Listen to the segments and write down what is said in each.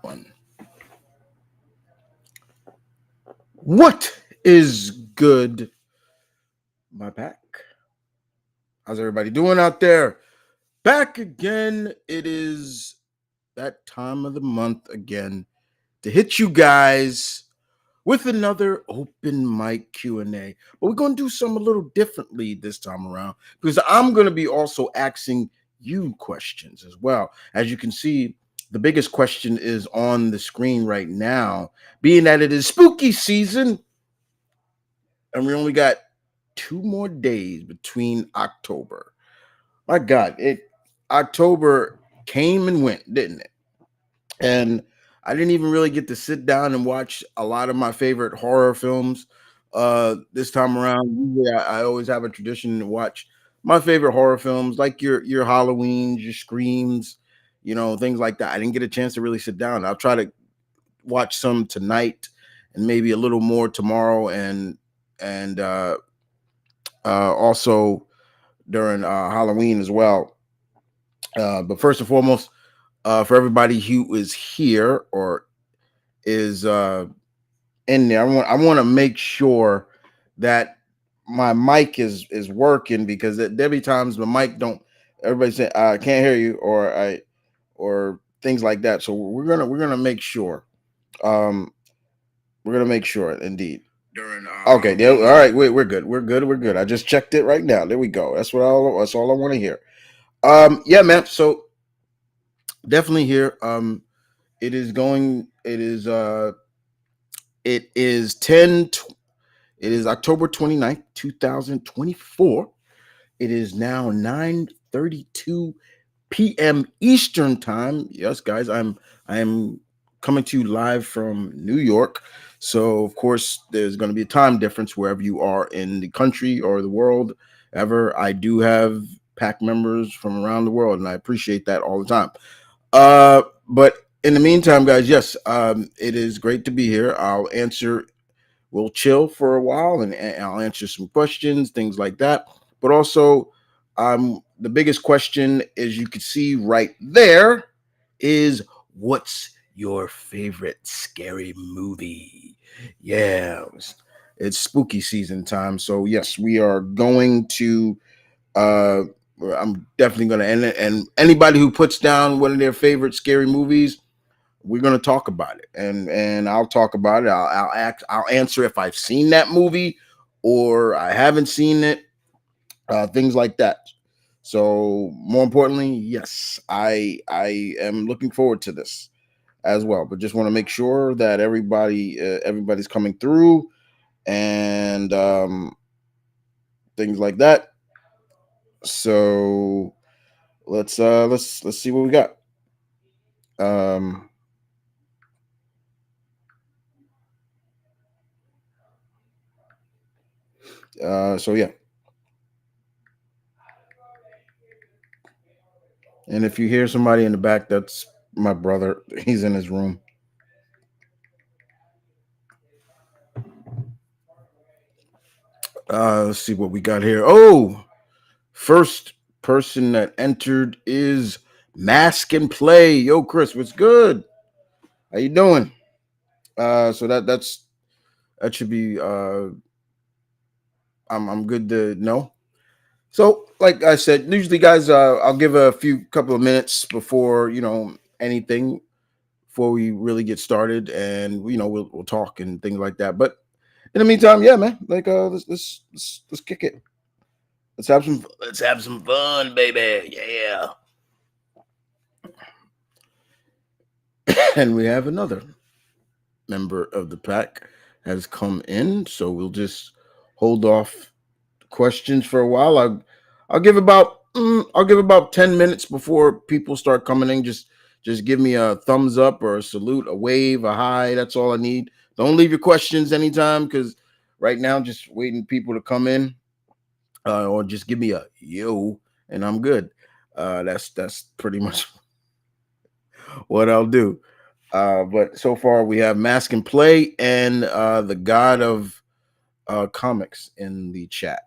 One. What is good, my pack? How's everybody doing out there? Back again. It is that time of the month again to hit you guys with another open mic Q&A. But we're going to do something a little differently this time around because I'm going to be also asking you questions as well. As you can see, the biggest question is on the screen right now, being that it is spooky season and we only got 2 more days between October. My God, October came and went, didn't it? And I didn't even really get to sit down and watch a lot of my favorite horror films this time around. Usually I always have a tradition to watch my favorite horror films, like your Halloweens, your Screams, things like that. I didn't get a chance to really sit down. I'll try to watch some tonight and maybe a little more tomorrow, and also during Halloween as well. But first and foremost, for everybody who is here or is in there, I want to make sure that my mic is working, because there be times the mic don't. Everybody say I can't hear you, or things like that. So we're gonna make sure. Um, we're gonna make sure, indeed. During Okay, yeah, all right, we're good. We're good. We're good. I just checked it right now. There we go. That's all I want to hear. Yeah, man. So definitely here. It is going. It is 10. It is October 29th, 2024. It is now 9:32 p.m. Eastern time. Yes, guys, I am coming to you live from New York. So of course there's going to be a time difference wherever you are in the country or the world. Ever, I do have pack members from around the world, and I appreciate that all the time. But in the meantime, guys, yes, it is great to be here. We'll chill for a while, and I'll answer some questions, things like that. But also, the biggest question, as you can see right there, is what's your favorite scary movie? Yeah, it's spooky season time. So, yes, we are going to. Uh, I'm definitely going to end it. And anybody who puts down one of their favorite scary movies, we're going to talk about it, and I'll talk about it. I'll answer if I've seen that movie or I haven't seen it, things like that. So more importantly, yes, I am looking forward to this as well, but just want to make sure that everybody's coming through, and things like that. So let's see what we got. um so yeah. And if you hear somebody in the back, that's my brother. He's in his room. Let's see what we got here. Oh, first person that entered is Mask and Play. Yo, Chris, what's good? How you doing? So that should be. I'm good to know. So, like I said, usually, guys, I'll give a few couple of minutes before anything, before we really get started, and we'll talk and things like that. But in the meantime, yeah, man, like let's kick it. Let's have some fun, baby. Yeah. And we have another member of the pack has come in, so we'll just hold off questions for a while. I'll give about 10 minutes before people start coming in. Just give me a thumbs up or a salute, a wave, a hi. That's all I need. Don't leave your questions anytime, because right now I'm just waiting people to come in, or just give me a yo, and I'm good. That's pretty much what I'll do. But so far we have Mask and Play and the God of Comics in the chat.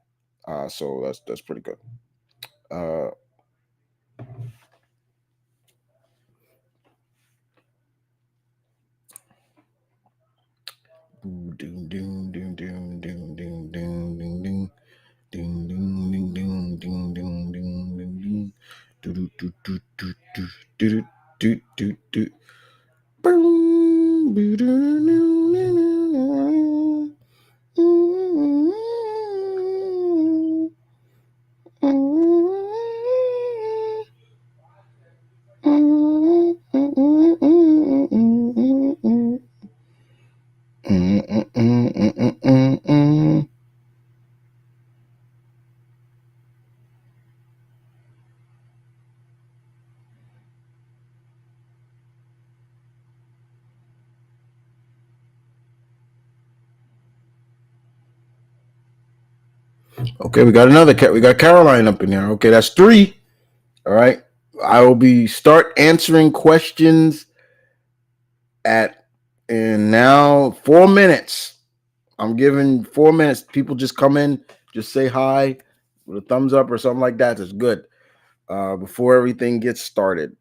So that's pretty good. Uh, Ding ding ding ding ding ding ding ding ding. Ding ding ding ding ding ding ding ding ding. Do do do do do do do do do do. Boom. Do do Okay, we got another cat. We got Caroline up in here. Okay, that's three. All right. I will be start answering questions at and now 4 minutes. I'm giving 4 minutes. People just come in, just say hi with a thumbs up or something like that. That's good. Before everything gets started.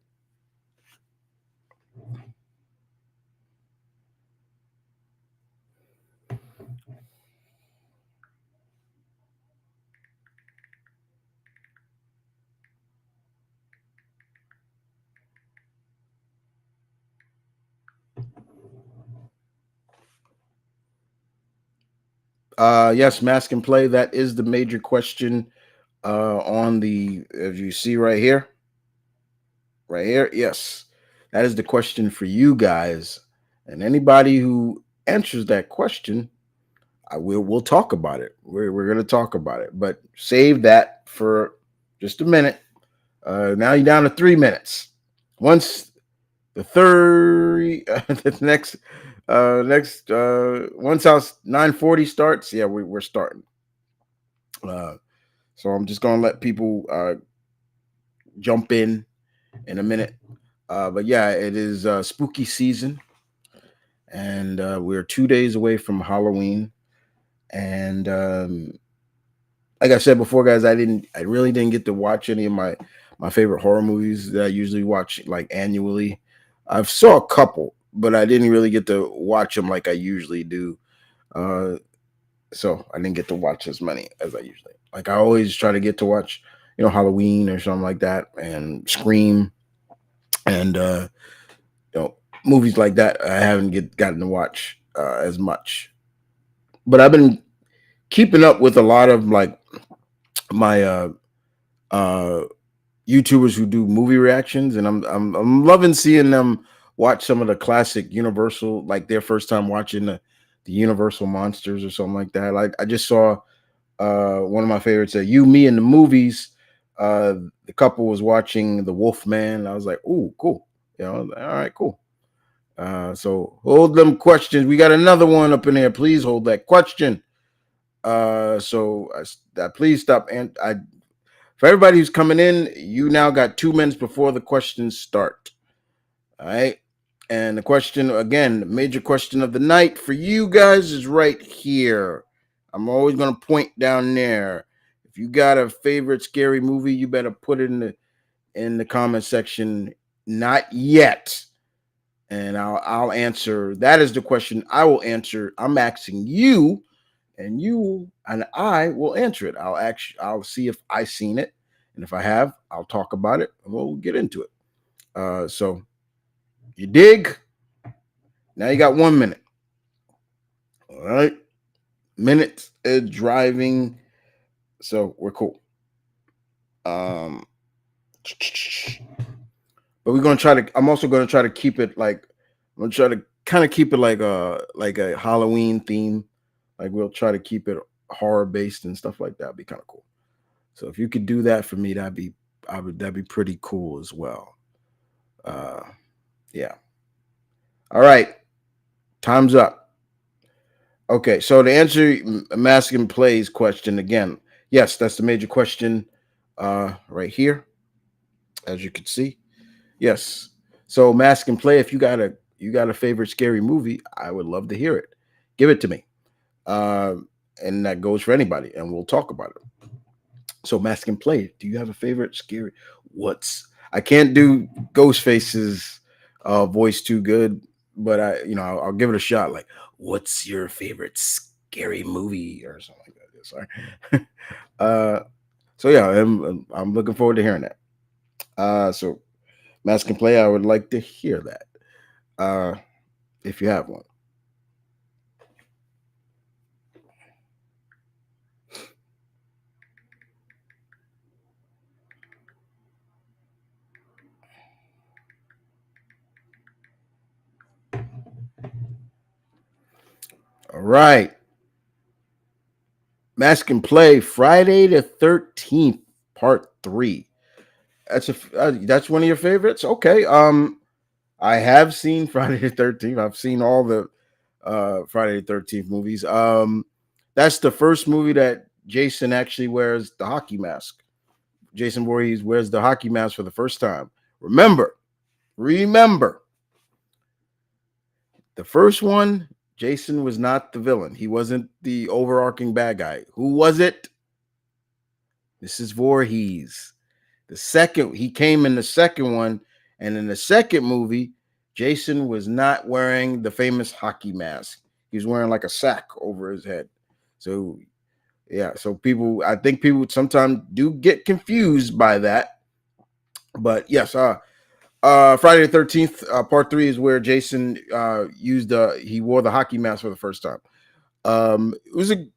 Yes, mask and play. That is the major question on the, as you see right here. Right here. Yes. That is the question for you guys. And anybody who answers that question, we'll talk about it. We're gonna talk about it. But save that for just a minute. Now you're down to 3 minutes. Once the third the next once our 9:40 starts, yeah, we're starting. So I'm just gonna let people jump in a minute. But yeah, it is spooky season, and we're 2 days away from Halloween. And like I said before, guys, I really didn't get to watch any of my favorite horror movies that I usually watch like annually. I've saw a couple, but I didn't really get to watch them like I usually do. Uh, so I didn't get to watch as many as I usually. Like I always try to get to watch, Halloween or something like that, and Scream, and movies like that. I haven't gotten to watch as much, but I've been keeping up with a lot of like my uh YouTubers who do movie reactions, and I'm loving seeing them watch some of the classic Universal, like their first time watching the Universal monsters or something like that. Like I just saw one of my favorites, You, Me, and the Movies. The couple was watching The Wolfman. I was like, "Ooh, cool!" All right, cool. So hold them questions. We got another one up in there. Please hold that question. Please stop. And for everybody who's coming in, you now got 2 minutes before the questions start. All right. And the question, again, the major question of the night for you guys is right here. I'm always going to point down there. If you got a favorite scary movie, you better put it in the comment section. Not yet. And I'll answer. That is the question I will answer. I'm asking you, and you and I will answer it. I'll see if I seen it, and if I have, I'll talk about it, and we'll get into it. So you dig? Now you got 1 minute. All right, minutes is driving, so we're cool. Um, but we're gonna try to. I'm also gonna try to keep it like. I'm gonna try to kind of keep it like a Halloween theme. Like we'll try to keep it horror based and stuff like that. Would be kind of cool. So if you could do that for me, that'd be pretty cool as well. Uh, yeah. All right. Time's up. Okay. So to answer Mask and Plays question again, yes, that's the major question right here, as you can see. Yes. So Mask and Play, if you got a favorite scary movie, I would love to hear it. Give it to me. Uh, and that goes for anybody, and we'll talk about it. So Mask and Play, do you have a favorite scary? What's I can't do Ghostface's voice too good, but I'll give it a shot. Like, what's your favorite scary movie or something like that? Sorry. uh, so yeah, I'm looking forward to hearing that. So Mask and Play, I would like to hear that. If you have one. All right. Mask and Play, Friday the 13th, part 3. That's one of your favorites? Okay. I have seen Friday the 13th. I've seen all the Friday the 13th movies. That's the first movie that Jason actually wears the hockey mask. Jason Voorhees wears the hockey mask for the first time. Remember, the first one, Jason was not the villain. He wasn't the overarching bad guy. Who was it? This is Voorhees. The second, he came in the second one, and in the second movie, Jason was not wearing the famous hockey mask. He was wearing like a sack over his head. So yeah, so I think people sometimes do get confused by that. But yes, Friday the 13th, part 3 is where Jason he wore the hockey mask for the first time. It was a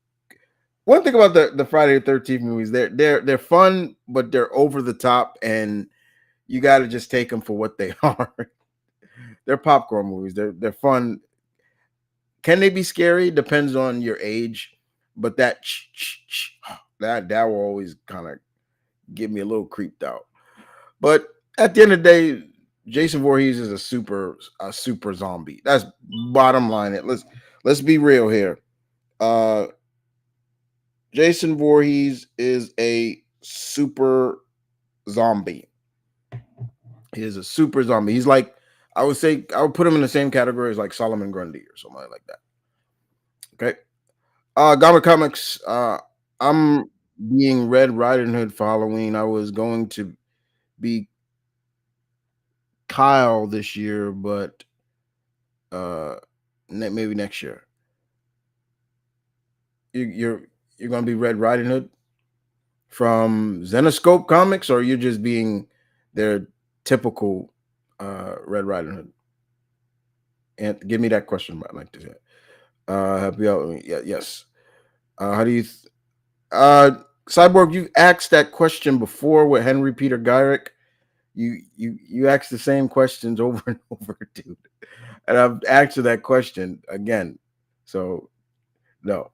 one thing about the Friday the 13th movies. They're fun, but they're over the top, and you got to just take them for what they are. They're popcorn movies. They're fun. Can they be scary? Depends on your age, but that will always kind of get me a little creeped out. But at the end of the day, Jason Voorhees is a super zombie. That's bottom line. Let's be real here. Uh, Jason Voorhees is a super zombie. He is a super zombie. He's like, I would put him in the same category as like Solomon Grundy or something like that. Okay. Gamma Comics. I'm being Red Riding Hood for Halloween. I was going to be Kyle this year, but uh maybe next year. You're you're gonna be Red Riding Hood from Zenoscope Comics, or you're just being their typical Red Riding Hood? And give me that question. I'd like to say. Happy Halloween. Yeah, yes. How do you? Uh, Cyborg, you asked that question before with Henry Peter Gyrick. You asked the same questions over and over, dude. And I've answered that question again. So no.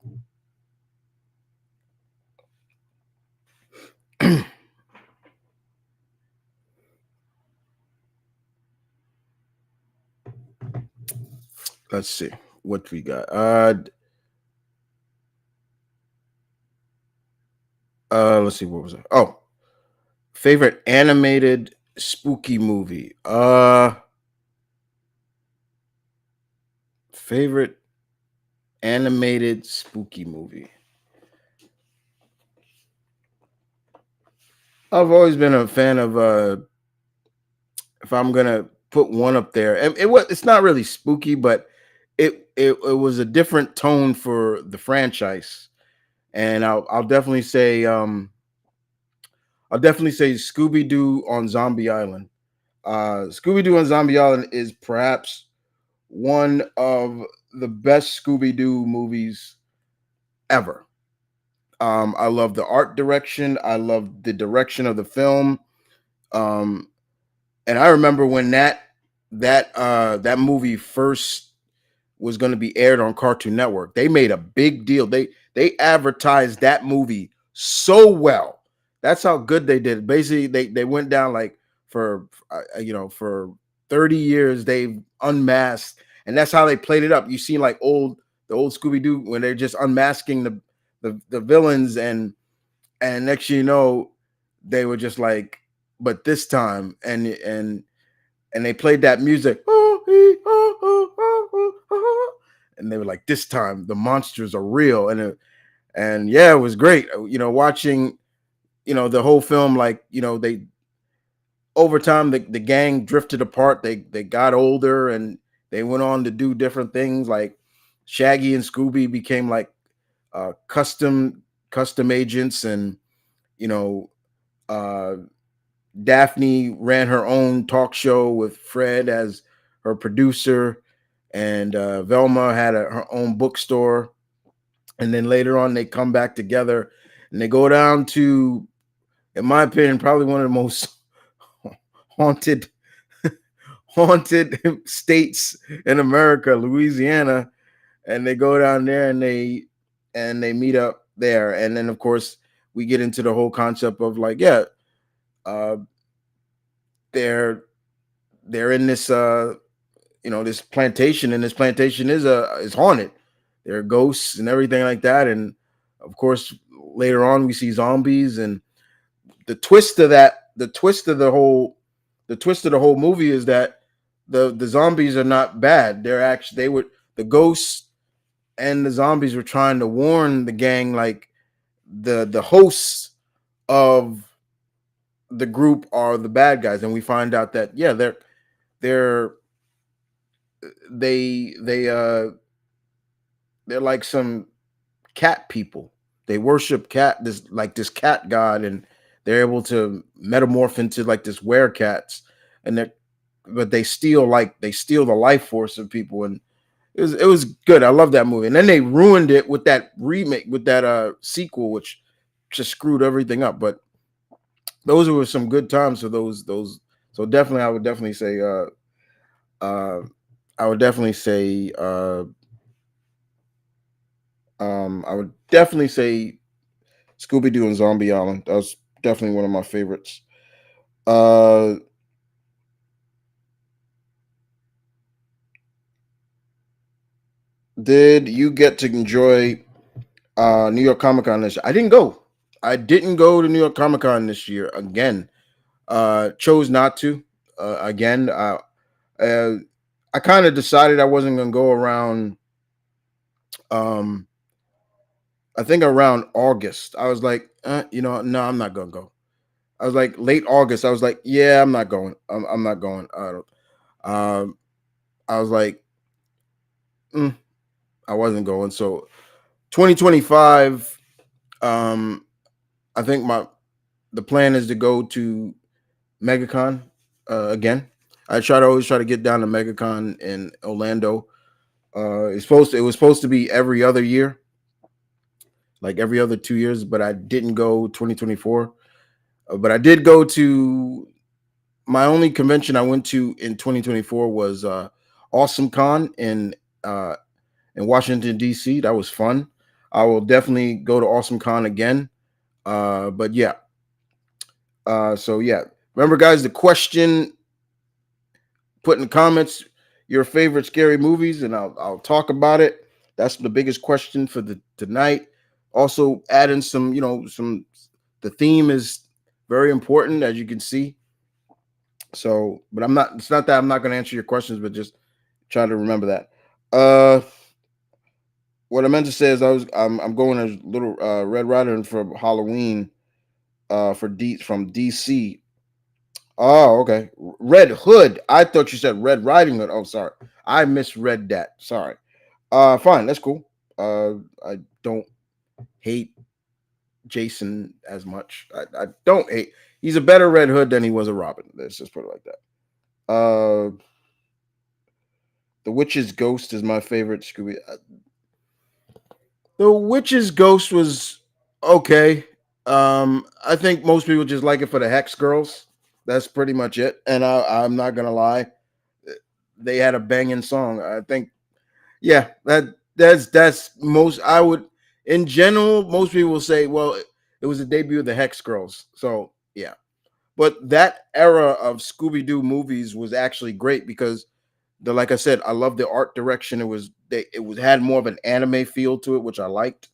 Let's see what we got. Let's see, what was it? Oh, favorite animated spooky movie. Favorite animated spooky movie. I've always been a fan of if I'm gonna put one up there, and it's not really spooky, but it was a different tone for the franchise, and I'll definitely say Scooby Doo on Zombie Island. Scooby Doo on Zombie Island is perhaps one of the best Scooby Doo movies ever. I love the art direction. I love the direction of the film. Um, and I remember when that movie first was going to be aired on Cartoon Network. They made a big deal. They advertised that movie so well. That's how good they did. Basically, they went down like for 30 years they've unmasked, and that's how they played it up. You see like the old Scooby Doo when they're just unmasking the villains, and next you know they were just like, but this time and they played that music. And they were like, this time the monsters are real. And yeah, it was great. Watching, the whole film, like, they over time the gang drifted apart. They got older and they went on to do different things. Like Shaggy and Scooby became like custom agents, and you know, uh, Daphne ran her own talk show with Fred as her producer, and Velma had her own bookstore. And then later on, they come back together, and they go down to, in my opinion, probably one of the most haunted haunted states in America, Louisiana, and they go down there and they meet up there, and then of course we get into the whole concept of like, yeah, uh, they're they're in this this plantation, and this plantation is haunted. There are ghosts and everything like that, and of course later on we see zombies, and the twist of the whole movie is that the zombies are not bad. The ghosts and the zombies were trying to warn the gang, like the hosts of the group are the bad guys, and we find out that yeah, they're they're like some cat people. They worship this cat god, and they're able to metamorph into like this werecats, and they steal the life force of people, and it was good. I love that movie, and then they ruined it with that remake, with that sequel, which just screwed everything up. But those were some good times for those. So definitely, uh I would definitely say I would definitely say Scooby Doo and Zombie Island. That was definitely one of my favorites. Uh, did you get to enjoy New York Comic Con this year? I didn't go. I didn't go to New York Comic Con this year again. Chose not to. Again, uh, I kind of decided I wasn't gonna go around. Um, I think around August. I was like, no, I'm not gonna go. I was like late August. I was like, yeah, I'm not going. I'm not going. I don't. I was like, mm, I wasn't going. So 2025, I think the plan is to go to MegaCon again. Always try to get down to MegaCon in Orlando. It was supposed to be every other year, like every other 2 years, but I didn't go 2024. But I did go to my only convention I went to in 2024 was Awesome Con in Washington D.C. That was fun. I will definitely go to Awesome Con again. But yeah, so yeah. Remember, guys, the question, put in the comments your favorite scary movies, and I'll talk about it. That's the biggest question for the tonight. Also, add in some, some. The theme is very important, as you can see. So, but I'm not. It's not that I'm not going to answer your questions, but just try to remember that. What I meant to say is I'm going as little Red Rider for Halloween from DC. Oh, okay. Red Hood. I thought you said Red Riding Hood. Oh, sorry. I misread that. Sorry. Fine, that's cool. I don't hate Jason as much. I don't hate. He's a better Red Hood than he was a Robin. Let's just put it like that. The Witch's Ghost is my favorite Scooby. The Witch's Ghost was okay. I think most people just like it for the Hex Girls. That's pretty much it. And I'm not gonna lie, they had a banging song. I think, yeah, that's most. I would, in general, most people will say, well, it was the debut of the Hex Girls. So yeah, but that era of Scooby Doo movies was actually great because like I said, I love the art direction. It had more of an anime feel to it, which I liked.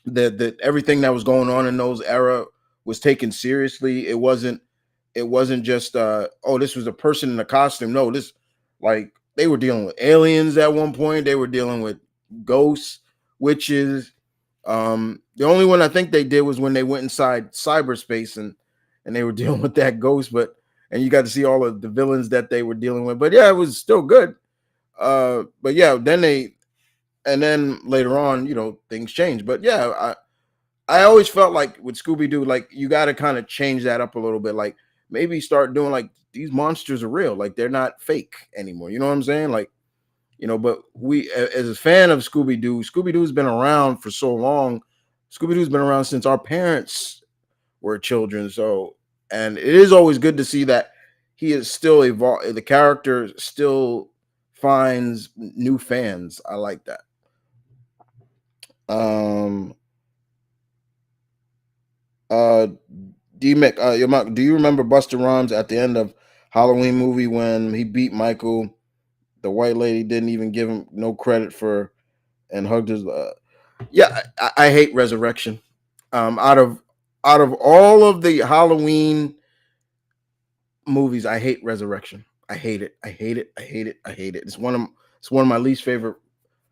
The everything that was going on in those era was taken seriously. It wasn't just oh, this was a person in a costume. No, this, like, they were dealing with aliens at one point. They were dealing with ghosts, witches. The only one I think they did was when they went inside cyberspace, and they were dealing with that ghost, but and you got to see all of the villains that they were dealing with. But yeah, it was still good. But yeah, then they and then later on, things change. But yeah, I always felt like with Scooby Doo, like you got to kind of change that up a little bit. Like maybe start doing like these monsters are real, like they're not fake anymore. You know what I'm saying? Like but as a fan of Scooby Doo's been around for so long. Scooby Doo's been around since our parents were children. So, and it is always good to see that he is still evolved. The character still finds new fans. I like that. Um, uh, D-Mick, do you remember Buster Rhymes at the end of Halloween movie when he beat Michael? The white lady didn't even give him no credit for and hugged his. Yeah, I hate Resurrection. Out of all of the Halloween movies, I hate Resurrection. I hate it. I hate it. I hate it. I hate it. It's one of my least favorite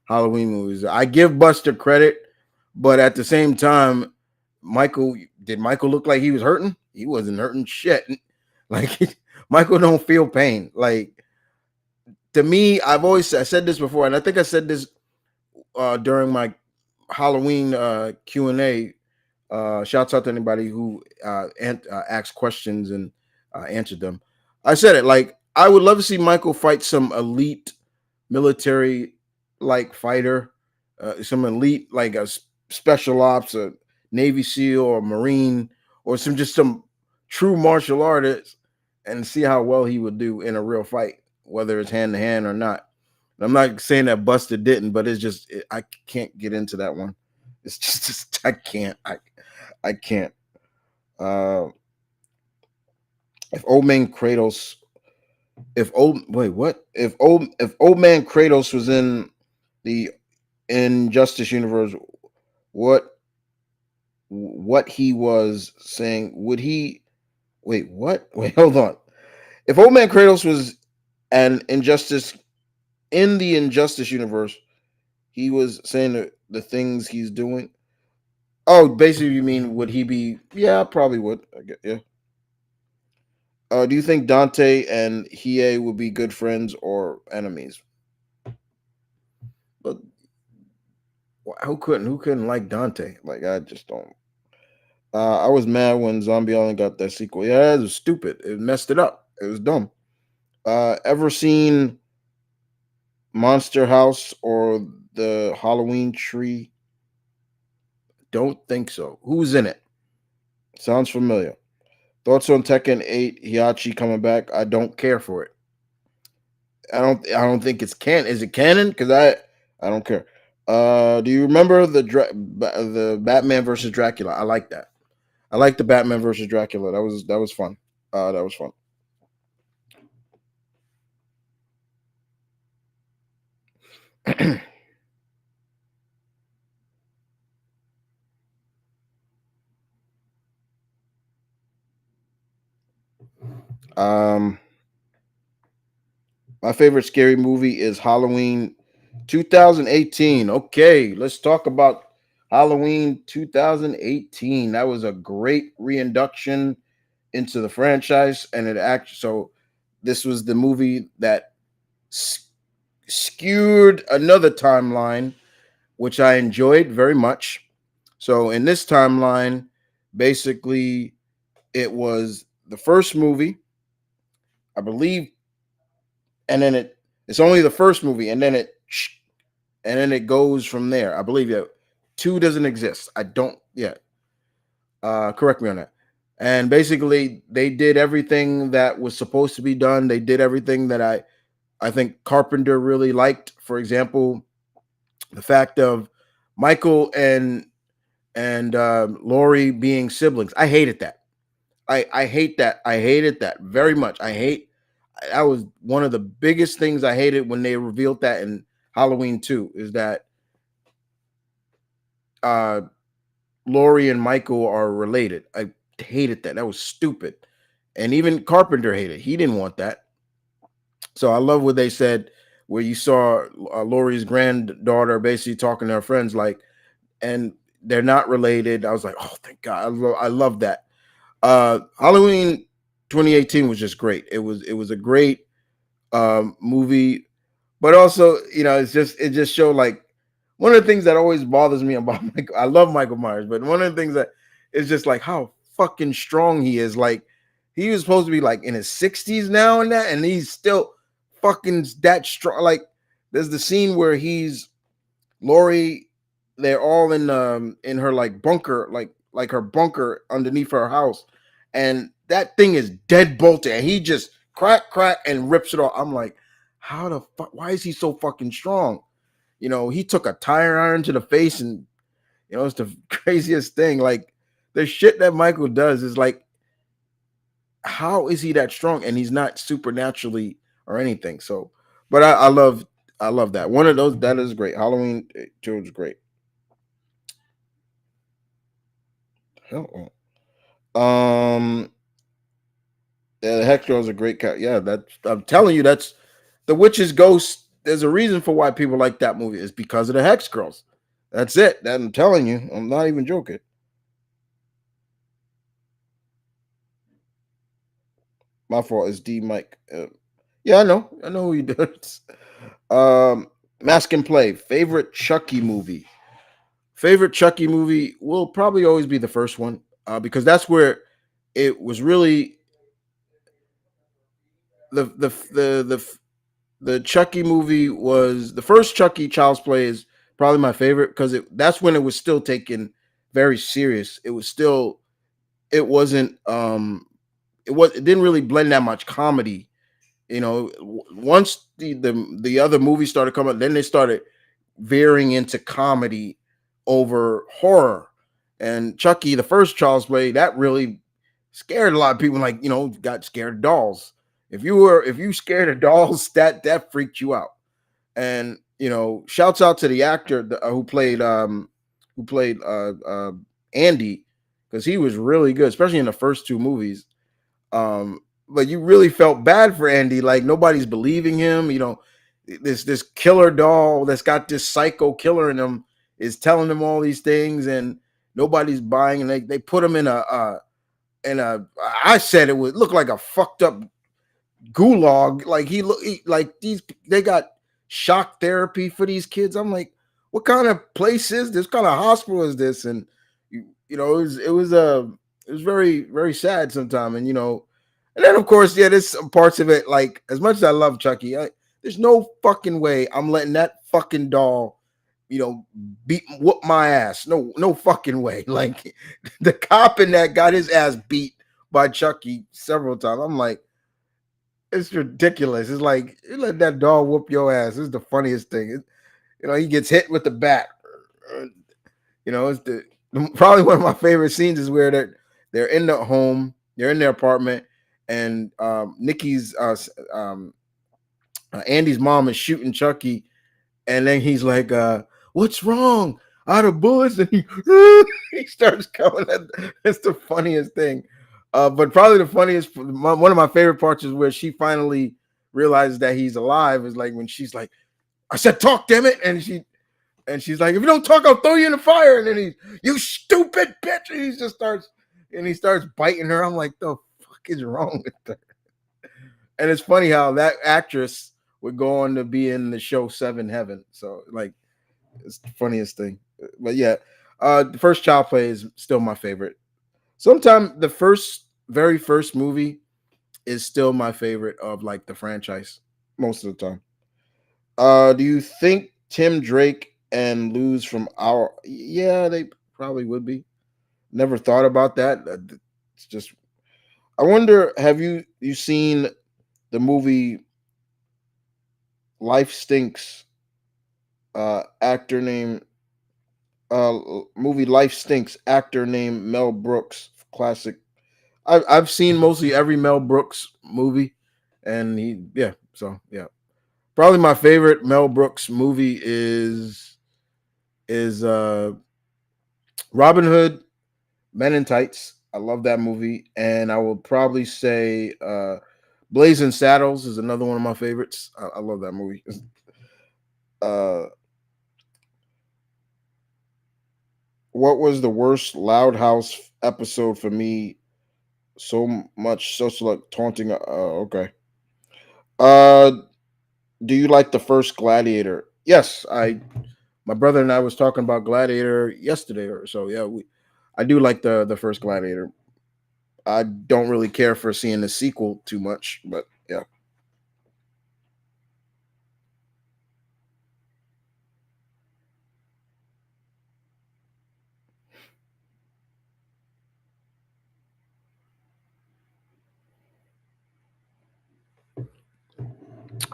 Halloween movies. I give Buster credit, but at the same time, Michael look like he was hurting? He wasn't hurting shit. Like Michael don't feel pain. Like to me, I said this before, and I think I said this during my Halloween Q&A. Shouts out to anybody who asked questions and answered them. I said it like I would love to see Michael fight some elite military like fighter, some elite like a special ops, a Navy SEAL or Marine, or some true martial artist, and see how well he would do in a real fight, whether it's hand to hand or not. I'm not saying that Buster didn't, but it's just I can't get into that one. It's just I can't. I can't. Uh, if old man Kratos, if old wait what? If old man Kratos was in the Injustice universe, what what he was saying? Would he wait? What? Wait, hold on. If old man Kratos was an Injustice in the Injustice universe, he was saying the things he's doing. Oh, basically, you mean would he be? Yeah, I probably would. Yeah. Do you think Dante and Hiei would be good friends or enemies? But who couldn't like Dante? Like I just don't. I was mad when Zombie Island got that sequel. Yeah, it was stupid. It messed it up. It was dumb. Ever seen Monster House or the Halloween Tree? Don't think so. Who's in it? Sounds familiar. Thoughts on Tekken 8 Hiachi coming back? I don't care for it. I don't think it's canon. Is it canon? Because I don't care. Do you remember the Batman versus Dracula? I like that. I like the Batman versus Dracula. That was fun. That was fun. um, my favorite scary movie is Halloween 2018. Okay, let's talk about Halloween 2018. That was a great reinduction into the franchise, and it actually so this was the movie that skewed another timeline, which I enjoyed very much. So in this timeline, basically, it was the first movie, I believe, and then it's only the first movie, and then it goes from there. I believe that two doesn't exist. I don't. Yeah, correct me on that. And basically, they did everything that was supposed to be done. They did everything that I think Carpenter really liked. For example, the fact of Michael and Laurie being siblings. I hated that. I hate that. I hated that very much. That was one of the biggest things I hated when they revealed that in Halloween 2 is that uh Laurie and Michael are related. I hated that. That was stupid. And even Carpenter hated it. He didn't want that. So I love what they said where you saw Laurie's granddaughter basically talking to her friends like and they're not related. I was like, "Oh, thank God." I love that. Halloween 2018 was just great. It was a great movie, but also, it just showed like one of the things that always bothers me about Michael. I love Michael Myers, but one of the things that is just like how fucking strong he is. Like he was supposed to be like in his 60s now and that, and he's still fucking that strong. Like there's the scene where he's Lori, they're all in her like bunker, like her bunker underneath her house, and that thing is dead bolted, and he just crack and rips it off. I'm like, how the fuck? Why is he so fucking strong? He took a tire iron to the face, and it's the craziest thing. Like the shit that Michael does is like, how is he that strong? And he's not supernaturally or anything. So, but I love that. One of those that is great. Halloween Two is great. Hell, Um, yeah, the Hex Girl is a great cat. Yeah, I'm telling you, that's the Witch's Ghost. There's a reason for why people like that movie. It's because of the Hex Girls. That's it. That I'm telling you. I'm not even joking. My fault. It's D Mike. Yeah, I know. I know who he does. Um, Mask and Play. Favorite Chucky movie. Favorite Chucky movie will probably always be the first one, because that's where it was really the the Chucky movie was the first Chucky Child's Play is probably my favorite because that's when it was still taken very serious. It wasn't it didn't really blend that much comedy. Once the other movies started coming, then they started veering into comedy over horror. And Chucky, the first Child's Play, that really scared a lot of people. Like got scared of dolls. If you scared of dolls, that freaked you out. And shouts out to the actor who played Andy, because he was really good, especially in the first two movies. But you really felt bad for Andy. Like nobody's believing him. This killer doll that's got this psycho killer in him is telling him all these things, and nobody's buying. And they put him in a. I said it would look like a fucked up gulag. Like like these they got shock therapy for these kids. I'm like, what kind of place is this? What kind of hospital is this? And it was very very sad sometimes. And then of course, yeah, there's some parts of it, like as much as I love Chucky, there's no fucking way I'm letting that fucking doll, you know, beat whoop my ass. No fucking way. Like the cop in that got his ass beat by Chucky several times. I'm like, it's ridiculous. It's like you let that dog whoop your ass. This is the funniest thing. He gets hit with the bat. It's probably one of my favorite scenes is where they're in the home, they're in their apartment, and Nikki's Andy's mom is shooting Chucky, and then he's like, "What's wrong? Out of bullets?" And he he starts coming. It's the funniest thing. But probably the funniest, one of my favorite parts is where she finally realizes that he's alive. Is like when she's like, "I said talk, damn it," and she's like, "If you don't talk, I'll throw you in the fire." And then "You stupid bitch," and he starts biting her. I'm like, the fuck is wrong with her? And it's funny how that actress would go on to be in the show Seven Heaven. So like, it's the funniest thing. But yeah, the first Child Play is still my favorite. Sometimes the very first movie is still my favorite of like the franchise most of the time. Do you think Tim Drake and Luz from our? Yeah, they probably would be. Never thought about that. It's just I wonder. Have you seen the movie Life Stinks? Actor named movie Life Stinks. Actor named Mel Brooks. Classic. I've seen mostly every Mel Brooks movie, and yeah. So yeah, probably my favorite Mel Brooks movie is Robin Hood, Men in Tights. I love that movie, and I will probably say Blazing Saddles is another one of my favorites. I love that movie. Uh, what was the worst Loud House episode for me? So much social like taunting. Okay. Uh, Do you like the first Gladiator? Yes, I. My brother and I was talking about Gladiator yesterday or so. Yeah, I do like the first Gladiator. I don't really care for seeing the sequel too much, but yeah.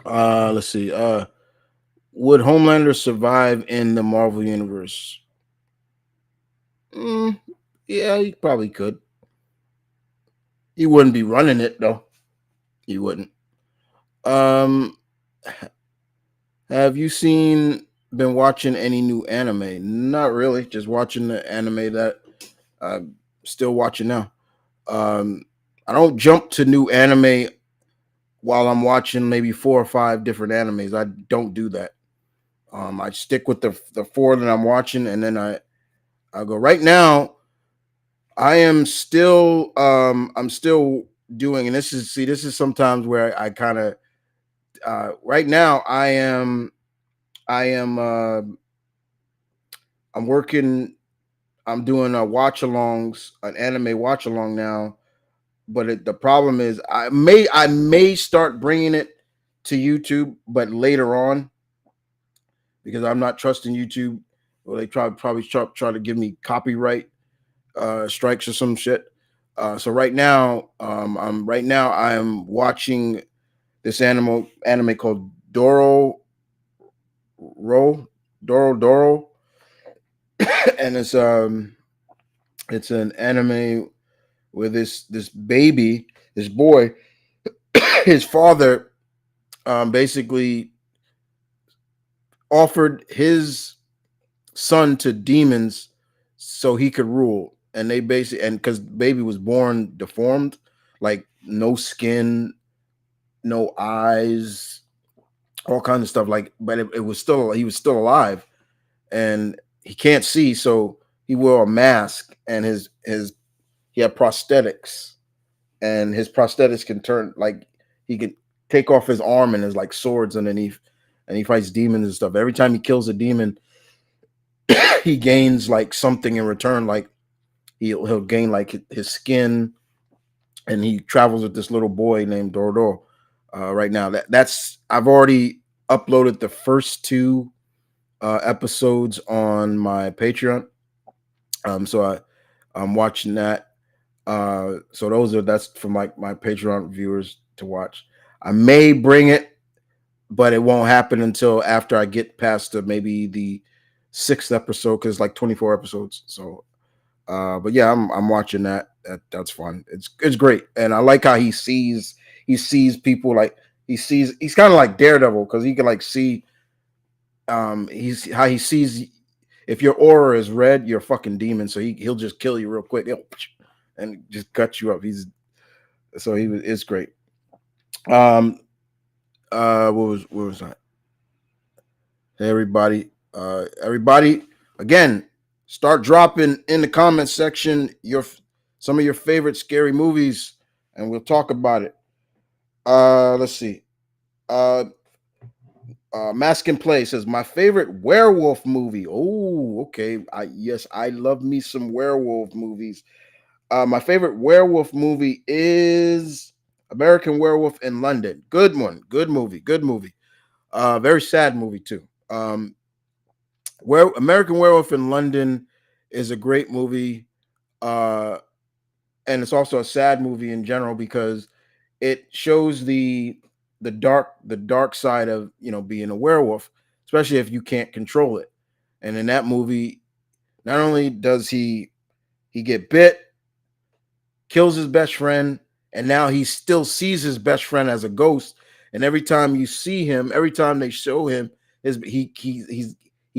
Let's see. Would Homelander survive in the Marvel universe? Mm, yeah, he probably could. He wouldn't be running it though. He wouldn't. Um, have you been watching any new anime? Not really. Just watching the anime that I'm still watching now. Um, I don't jump to new anime while I'm watching maybe four or five different animes. I don't do that. I stick with the four that I'm watching, and then I go. Right now, I'm still doing, and this is sometimes where I kind of right now I am I'm working. I'm doing a watch alongs, an anime watch along now. But the problem is, I may start bringing it to YouTube, but later on, because I'm not trusting YouTube. Well, they probably try to give me copyright strikes or some shit. So right now I'm watching this anime called Ro Doro, and it's an anime where this baby, this boy, his father basically offered his son to demons so he could rule. And they basically, and because baby was born deformed, like no skin, no eyes, all kinds of stuff. Like, but it was still he was still alive, and he can't see, so he wore a mask, and his he had prosthetics, and his prosthetics can turn like he could take off his arm and there's like swords underneath, and he fights demons and stuff. Every time he kills a demon, he gains like something in return. Like he'll gain like his skin, and he travels with this little boy named Dordo. Right now, that's I've already uploaded the first two episodes on my Patreon. So I'm watching that. So that's for my Patreon viewers to watch. I may bring it, but it won't happen until after I get past maybe the sixth episode, because it's like 24 episodes. So but yeah, I'm watching that. That's fun. It's great, and I like how he sees people like he's kind of like Daredevil, because he can like see he's how he sees if your aura is red, you're a fucking demon. So he'll just kill you real quick, and just cut you up. It's great. Um, what was that? Hey everybody, everybody, again, start dropping in the comment section some of your favorite scary movies, and we'll talk about it. Let's see. Uh, Mask and Play says my favorite werewolf movie. Oh, okay. Yes, I love me some werewolf movies. My favorite werewolf movie is American Werewolf in London. Good one. Good movie. Good movie. Very sad movie too. Where American Werewolf in London is a great movie, uh, and it's also a sad movie in general, because it shows the dark side of being a werewolf, especially if you can't control it. And in that movie, not only does he get bit, kills his best friend, and now he still sees his best friend as a ghost. And every time you see him, every time they show him, he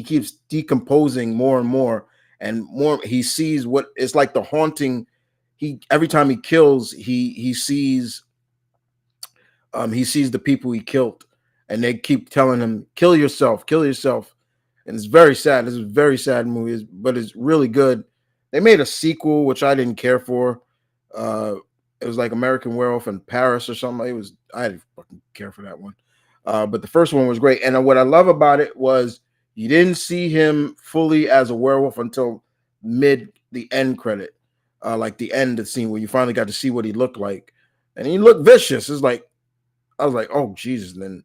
keeps decomposing more and more and more. He sees what it's like the haunting. He every time he kills, he sees the people he killed, and they keep telling him, kill yourself. And it's very sad. This is a very sad movie, but it's really good. They made a sequel, which I didn't care for. Uh, it was like American Werewolf in Paris or something. I didn't fucking care for that one. But the first one was great. And what I love about it was you didn't see him fully as a werewolf until the end credit, like the end of the scene where you finally got to see what he looked like. And he looked vicious. It's like, I was like, oh, Jesus. And then,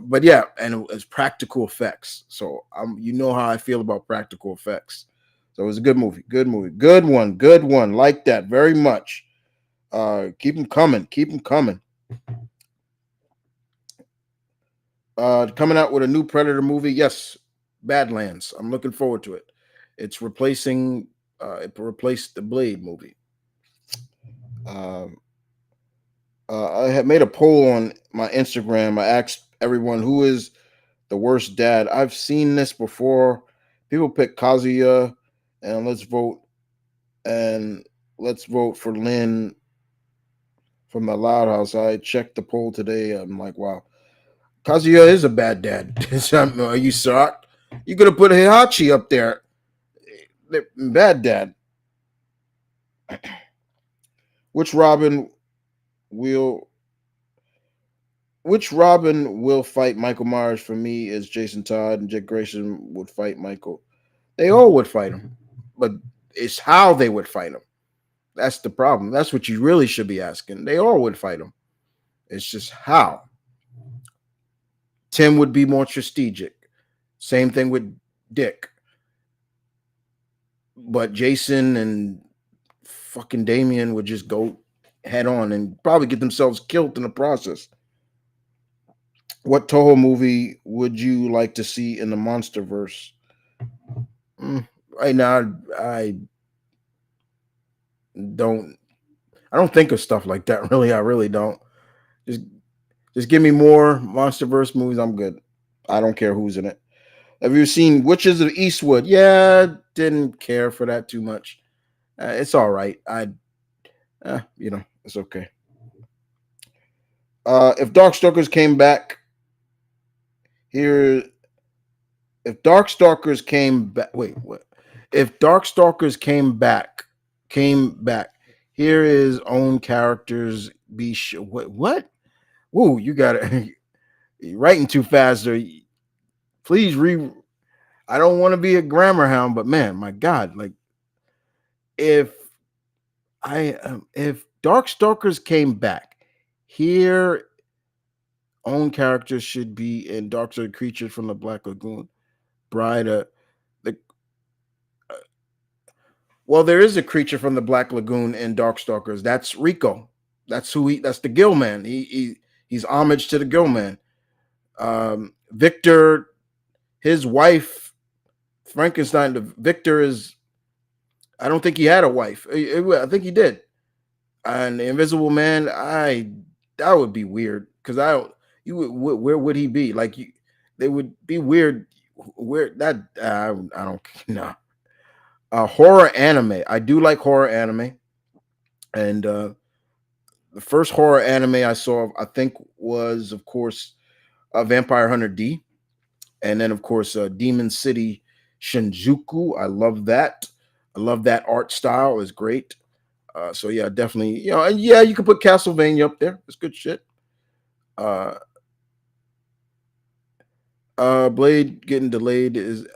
but yeah, and it was practical effects. So you know how I feel about practical effects. So it was a good movie. Good movie. Good one. Good one. Like that very much. Keep them coming. Keep them coming. Coming out with a new Predator movie. Yes, Badlands. I'm looking forward to it. It's replacing. It replaced the Blade movie. Um, I had made a poll on my Instagram. I asked everyone who is the worst dad. I've seen this before. People pick Kazuya, and let's vote for Lynn from the Loud House. I checked the poll today. I'm like, wow, Kazuya is a bad dad. Are you shocked? You could have put Heihachi up there. Bad dad. Which Robin will which Robin will fight Michael Myers? For me is Jason Todd, and Dick Grayson would fight Michael. They all would fight him, but it's how they would fight him. That's the problem. That's what you really should be asking. They all would fight him. It's just how. Tim would be more strategic. Same thing with Dick. But Jason and fucking Damien would just go head on and probably get themselves killed in the process. What Toho movie would you like to see in the MonsterVerse? Right now, don't. I don't think of stuff like that. Really, I really don't. Just, just give me more MonsterVerse movies. I'm good. I don't care who's in it. Have you seen Witches of Eastwood? Yeah, didn't care for that too much. It's all right. It's okay. If Darkstalkers came back here, if Darkstalkers came back, wait, what? If Darkstalkers came back, here is own characters. Be sure. What? Whoa, you got it. You're writing too fast. Or please re. I don't want to be a grammar hound, but man, my God, like if if Darkstalkers came back, here own characters should be in Darkstalker creatures from the Black Lagoon. Bride, the well, there is a creature from the Black Lagoon in Darkstalkers. That's Rico. That's who he. That's the Gill Man. He's homage to the Gill Man. Victor, his wife, Frankenstein. Victor is. I don't think he had a wife. I think he did. And the Invisible Man, that would be weird because I don't. You would, where would he be? Like you, they would be weird. Where that I don't know. Horror anime. I do like horror anime, and the first horror anime I saw, I think, was of course Vampire Hunter D, and then of course Demon City Shinjuku. I love that. I love that art style. It's great. So yeah, definitely. And yeah, you can put Castlevania up there. It's good shit. Uh, Blade getting delayed is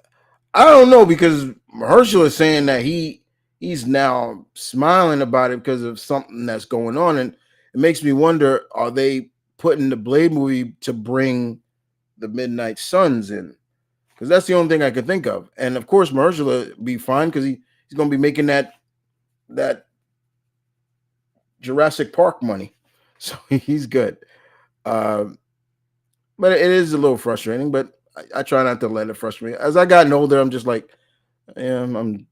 I don't know because Herschel is saying that he's now smiling about it because of something that's going on, and it makes me wonder: are they putting the Blade movie to bring the Midnight Suns in? Because that's the only thing I could think of. And of course, Mahershala will be fine because he's going to be making that Jurassic Park money, so he's good. Uh, but it is a little frustrating. But I try not to let it frustrate me. As I gotten older, I'm just like, yeah, I'm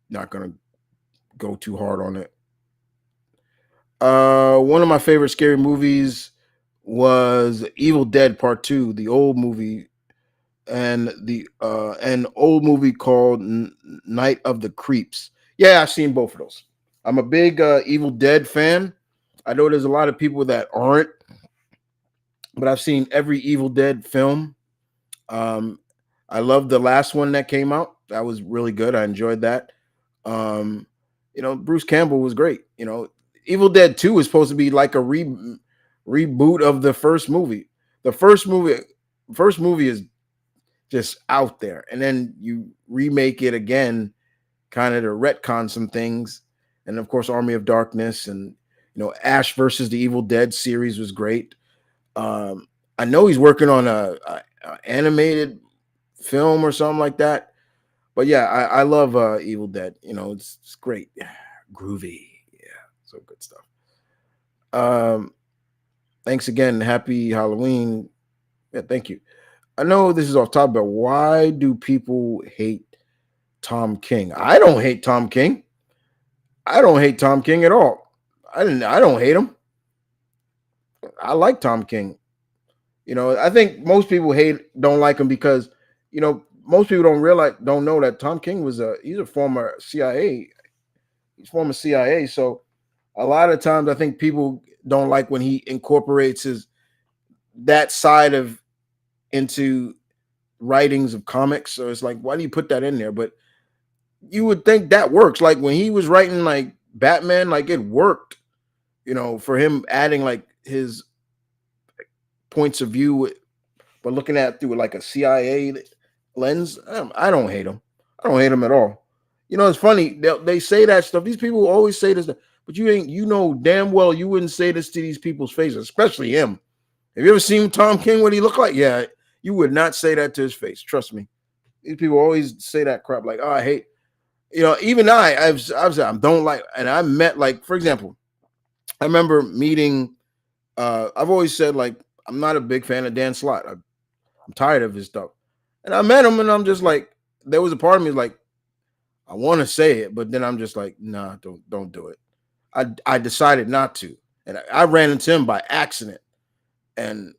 not gonna go too hard on it. One of my favorite scary movies was Evil Dead Part Two, the old movie, and the an old movie called Night of the Creeps. Yeah, I've seen both of those. I'm a big Evil Dead fan. I know there's a lot of people that aren't, but I've seen every Evil Dead film. Um, I love the last one that came out. That was really good. I enjoyed that. Um, Bruce Campbell was great. Evil Dead 2 is supposed to be like a reboot of the first movie. the first movie is just out there, and then you remake it again, kind of to retcon some things, and of course, Army of Darkness, and Ash versus the Evil Dead series was great. Um, I know he's working on a animated film or something like that. But yeah, I love Evil Dead. It's great, groovy, yeah, so good stuff. Um, Thanks again. Happy Halloween. Yeah, thank you. I know this is off topic, but why do people hate Tom King? I don't hate Tom King. I don't hate Tom King at all. I don't hate him. I like Tom King. I think most people don't like him because most people don't know that Tom King he's a former CIA. He's former CIA. So a lot of times I think people don't like when he incorporates his that side of into writings of comics. So it's like, why do you put that in there? But you would think that works. Like when he was writing like Batman, like it worked, for him adding like his points of view, but looking at it through like a CIA lens. I don't hate him. I don't hate him at all. It's funny. They say that stuff. These people always say this, but you know damn well you wouldn't say this to these people's faces, especially him. Have you ever seen Tom King? What he looked like? Yeah, you would not say that to his face. Trust me. These people always say that crap. Like, oh, I hate. Even I've said I don't like, and I met like, for example, I remember meeting. I've always said like I'm not a big fan of Dan Slott. I'm tired of his stuff, and I met him, and I'm just like, there was a part of me like, I want to say it, but then I'm just like, nah, don't do it. I decided not to, and I ran into him by accident, and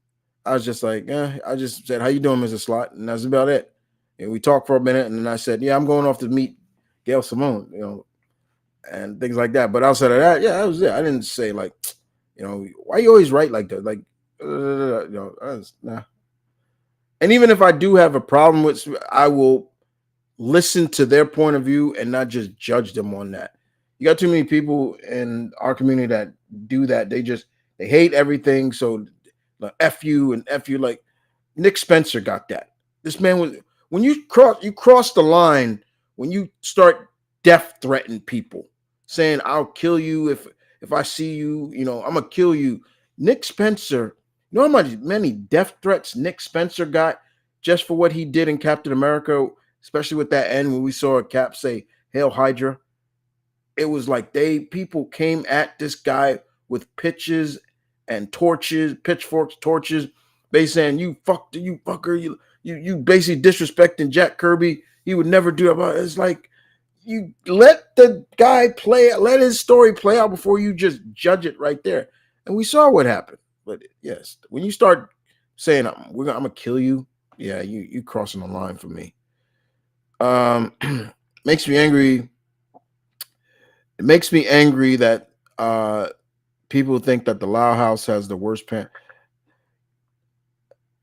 I was just like, I just said, "How you doing, Mr. Slot?" And that's about it. And we talked for a minute, and then I said, "Yeah, I'm going off to meet Gail Simone, and things like that." But outside of that, yeah, that was it. I didn't say like, why you always write like that? Like, nah. And even if I do have a problem with, I will listen to their point of view and not just judge them on that. You got too many people in our community that do that. They hate everything. So like, F you and F you. Like Nick Spencer got that. This man was when you cross the line when you start death threaten people, saying I'll kill you if I see you. I'm gonna kill you. Nick Spencer. You know how many death threats Nick Spencer got just for what he did in Captain America, especially with that end when we saw a Cap say "Hail Hydra." It was like people came at this guy with pitches and torches, pitchforks, torches. They saying you fucker, you basically disrespecting Jack Kirby. He would never do it. It's like you let the guy let his story play out before you just judge it right there. And we saw what happened. But yes, when you start saying I'm gonna kill you, yeah, you crossing the line for me. Um, makes me angry. It makes me angry that people think that the Loud House has the worst parent.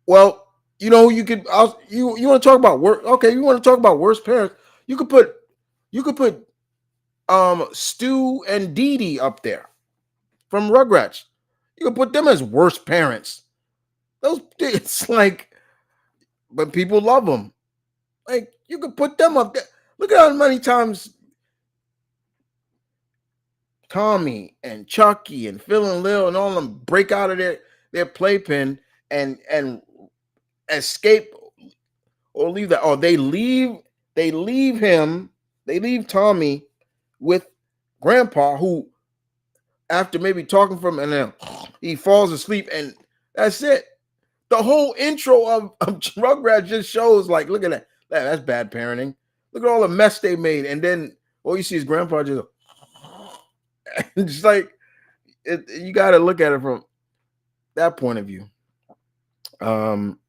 Well, you could. You want to talk about work? Okay, you want to talk about worst parents? You could put Stu and Dee Dee up there from Rugrats. You could put them as worst parents. Those it's like, but people love them. Like you could put them up there. Look at how many times Tommy and Chucky and Phil and Lil and all of them break out of their playpen and escape or leave that. Or they leave Tommy with Grandpa, who after maybe talking from and then he falls asleep, and that's it. The whole intro of Rugrats just shows like, look at that. That's bad parenting. Look at all the mess they made, and then all you see is Grandpa just just like you got to look at it from that point of view. Um,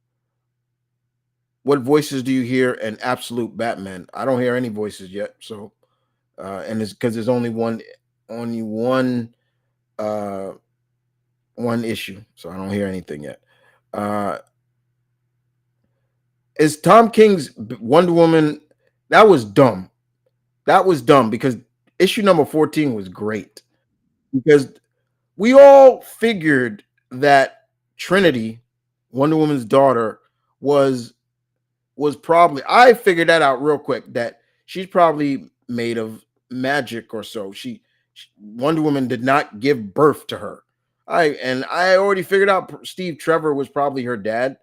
what voices do you hear in Absolute Batman? I don't hear any voices yet. So, and it's because there's only uh, one issue. So I don't hear anything yet. Uh, is Tom King's Wonder Woman? That was dumb. That was dumb because issue number 14 was great because we all figured that Trinity Wonder Woman's daughter was was probably, I figured that out real quick, that she's probably made of magic or so. Wonder Woman did not give birth to her. I already figured out Steve Trevor was probably her dad,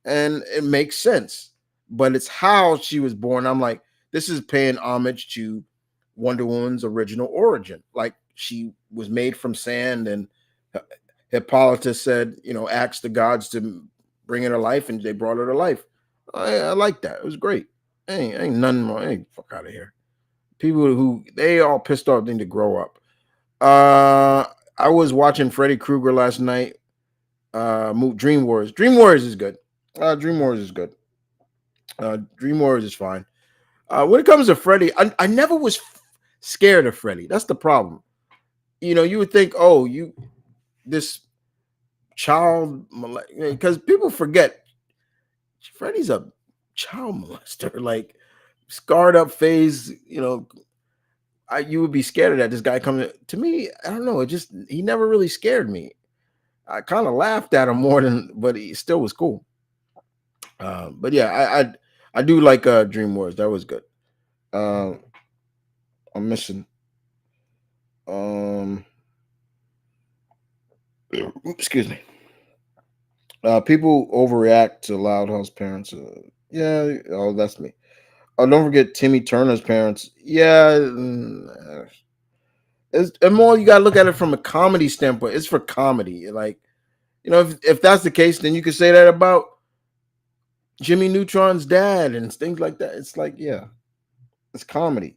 and it makes sense. But it's how she was born. I'm like, this is paying homage to Wonder Woman's original origin. Like, she was made from sand, and Hippolytus said, ask the gods to bring her to life, and they brought her to life. I like that. It was great. Ain't nothing more. Ain't fuck out of here. People who they all pissed off need to grow up. I was watching Freddy Krueger last night. Dream Wars. Dream Warriors is good. Dream Warriors is good. Dream Warriors is fine. When it comes to Freddy, I never was scared of Freddy. That's the problem. You would think, oh, this child, because people forget Freddy's a child molester, like scarred up phase. You would be scared of that. This guy coming to me. I don't know. He never really scared me. I kind of laughed at him more than, but he still was cool. But yeah, I do like Dream Wars. That was good. Uh, I'm missing. Um, excuse me. People overreact to Loud House parents. Yeah, oh, that's me. Oh, don't forget Timmy Turner's parents. Yeah, and more you gotta look at it from a comedy standpoint. It's for comedy. Like, if that's the case, then you could say that about Jimmy Neutron's dad and things like that. It's like, yeah, it's comedy.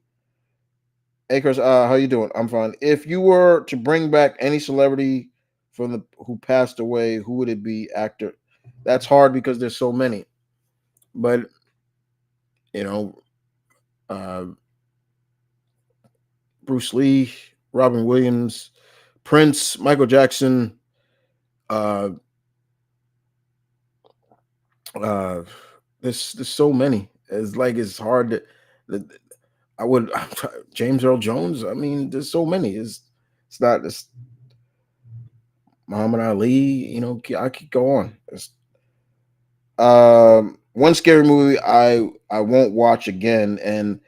Hey Chris, how you doing? I'm fine. If you were to bring back any celebrity from the who passed away, who would it be? Actor? That's hard because there's so many. But you know, uh, Bruce Lee, Robin Williams, Prince, Michael Jackson. Uh, uh, there's so many. It's hard to. I would James Earl Jones. I mean, there's so many. It's not. It's Muhammad Ali. I could go on. One scary movie I won't watch again, and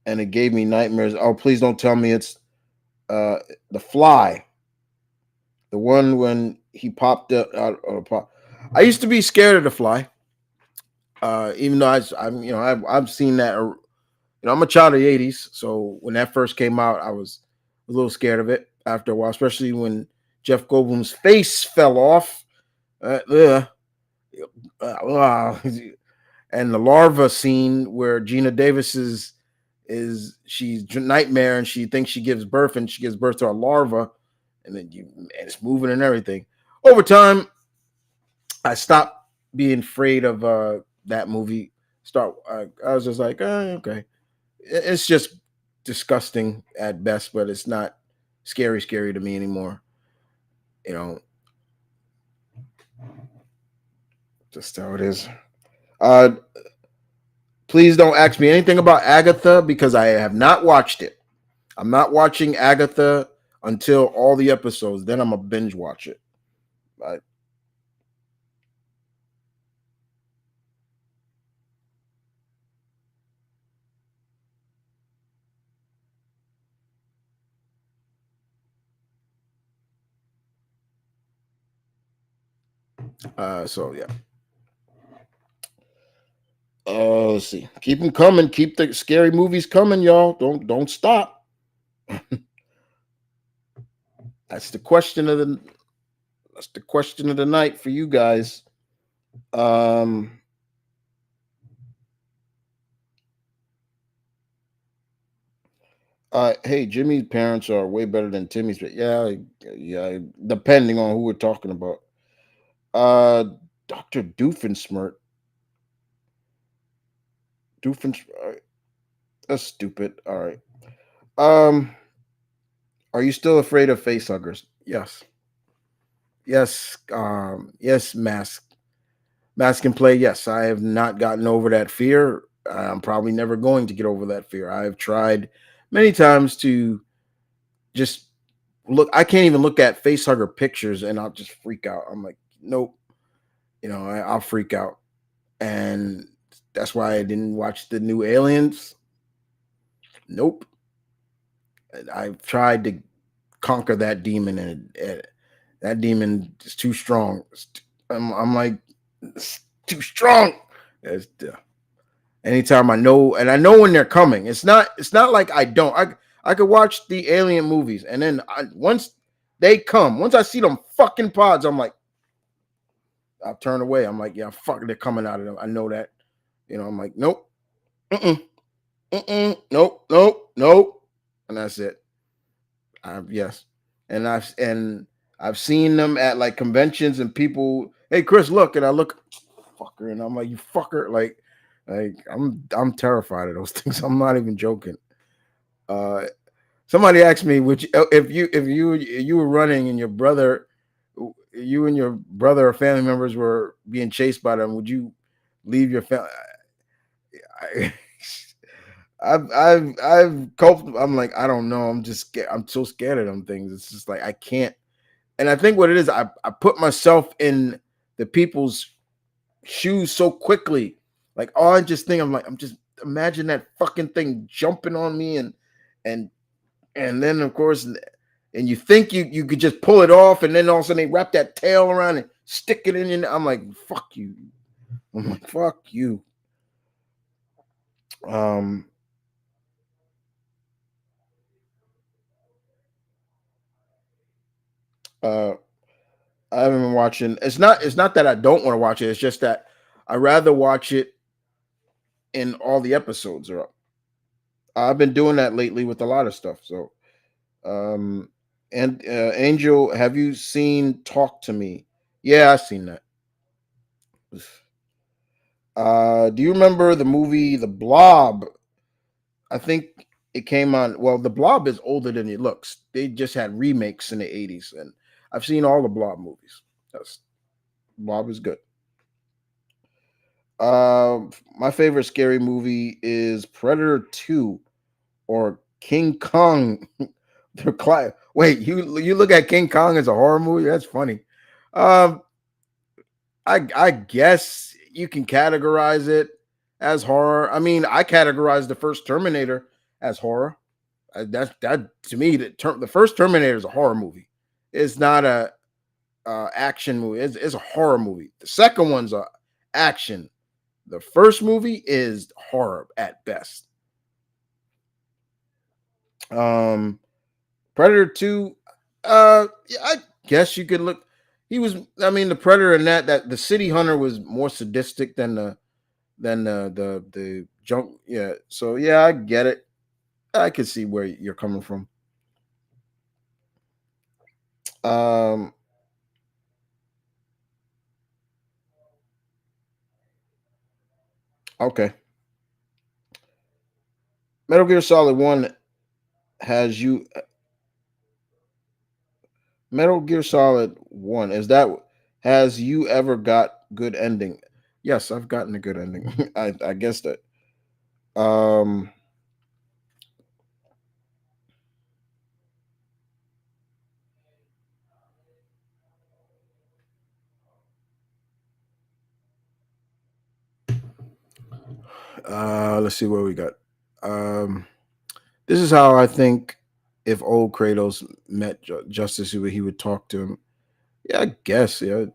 it gave me nightmares. Oh, please don't tell me it's uh The Fly, the one when he popped up out of pop. I used to be scared of The Fly. Even though I've seen that. I'm a child of the '80s, so when that first came out, I was a little scared of it after a while, especially when Jeff Goldblum's face fell off. Uh, uh, and the larva scene where Gina Davis is she's nightmare, and she thinks she gives birth, and she gives birth to a larva, and and it's moving and everything. Over time, I stopped being afraid of that movie. I was just like, okay, it's just disgusting at best, but it's not scary to me anymore. You know, just how it is. Uh, please don't ask me anything about Agatha because I have not watched it. I'm not watching Agatha until all the episodes. Then I'm a binge watch it. I, so yeah. Let's see. Keep them coming. Keep the scary movies coming, y'all. Don't stop. That's the question of the that's the question of the night for you guys. Um, hey, Jimmy's parents are way better than Timmy's. But yeah, depending on who we're talking about. Uh, Doctor Doofenshmirtz. Doofenshmirtz. That's stupid. All right. Um, are you still afraid of face huggers? Yes. Yes. Yes. Mask and play. Yes, I have not gotten over that fear. I'm probably never going to get over that fear. I've tried many times to just look. I can't even look at face hugger pictures, and I'll just freak out. I'm like, nope. I'll freak out, and that's why I didn't watch the new Aliens. Nope. I've tried to conquer that demon, and that demon is too strong. I'm like, it's too strong. It's, anytime I know when they're coming. It's not like I don't. I could watch the Alien movies, and then once they come, once I see them fucking pods, I'm like, I'll turn away. I'm like, yeah, fuck, they're coming out of them. I know that. I'm like, nope, nope, nope, nope, and that's it. Yes, and I've seen them at like conventions, and people, hey Chris, look, and I look, fucker, and I'm like, you fucker, like I'm terrified of those things. I'm not even joking. Uh, Somebody asked me, which if you were running and you and your brother or family members were being chased by them, would you leave your family? I, I've coped. I'm like, I don't know. I'm just scared. I'm so scared of them things. It's just like I can't. And I think what it is, I put myself in the people's shoes so quickly. Like, all I just think, I'm just imagine that fucking thing jumping on me, and and then of course, and you think you could just pull it off, and then all of a sudden they wrap that tail around and stick it in you. I'm like, fuck you. I'm like, fuck you. Um, uh, I haven't been watching. It's not that I don't want to watch it. It's just that I rather watch it in all the episodes are up. I've been doing that lately with a lot of stuff. So, um, and Angel, have you seen Talk to Me? Yeah, I've seen that. Do you remember the movie The Blob? I think it came on. Well, The Blob is older than it looks. They just had remakes in the '80s, and I've seen all the Blob movies. That's Blob is good. My favorite scary movie is Predator 2 or King Kong. Wait, you look at King Kong as a horror movie? That's funny. Um, I guess you can categorize it as horror. I mean, I categorize the first Terminator as horror. That to me, the first Terminator is a horror movie. It's not a action movie. It's a horror movie. The second one's a action. The first movie is horror at best. Um, Predator 2, yeah, I guess you could look. He was, I mean, the Predator in that the City Hunter was more sadistic than the junk. Yeah, so yeah, I get it. I can see where you're coming from. Um, okay. Metal Gear Solid 1 has you Metal Gear Solid 1, is that has you ever got good ending? Yes, I've gotten a good ending. I guess that. Um let's see what we got. Um this is how I think if old Kratos met Justice, he would talk to him. Yeah, I guess. Yeah,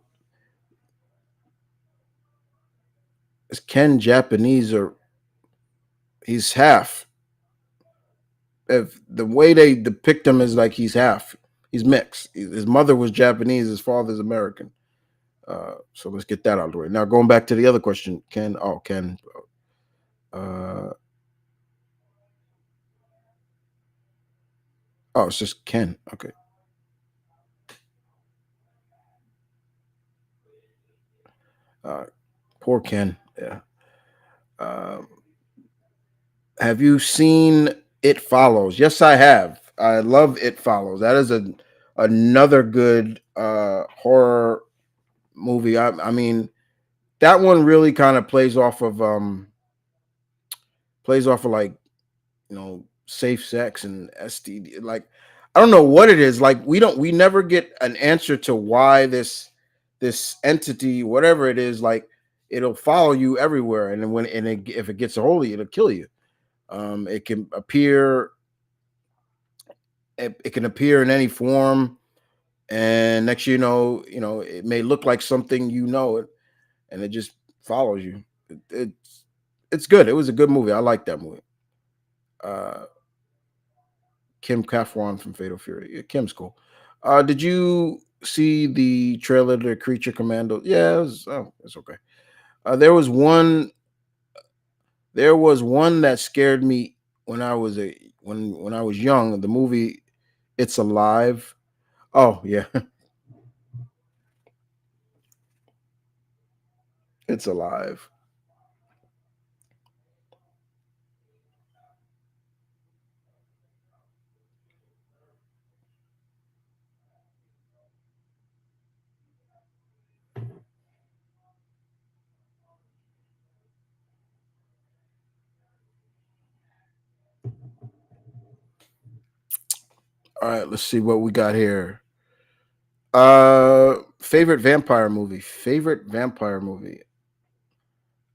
is Ken Japanese or he's half? If the way they depict him is like he's half, he's mixed. His mother was Japanese, his father's American. So let's get that out of the way. Now going back to the other question, Ken. Oh, Ken. Uh, oh, it's just Ken. Okay. Uh, Poor Ken. Yeah. Um, have you seen It Follows? Yes, I have. I love It Follows. That is another good horror movie. I mean, that one really kind of plays off of like, safe sex and STD. Like, I don't know what it is. Like, we never get an answer to why this. this entity, whatever it is, like it'll follow you everywhere, and then if it gets a hold of you, it'll kill you. It can appear. It can appear in any form, and next you know, it may look like something and it just follows you. It's good. It was a good movie. I like that movie. Uh, Kim Kafwan from Fatal Fury. Yeah, Kim's cool. Did you see the trailer to Creature Commando? Yeah, it's okay. Uh, there was one. There was one that scared me when I was when I was young. The movie It's Alive. Oh yeah, It's Alive. All right, let's see what we got here. Favorite vampire movie. Favorite vampire movie.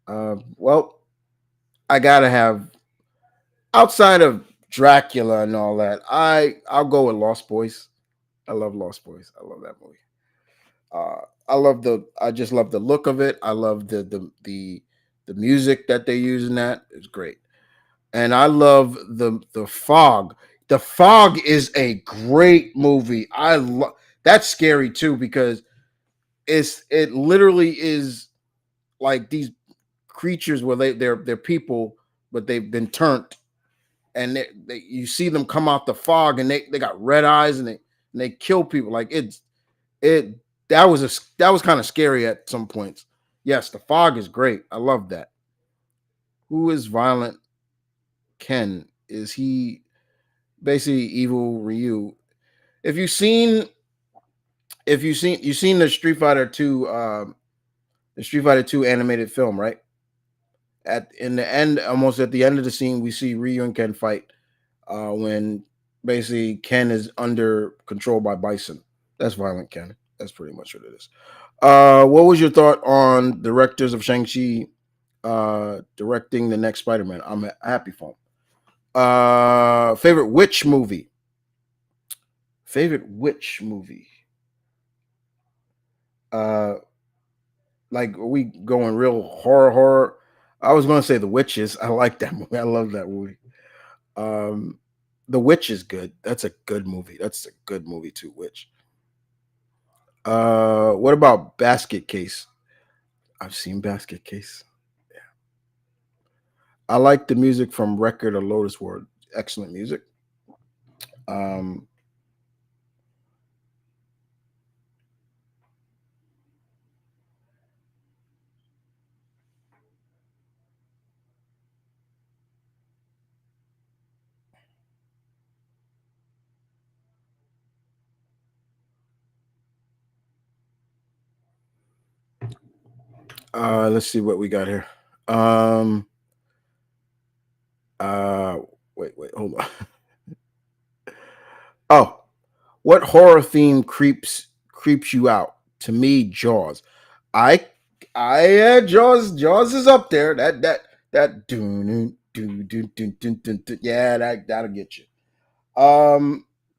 Well, I gotta have outside of Dracula and all that. I'll go with Lost Boys. I love Lost Boys. I love that movie. I just love the look of it. I love the music that they use in that. It's great. And I love the fog. The Fog is a great movie. I love that's scary too because it literally is like these creatures where they're people, but they've been turned, and you see them come out the fog, and they got red eyes, and they kill people. Like it that was kind of scary at some points. Yes, the fog is great. I love that. Who is Violent Ken? Is he basically evil Ryu? If you've seen you've seen the Street Fighter 2 the Street Fighter 2 animated film, right? At in the end, almost at the end of the scene, we see Ryu and Ken fight when basically Ken is under control by Bison. That's Violent Ken. That's pretty much what it is. What was your thought on directors of Shang-Chi directing the next Spider-Man? I'm happy for him. Favorite witch movie? Favorite witch movie? Uh, like, are we going real horror? I was going to say The Witches. I like that movie. I love that movie. Um, The Witch is good. That's a good movie. That's a good movie too. Witch. What about Basket Case? I've seen Basket Case. I like the music from Record of Lotus World. Excellent music. Um, let's see what we got here. Um, uh, hold on. Oh, what horror theme creeps you out? To me, Jaws. I Jaws is up there. That yeah, that'll get you.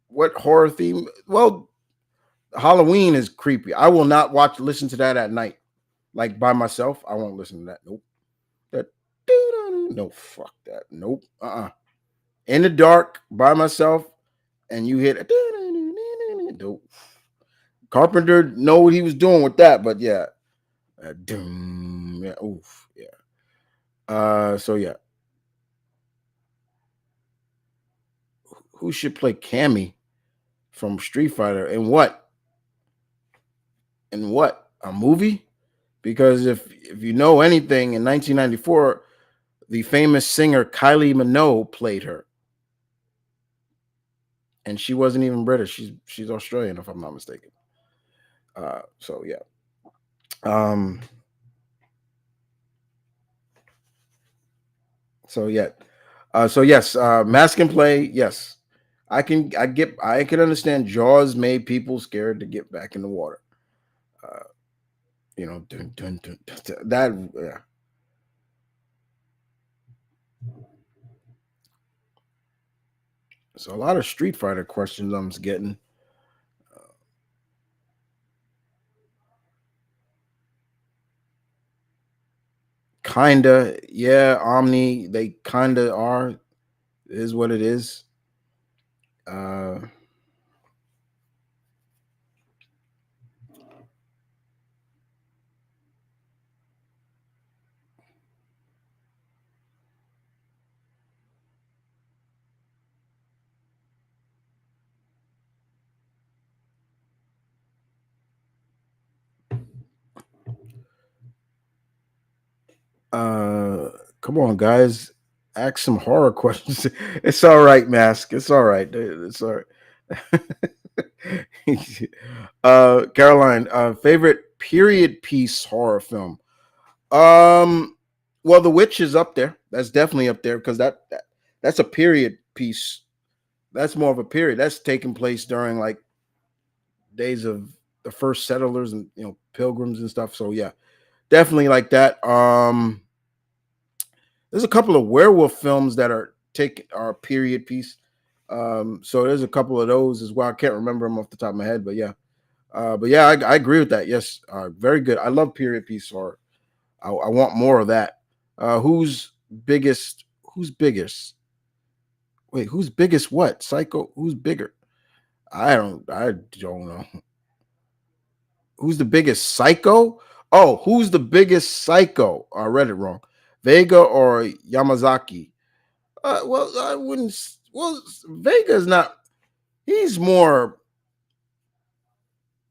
What horror theme? Well, Halloween is creepy. I will not listen to that at night, like by myself. I won't listen to that. Nope. That no fuck that. Nope. In the dark by myself, and you hit nope. Carpenter know what he was doing with that, but yeah, yeah, oof, yeah. So yeah, who should play Cammy from Street Fighter and what? And what? A movie? Because if you know anything, in 1994, the famous singer Kylie Minogue played her, and she wasn't even British. She's Australian, if I'm not mistaken. So yeah. Um. So yeah. So yes, Mask and Play. Yes, I can understand Jaws made people scared to get back in the water. Uh, That yeah. So a lot of Street Fighter questions I'm getting. Kinda, yeah. Omni, they kinda are. Is what it is. Uh, uh, come on, guys. Ask some horror questions. It's all right, Mask. It's all right. It's all right. Caroline, favorite period piece horror film. Um, well, The Witch is up there. That's definitely up there because that's a period piece. That's more of a period. That's taking place during like days of the first settlers and pilgrims and stuff. So yeah, definitely like that. There's a couple of werewolf films that are period piece. So there's a couple of those as well. I can't remember them off the top of my head, but yeah. But yeah, I agree with that. Yes, very good. I love period piece horror. I want more of that. Who's biggest? Who's biggest? Wait, who's biggest? What? Psycho? Who's bigger? I don't know. Who's the biggest psycho? Oh, who's the biggest psycho? I read it wrong. Vega or Yamazaki? Well, I wouldn't. Well, Vega's not. He's more.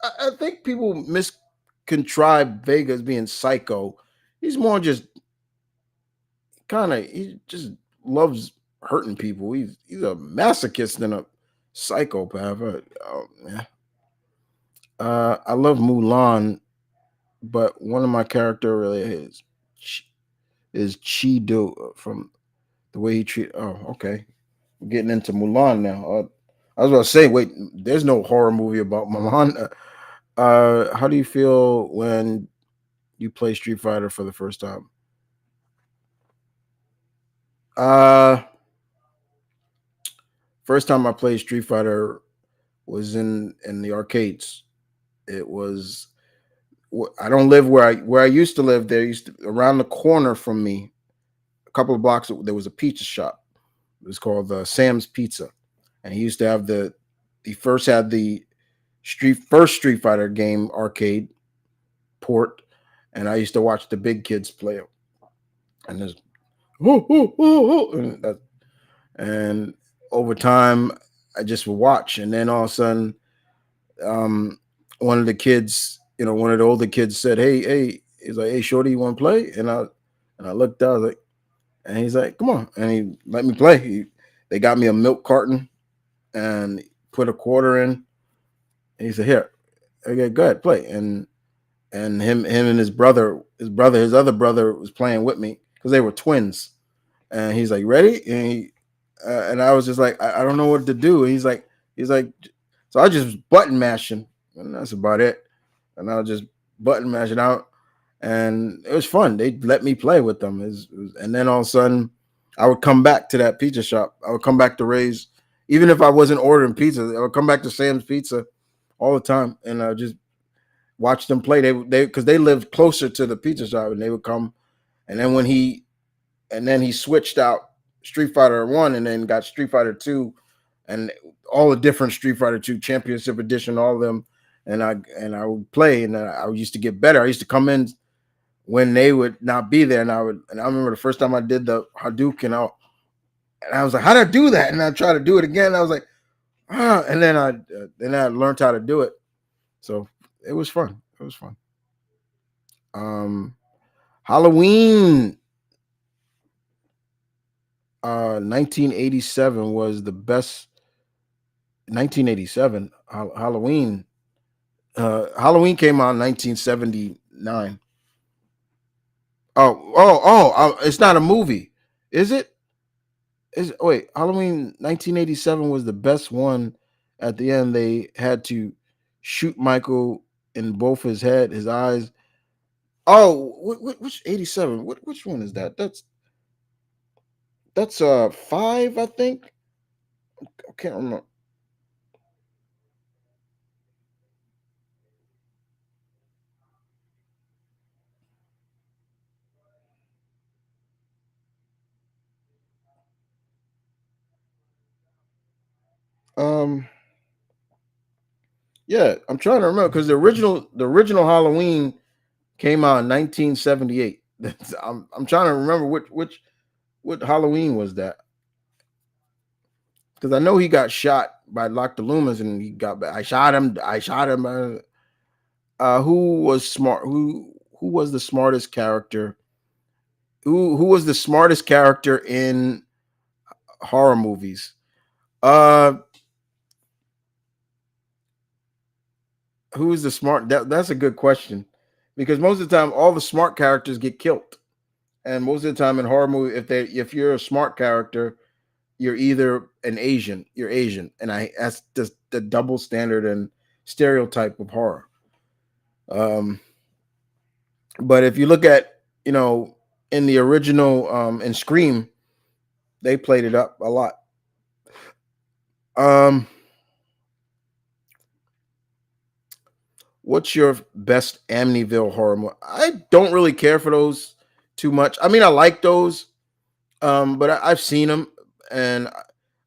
I think people miscontrive Vega as being psycho. He's more just kind of. He just loves hurting people. He's a masochist than a psychopath. Yeah. I love Mulan, but one of my character really is Chido from the way he treat. Oh, okay. We're getting into Mulan now. I was about to say, wait, there's no horror movie about Mulan. How do you feel when you play Street Fighter for the first time? Uh, First time I played Street Fighter was in the arcades. It was. I don't live where I used to live. There used to around the corner from me, a couple of blocks. There was a pizza shop. It was called Sam's Pizza, and he used to have he first had the first Street Fighter game arcade port, and I used to watch the big kids play it. And there's whoo, whoo, whoo, whoo, and over time I just would watch, and then all of a sudden, um, one of the kids, one of the older kids said, "Hey," he's like, "Hey, shorty, you want to play?" And I looked out, I was like, and he's like, "Come on," and he let me play. They got me a milk carton and put a quarter in. And he said, "Here, okay, go ahead, play." And him and his other brother was playing with me because they were twins. And he's like, "Ready?" And I was just like, I don't know what to do. And he's like, so I just button mashing, and that's about it. And I was just button mashing out, and it was fun. They let me play with them. And then all of a sudden, I would come back to that pizza shop. I would come back to Ray's, even if I wasn't ordering pizza. I would come back to Sam's Pizza all the time, and I just watch them play. They because they lived closer to the pizza shop, and they would come. And then he switched out Street Fighter One, and then got Street Fighter Two, and all the different Street Fighter Two Championship Edition, all of them. And I would play, and I used to get better. I used to come in when they would not be there, and I remember the first time I did the Hadouken, and I was like, how did I do that? And I tried to do it again. I was like, and then I learned how to do it. So it was fun. It was fun. Um, Halloween, 1987 was the best. 1987 Halloween. Halloween came out in 1979. It's not a movie, is it? Is wait, Halloween 1987 was the best one. At the end, they had to shoot Michael in both his eyes. Oh, which 87? Which one is that? That's 5, I think. I can't remember. Um, yeah, I'm trying to remember because the original Halloween came out in 1978. I'm trying to remember what Halloween was that, because I know he got shot by Dr. Loomis and he got back. I shot him. I shot him. Who was smart? Who was the smartest character? Who was the smartest character in horror movies? Uh, who is the smart? That's a good question, because most of the time all the smart characters get killed, and most of the time in horror movie, if you're a smart character, you're either you're Asian, and that's just the double standard and stereotype of horror. Um, but if you look at, in the original, in Scream, they played it up a lot. Um, what's your best Amityville horror movie? I don't really care for those too much. I mean, I like those, but I've seen them, and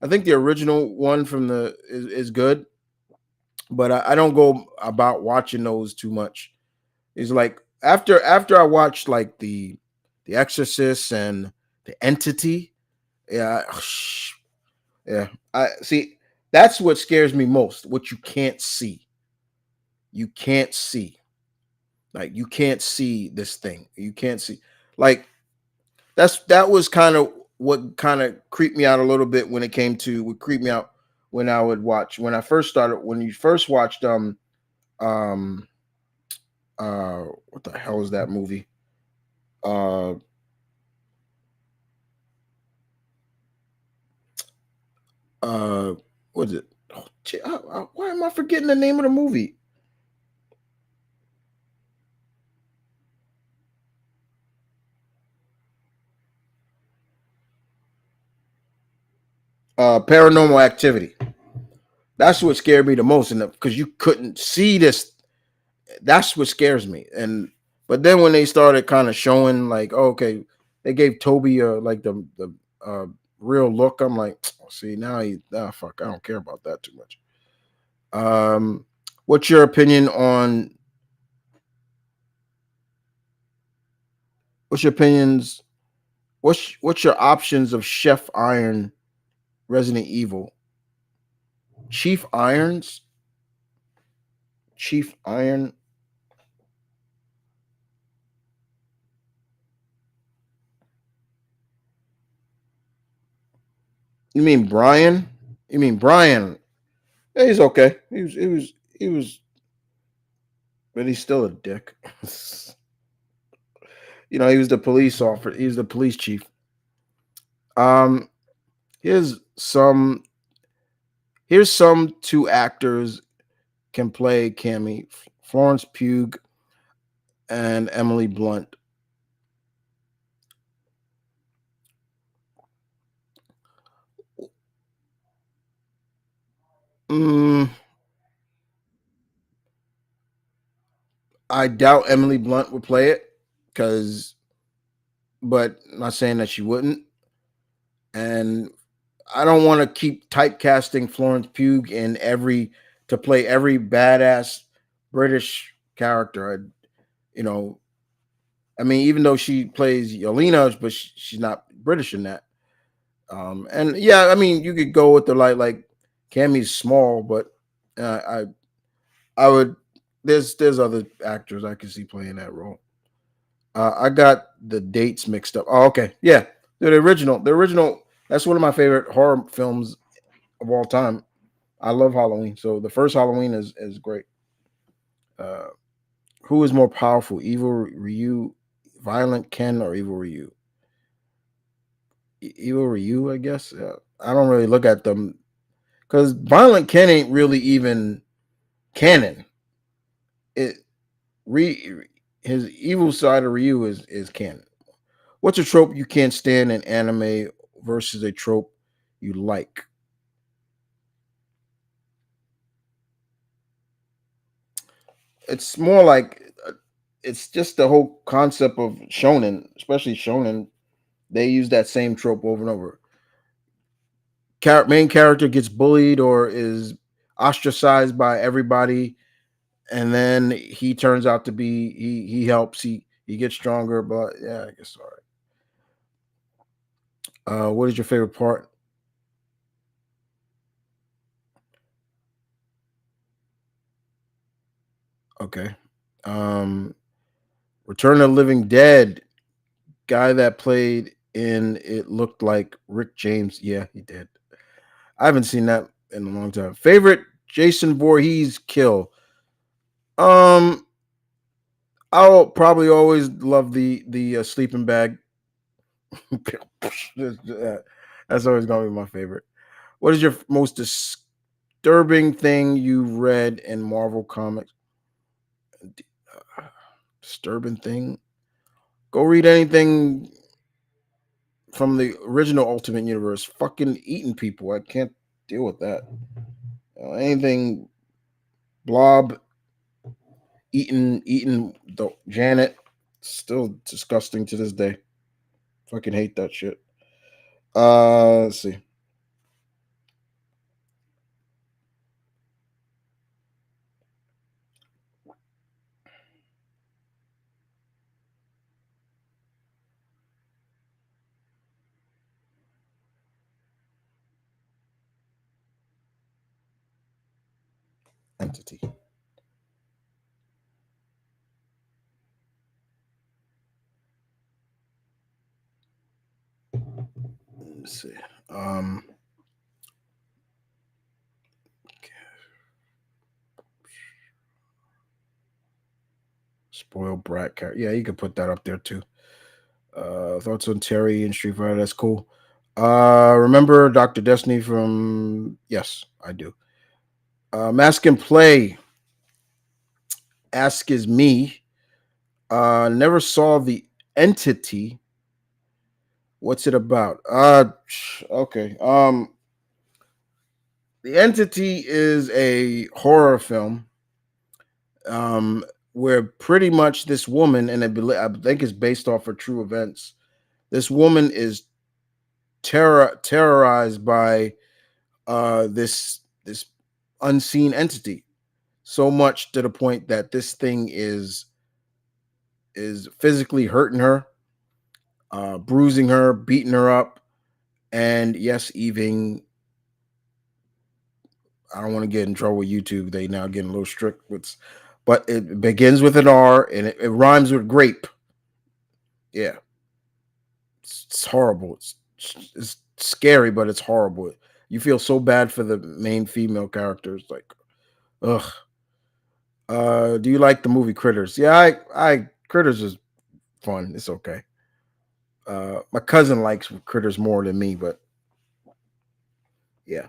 I think the original one from is good, but I don't go about watching those too much. It's like after I watched like the Exorcist and the Entity. Yeah, yeah. I see. That's what scares me most. What you can't see. You can't see. Like you can't see this thing. You can't see. Like that was kind of what kind of creeped me out a little bit when it came to would creep me out when I would watch when I first started when you first watched um what the hell is that movie? Uh uh what is it? Oh, why am I forgetting the name of the movie? Paranormal Activity. That's what scared me the most, and because you couldn't see this, that's what scares me. And but then when they started kind of showing, like, oh, okay, they gave Toby like the uh, real look. I'm like, see, now fuck, I don't care about that too much. Um, what's your opinion on? What's your opinions? What's your options of Chef Iron Resident Evil? Chief Irons, Chief Iron. You mean Brian? You mean Brian? Yeah, he's okay. He was, but he's still a dick. He was the police officer. He was the police chief. Um, here's some. Here's some two actors can play Cammy: Florence Pugh and Emily Blunt. Mm, I doubt Emily Blunt would play it, because, but I'm not saying that she wouldn't. And I don't want to keep typecasting Florence Pugh in every to play every badass British character. You know, I mean, even though she plays Yelena, but she's not British in that. And yeah, I mean, you could go with the like Cammy's small, but I would. There's other actors I can see playing that role. I got the dates mixed up. Oh, okay, yeah, the original. That's one of my favorite horror films of all time. I love Halloween, so the first Halloween is great. Uh, who is more powerful, Evil Ryu, Violent Ken, or Evil Ryu? Evil Ryu, I guess. I don't really look at them because Violent Ken ain't really even canon. It re his evil side of Ryu is canon. What's a trope you can't stand in anime versus a trope you like? It's more like it's just the whole concept of shonen, especially shonen. They use that same trope over and over. Main character gets bullied or is ostracized by everybody, and then he turns out to be he helps he gets stronger. But yeah, I guess all right. What is your favorite part? Okay. Um, Return of the Living Dead guy that played in it looked like Rick James. Yeah, he did. I haven't seen that in a long time. Favorite Jason Voorhees kill. Um, I'll probably always love the sleeping bag. That's always gonna be my favorite. What is your most disturbing thing you've read in Marvel comics? Disturbing thing? Go read anything from the original Ultimate Universe. Fucking eating people. I can't deal with that. Anything Blob eating the Janet. Still disgusting to this day. Fucking hate that shit. Let's see. Entity. Let's see. Um, Spoiled brat character. Yeah, you could put that up there too. Thoughts on Terry and Street Fighter. That's cool. Remember Dr. Destiny from? Yes, I do. Mask and Play. Ask is me. Never saw the entity. What's it about? Okay. The entity is a horror film. Um, where pretty much this woman, and I think it's based off of true events. This woman is terrorized by this unseen entity, so much to the point that this thing is physically hurting her, bruising her, beating her up, and yes, even I don't want to get in trouble with YouTube. They now getting a little strict with, but it begins with an R and it rhymes with grape. Yeah, it's horrible. It's scary, but it's horrible. You feel so bad for the main female characters. Like, ugh. Do you like the movie Critters? Yeah, I Critters is fun. It's okay. My cousin likes Critters more than me, but yeah.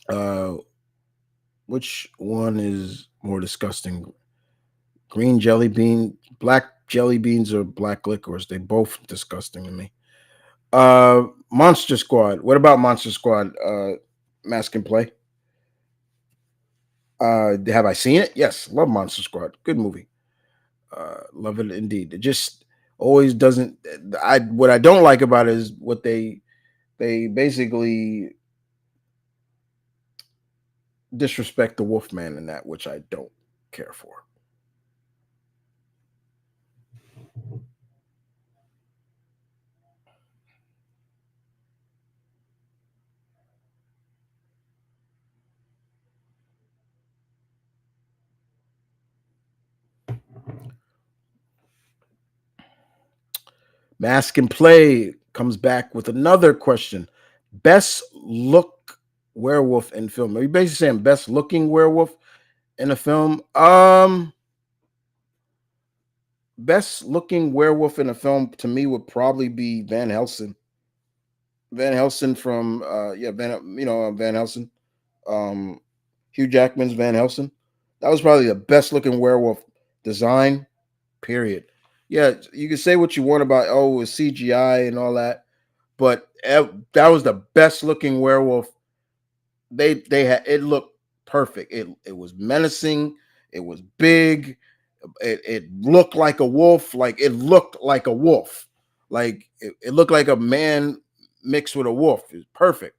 Uh, which one is more disgusting? Green jelly bean, black jelly beans, or black licorice? They both disgusting to me. Monster Squad. What about Monster Squad? Mask and Play. Have I seen it? Yes, love Monster Squad. Good movie. Love it indeed. It just always doesn't. I what I don't like about it is what they basically disrespect the Wolfman in that, which I don't care for. Mask and Play comes back with another question. Best look werewolf in film. Are you basically saying best looking werewolf in a film? Best looking werewolf in a film to me would probably be Van Helsing. Van Helsing from Van Helsing. Um Hugh Jackman's Van Helsing. That was probably the best looking werewolf design, period. Yeah, you can say what you want about it was CGI and all that, but that was the best looking werewolf. They had it looked perfect. It was menacing. It was big. It looked like a wolf. Like it looked like a wolf. Like it looked like a man mixed with a wolf. It's perfect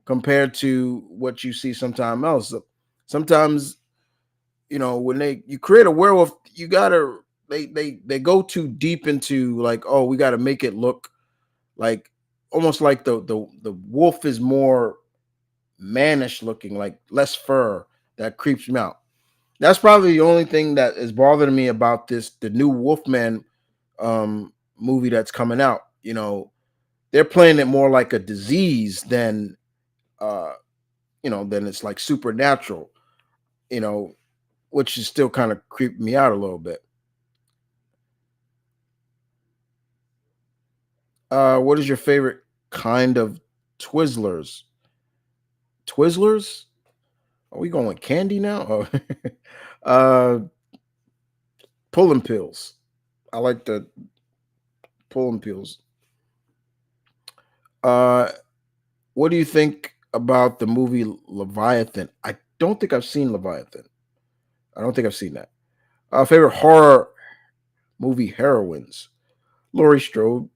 compared to what you see sometime else. Sometimes when you create a werewolf, you gotta they go too deep into like, oh, we gotta make it look like almost like the wolf is more mannish looking, like less fur. That creeps me out. That's probably the only thing that is bothering me about the new Wolfman movie that's coming out. They're playing it more like a disease uh than it's like supernatural, you know, which is still kind of creeping me out a little bit. What is your favorite kind of Twizzlers? Twizzlers? Are we going with candy now? Oh. uh, Pulling pills. I like the pulling pills. Uh, what do you think about the movie Leviathan? I don't think I've seen Leviathan. I don't think I've seen that. Favorite horror movie heroines? Laurie Strode.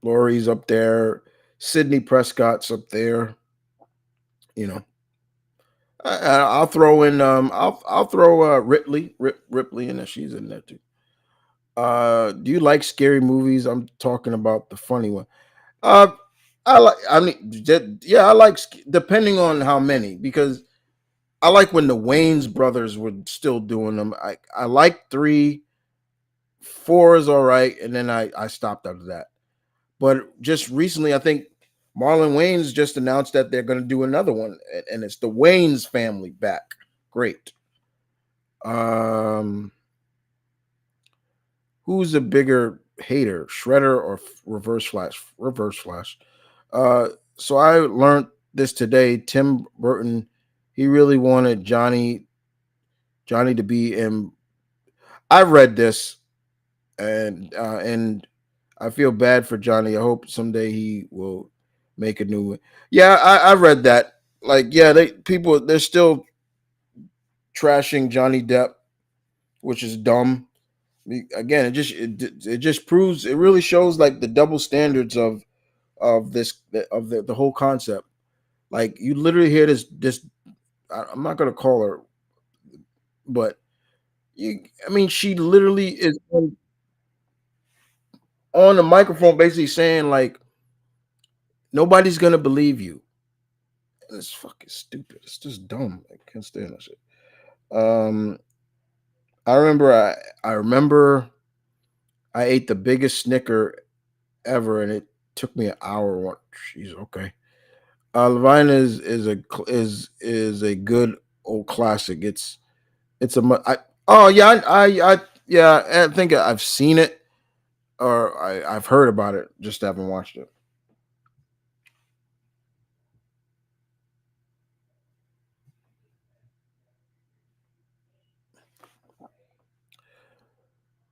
Laurie's up there. Sydney Prescott's up there. You know, I'll throw in I'll throw Ripley in there. She's in there too. Do you like scary movies? I'm talking about the funny one. Uh, yeah, I like depending on how many because I like when the Wayne's brothers were still doing them. I like three, four is all right, and then I stopped after that. But just recently, I think Marlon Wayne's just announced that they're going to do another one, and it's the Wayne's family back. Great. Um, who's a bigger hater, Shredder or Reverse Flash? Reverse Flash. Uh, so I learned this today. Tim Burton, he really wanted Johnny to be in. I read this and I feel bad for Johnny. I hope someday he will make a new one. Yeah, I read that. Like, yeah, they're still trashing Johnny Depp, which is dumb. Again, it just proves it really shows like the double standards of the whole concept. Like you literally hear this. I'm not gonna call her, but I mean, she literally is on the microphone, basically saying like nobody's gonna believe you. And it's fucking stupid. It's just dumb. I can't stand that shit. Um, I remember I remember I ate the biggest Snicker ever, and it took me an hour. What? Jeez, okay. Levine is a good old classic. It's oh yeah I yeah I think I've seen it or I've heard about it, just haven't watched it.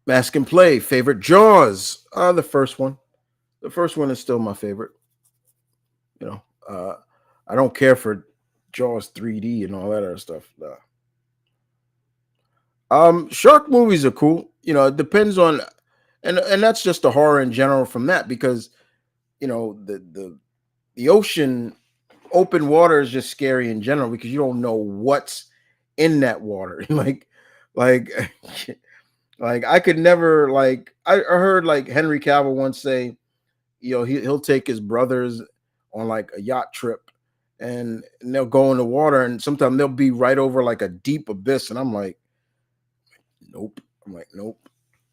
Mask and Play favorite Jaws. The first one. The first one is still my favorite. You know, I don't care for Jaws 3D and all that other stuff. Nah. Shark movies are cool. It depends on, and that's just the horror in general from that because the ocean, open water is just scary in general because you don't know what's in that water. Like, like I could never like. I heard like Henry Cavill once say, he'll take his brothers on like a yacht trip and they'll go in the water and sometimes they'll be right over like a deep abyss and I'm like nope. I'm like nope.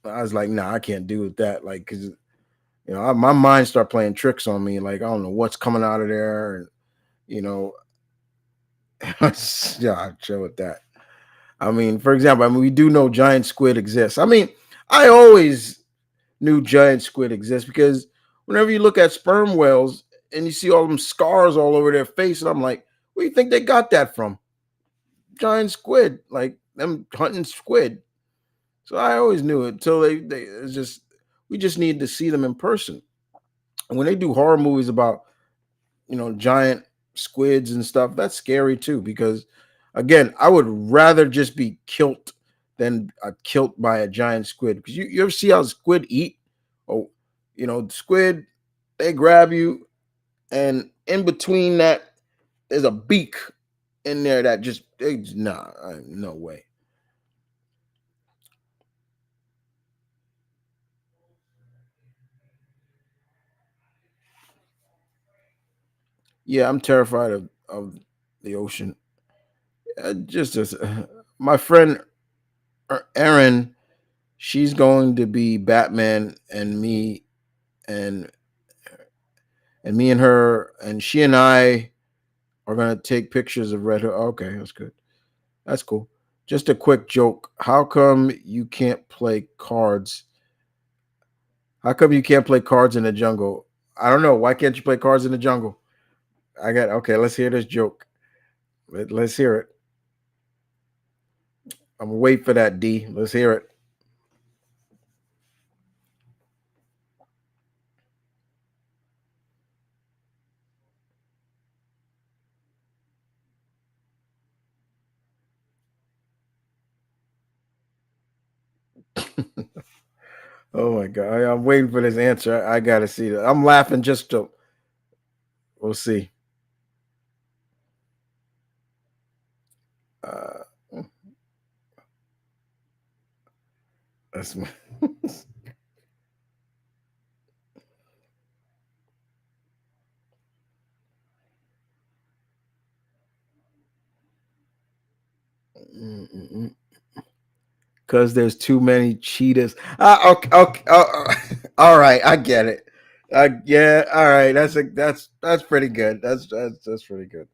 I was like nah, I can't do with that, like because My mind start playing tricks on me. Like I don't know what's coming out of there, and you know, yeah, I chill with that. I mean, for example, we do know giant squid exists. I mean, I always knew giant squid exists because whenever you look at sperm whales and you see all them scars all over their face, and I'm like, where do you think they got that from? Giant squid, like them hunting squid. So I always knew it until they it's just we just need to see them in person. And when they do horror movies about giant squids and stuff, that's scary too because again, I would rather just be killed than killed by a giant squid because you ever see how squid eat? Oh, squid, they grab you, and in between that there's a beak in there that just nah, no way. Yeah, I'm terrified of the ocean. Just as my friend Erin, she's going to be Batman, and me and her, and she and I are gonna take pictures of Red Hood. Okay, that's good. That's cool. Just a quick joke. How come you can't play cards? How come you can't play cards in the jungle? I don't know. Why can't you play cards in the jungle? I got okay. Let's hear this joke. Let's hear it. I'm gonna wait for that D. Let's hear it. Oh my god! I'm waiting for this answer. I gotta see that. I'm laughing just to. We'll see. Uh, that's my. Because there's too many cheetahs. Okay, okay, all right, I get it. Yeah, all right. That's pretty good. That's pretty good.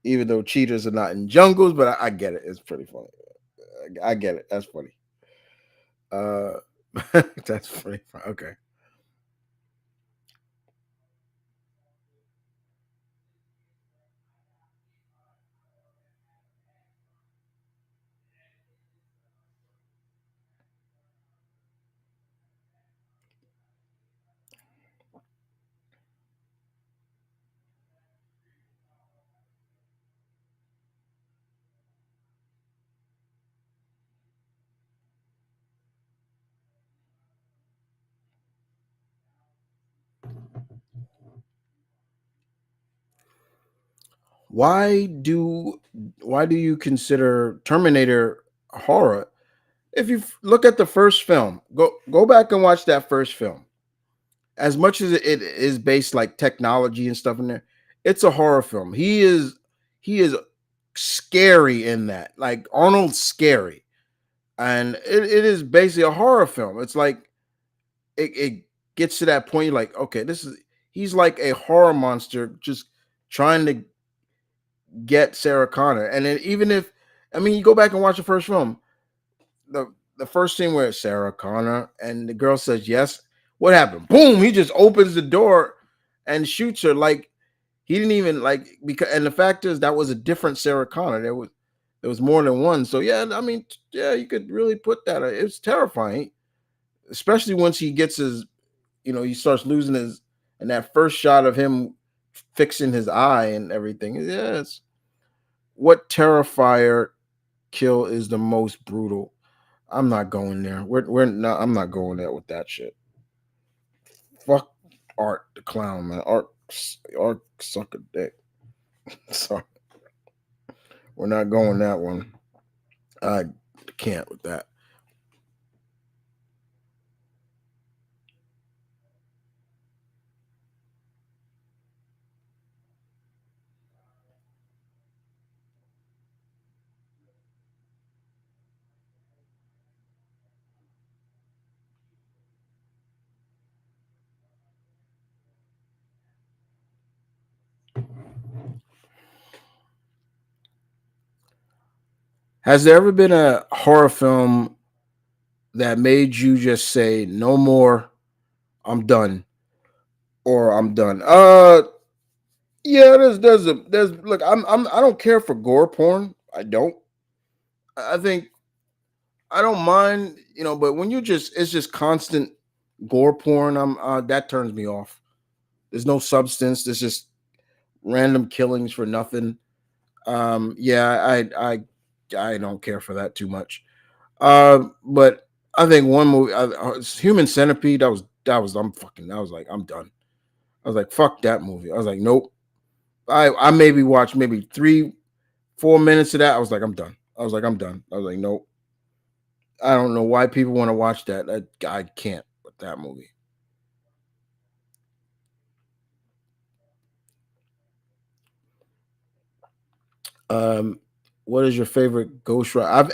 Even though cheetahs are not in jungles, but I get it. It's pretty funny. I get it. That's funny. Uh, that's pretty funny. Okay. Why do why do you consider Terminator horror? If you look at the first film, go back and watch that first film. As much as it is based like technology and stuff in there, it's a horror film. He is scary in that. Like Arnold's scary. And it is basically a horror film. It's like it gets to that point, you're like, okay, this is he's like a horror monster just trying to get Sarah Connor. And then even if I mean you go back and watch the first film, the first scene where it's Sarah Connor and the girl says yes. What happened? Boom! He just opens the door and shoots her. Like he didn't even like because. And the fact is that was a different Sarah Connor. There was more than one. So yeah, I mean, yeah, you could really put that. It's terrifying, especially once he gets his. He starts losing his. And that first shot of him fixing his eye and everything. Yes. What Terrifier kill is the most brutal? I'm not going there. We're not. I'm not going there with that shit. Fuck Art the clown, man. Art suck a dick. Sorry, we're not going that one. I can't with that. Has there ever been a horror film that made you just say no more, I'm done, or I'm done? Yeah, there's look, I don't care for gore porn. I don't. I think I don't mind, but when you just it's just constant gore porn, that turns me off. There's no substance. There's just random killings for nothing. Yeah, I don't care for that too much. But I think one movie, Human Centipede. I was like, I'm done. I was like, fuck that movie. I was like, nope. I maybe watched maybe 3 4 minutes of that. I was like, I'm done. I was like, I'm done. I was like, nope. I don't know why people want to watch that. I can't with that movie. Um, what is your favorite Ghost Rider?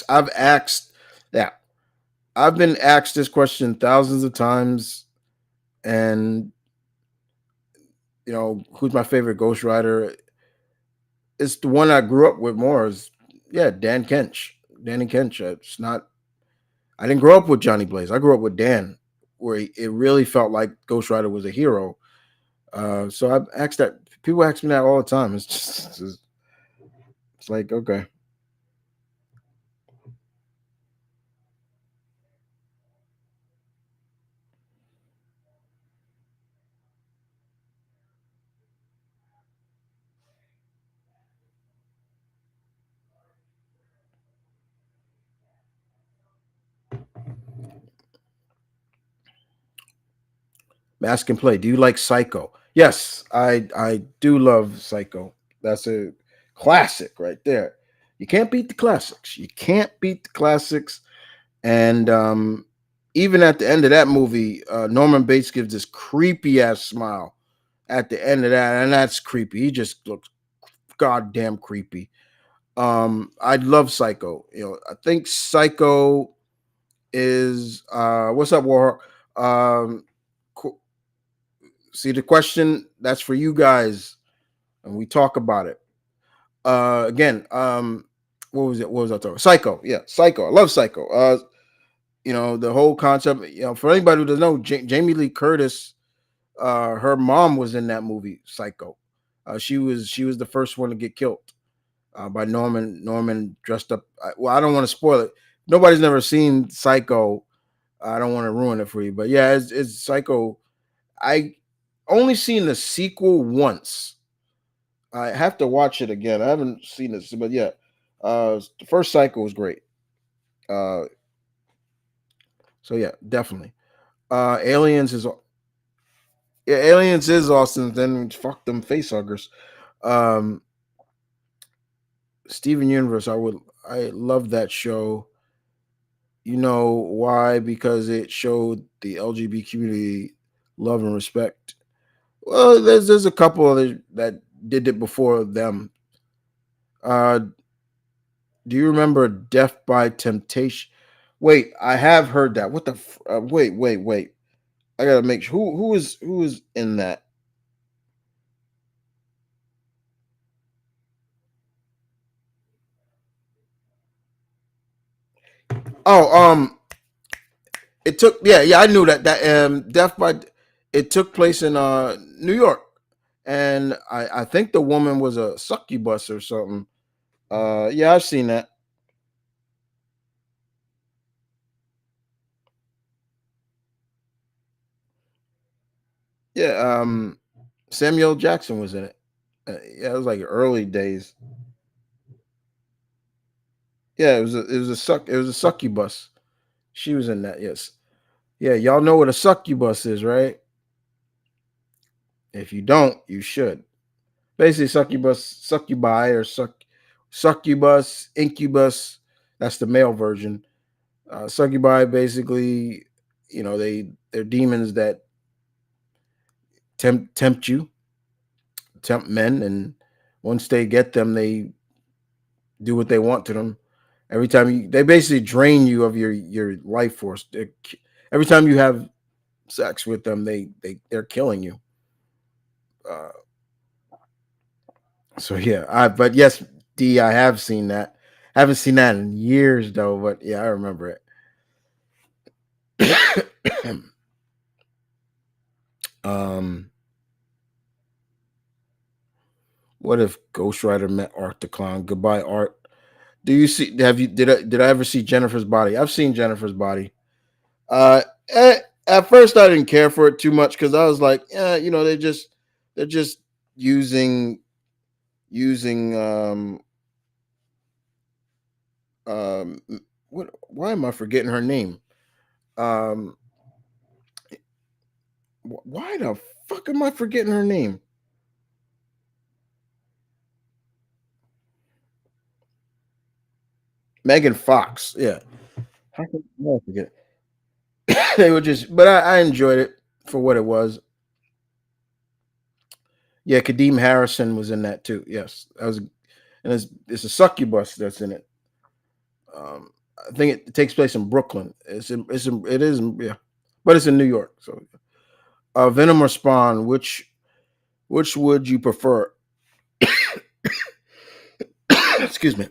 I've asked that. I've been asked this question thousands of times, and who's my favorite Ghost Rider? It's the one I grew up with more. Is yeah, Dan Kench. Danny Kench. It's not. I didn't grow up with Johnny Blaze. I grew up with Dan, where it really felt like Ghost Rider was a hero. So I've asked that. People ask me that all the time. It's like okay. Mask and Play. Do you like Psycho? Yes, I do love Psycho. That's a classic right there. You can't beat the classics. You can't beat the classics. And even at the end of that movie, Norman Bates gives this creepy ass smile at the end of that, and that's creepy. He just looks goddamn creepy. I love Psycho. I think Psycho is what's up, War. Um, See, the question that's for you guys, and we talk about it. Again, what was it? What was I talking? Psycho, yeah, Psycho. I love Psycho. The whole concept. For anybody who doesn't know, Jamie Lee Curtis, her mom was in that movie, Psycho. She was the first one to get killed by Norman. Norman dressed up. Well, I don't want to spoil it. Nobody's never seen Psycho. I don't want to ruin it for you, but yeah, it's Psycho. I only seen the sequel once. I have to watch it again. I haven't seen this, but yeah, the first Psycho was great. Uh, so yeah, definitely. Aliens is yeah, Aliens is awesome. Then fuck them face huggers. Um, Steven Universe, I love that show. You know why? Because it showed the LGBT community love and respect. Well, there's a couple others that did it before them. Uh, do you remember Death by Temptation? Wait, I have heard that. What the? Wait. I gotta make sure. Who is in that? Oh, it took. Yeah. I knew that Death by. It took place in New York, and I think the woman was a succubus or something. Yeah, I've seen that. Yeah, Samuel Jackson was in it. Yeah, it was like early days. Yeah, it was a succubus. She was in that. Yes. Yeah, y'all know what a succubus is, right? If you don't, you should. Basically, succubi, or succubus, incubus. That's the male version. Succubi, basically, they're demons that tempt you, tempt men, and once they get them, they do what they want to them. Every time they basically drain you of your life force. Every time you have sex with them, they're killing you. So yeah, but yes, D, I have seen that, Haven't seen that in years though, but yeah, I remember it. um, what if Ghost Rider met Art the Clown? Goodbye, Art. Do you see? Have you? Did I ever see Jennifer's Body? I've seen Jennifer's Body. Uh, at first I didn't care for it too much because I was like, yeah, they're just using using um what? Why am I forgetting her name? Um, why the fuck am I forgetting her name? Megan Fox. Yeah. How can I forget? They were just, but I enjoyed it for what it was. Yeah, Kadeem Harrison was in that too. Yes, that was, and it's a succubus that's in it. Um, I think it takes place in Brooklyn. It is yeah, but it's in New York. So, Venom or Spawn, which would you prefer? Excuse me.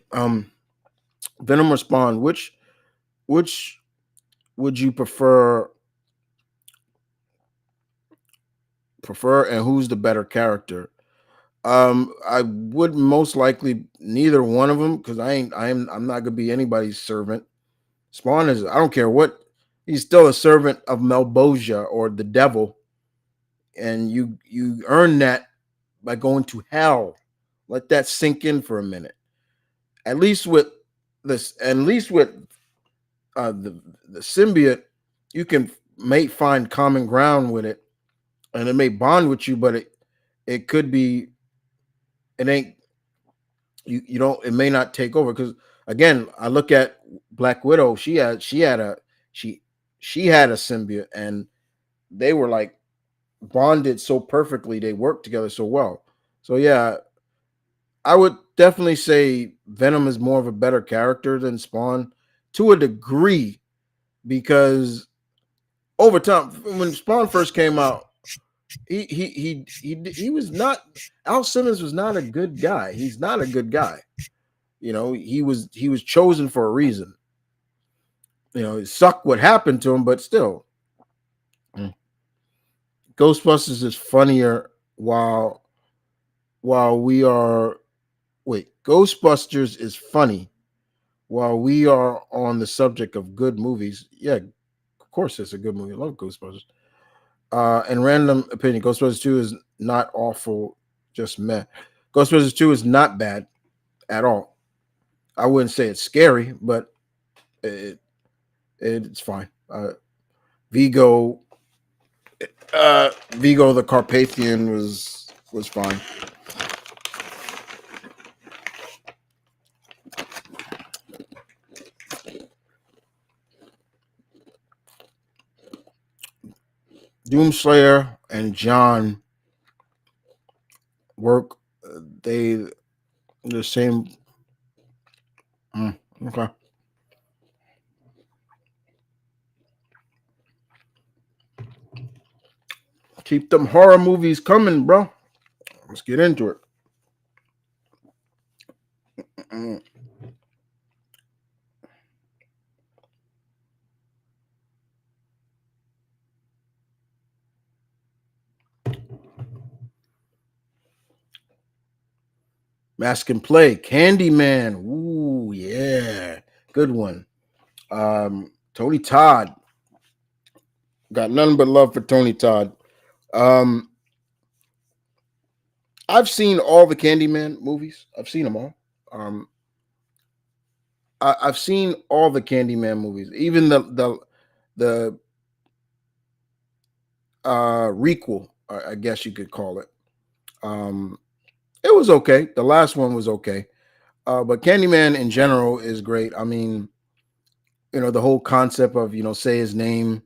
Venom or Spawn, which would you prefer, and who's the better character? I would most likely neither one of them because I'm not gonna be anybody's servant. Spawn is, I don't care what, he's still a servant of Melbosia or the devil, and you earn that by going to hell. Let that sink in for a minute. At least with at least with the symbiote, you can may find common ground with it, and it may bond with you, but it could be, it ain't, you don't, it may not take over because again, I look at Black Widow. She she had a symbiote, and they were like bonded so perfectly. They worked together so well. So yeah, I would definitely say Venom is more of a better character than Spawn to a degree because over time, when Spawn first came out, he was not, Al Simmons was not a good guy. He's not a good guy. You know, he was chosen for a reason. You know, it sucked what happened to him, but still, mm. Ghostbusters is funnier while we are wait, Ghostbusters is funny while we are on the subject of good movies. Yeah, of course it's a good movie. I love Ghostbusters. And random opinion, Ghostbusters 2 is not awful, just meh. Ghostbusters 2 is not bad at all. I wouldn't say it's scary, but it, it's fine. Vigo Vigo the Carpathian was fine. Doomslayer and John work. They the same. Okay, keep them horror movies coming, bro. Let's get into it. Mm. Mask and Play, Candyman. Ooh, yeah, good one. Tony Todd, got nothing but love for Tony Todd. Um, I've seen all the Candyman movies. I've seen them all. Um, I've seen all the Candyman movies, even the requel, I guess you could call it. Um, it was okay. The last one was okay, but Candyman in general is great. I mean, the whole concept of say his name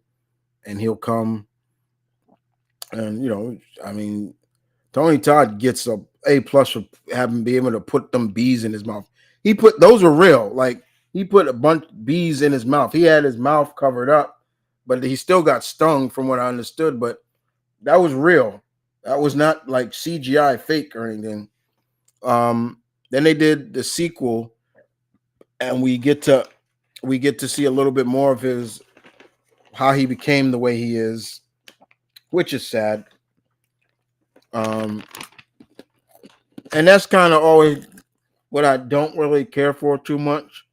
and he'll come, and I mean, Tony Todd gets a plus for having be able to put them bees in his mouth. He put those were real. Like he put a bunch of bees in his mouth. He had his mouth covered up, but he still got stung, from what I understood. But that was real. That was not like CGI fake or anything. Then they did the sequel, and we get to see a little bit more of his how he became the way he is, which is sad. Um, and that's kind of always what I don't really care for too much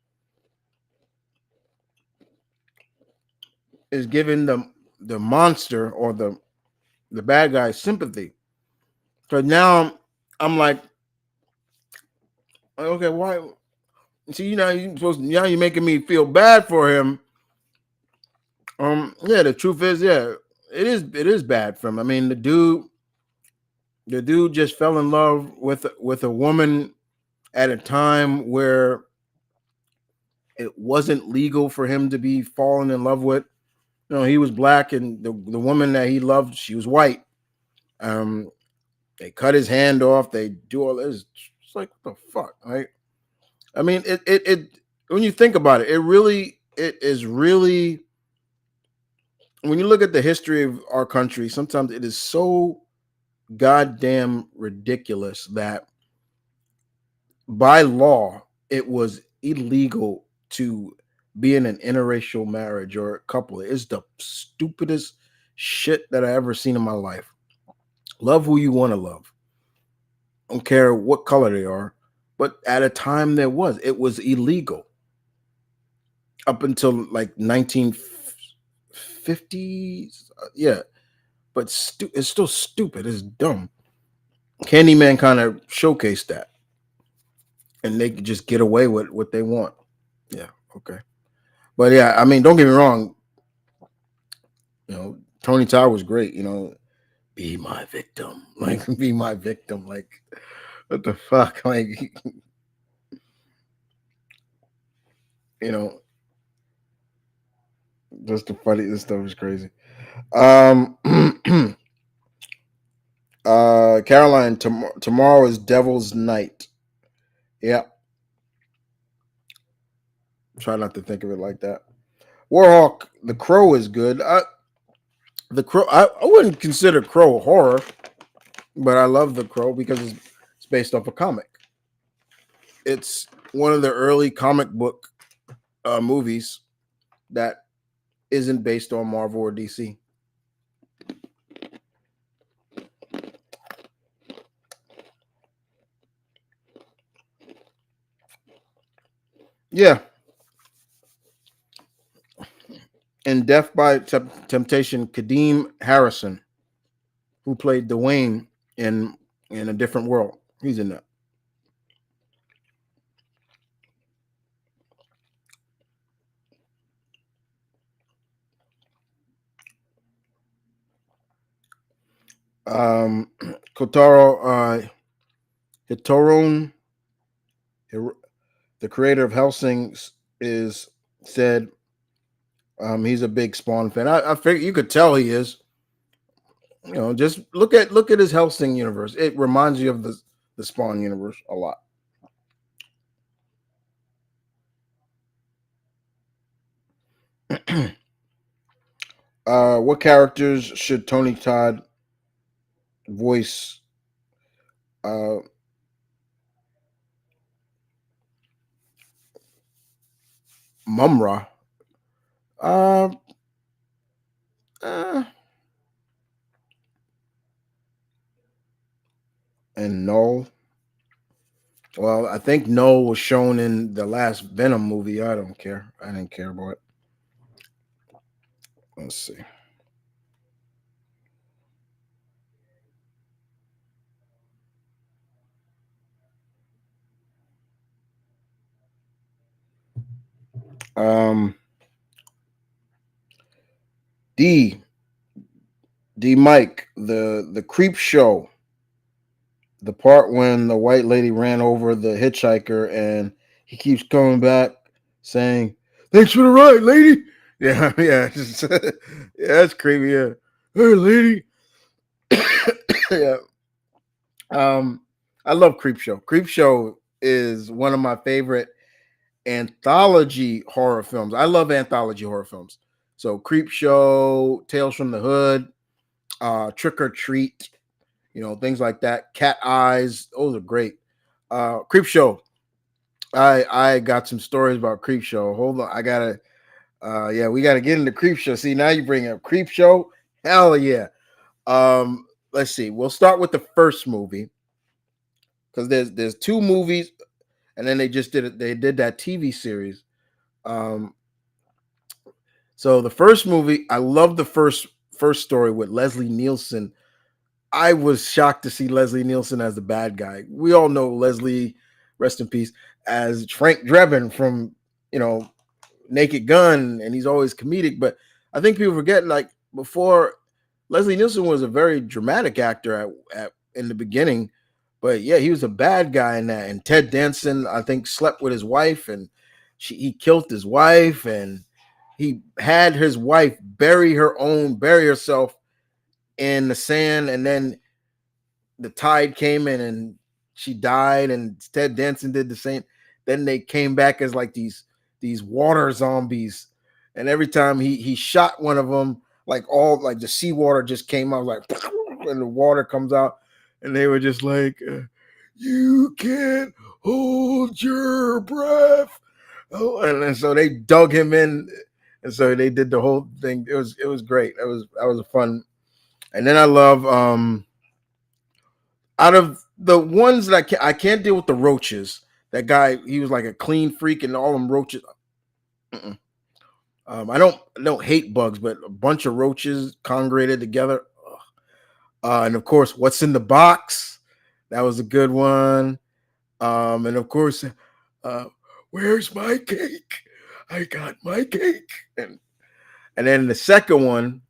is giving the monster or the bad guy sympathy. So now I'm like, okay, why? See, now you're making me feel bad for him. Yeah, the truth is, yeah, it is bad for him. I mean, the dude just fell in love with a woman at a time where it wasn't legal for him to be falling in love with. He was black, and the woman that he loved, she was white. Um, they cut his hand off. They do all this. It's like, what the fuck, right? I mean, it. When you think about it, it is really. When you look at the history of our country, sometimes it is so goddamn ridiculous that by law it was illegal to be in an interracial marriage or a couple. It's the stupidest shit that I ever seen in my life. Love who you want to love. Don't care what color they are. But at a time it was illegal up until like 1950s. Yeah, but it's still stupid. It's dumb. Candyman kind of showcased that, and they could just get away with what they want. Yeah, okay. But yeah, I mean, don't get me wrong. Tony Todd was great. Be my victim, like be my victim, like what the fuck, like you know, just the funny. This stuff is crazy. Um, Caroline, tomorrow is Devil's Night. Yeah, try not to think of it like that. Warhawk, The Crow is good. The Crow, I wouldn't consider Crow horror, but I love The Crow because it's based off a comic. It's one of the early comic book movies that isn't based on Marvel or DC. Yeah, and Death by Temptation, Kadeem Harrison, who played Dwayne in A Different World. He's in that. Um, Kotaro Hitoron, the creator of Hellsing, is said he's a big Spawn fan. I figure you could tell he is. Just look at his Hellsing universe. It reminds you of the Spawn universe a lot. What characters should Tony Todd voice? Uh, Mumra. Uh, uh, and Null. Well, I think Null was shown in the last Venom movie. I don't care. I didn't care about it. Let's see. Um, D D Mike, the Creep Show, the part when the white lady ran over the hitchhiker and he keeps coming back saying, "Thanks for the ride, lady." Yeah, yeah, yeah, that's creepy. Yeah, hey, lady. Yeah. Um, I love Creep Show. Creep Show is one of my favorite anthology horror films. I love anthology horror films. So Creep Show, Tales from the Hood, Trick or Treat, things like that. Cat Eyes, those are great. Creep Show. I got some stories about Creep Show. Hold on, I gotta. Yeah, we gotta get into Creep Show. See, now you bring up Creep Show. Hell yeah. Let's see. We'll start with the first movie because there's two movies, and then they just did it. They did that TV series. Um, so the first movie, I love the first story with Leslie Nielsen. I was shocked to see Leslie Nielsen as the bad guy. We all know Leslie, rest in peace, as Frank Drebin from you know Naked Gun, and he's always comedic. But I think people forget, like, before, Leslie Nielsen was a very dramatic actor at in the beginning. But yeah, he was a bad guy in that. And Ted Danson, I think, slept with his wife, and he killed his wife, and he had his wife bury herself in the sand, and then the tide came in and she died, and Ted Danson did the same. Then they came back as like these water zombies, and every time he shot one of them, like the seawater just came out like, and the water comes out, and they were just like, "You can't hold your breath." Oh, and so they dug him in, and so they did the whole thing. It was great. That was a fun. And then I love out of the ones that I can't deal with the roaches. That guy, he was like a clean freak, and all them roaches. Mm-mm. I don't hate bugs, but a bunch of roaches congregated together. And of course, what's in the box? That was a good one. And of course, uh, where's my cake? I got my cake. And then the second one,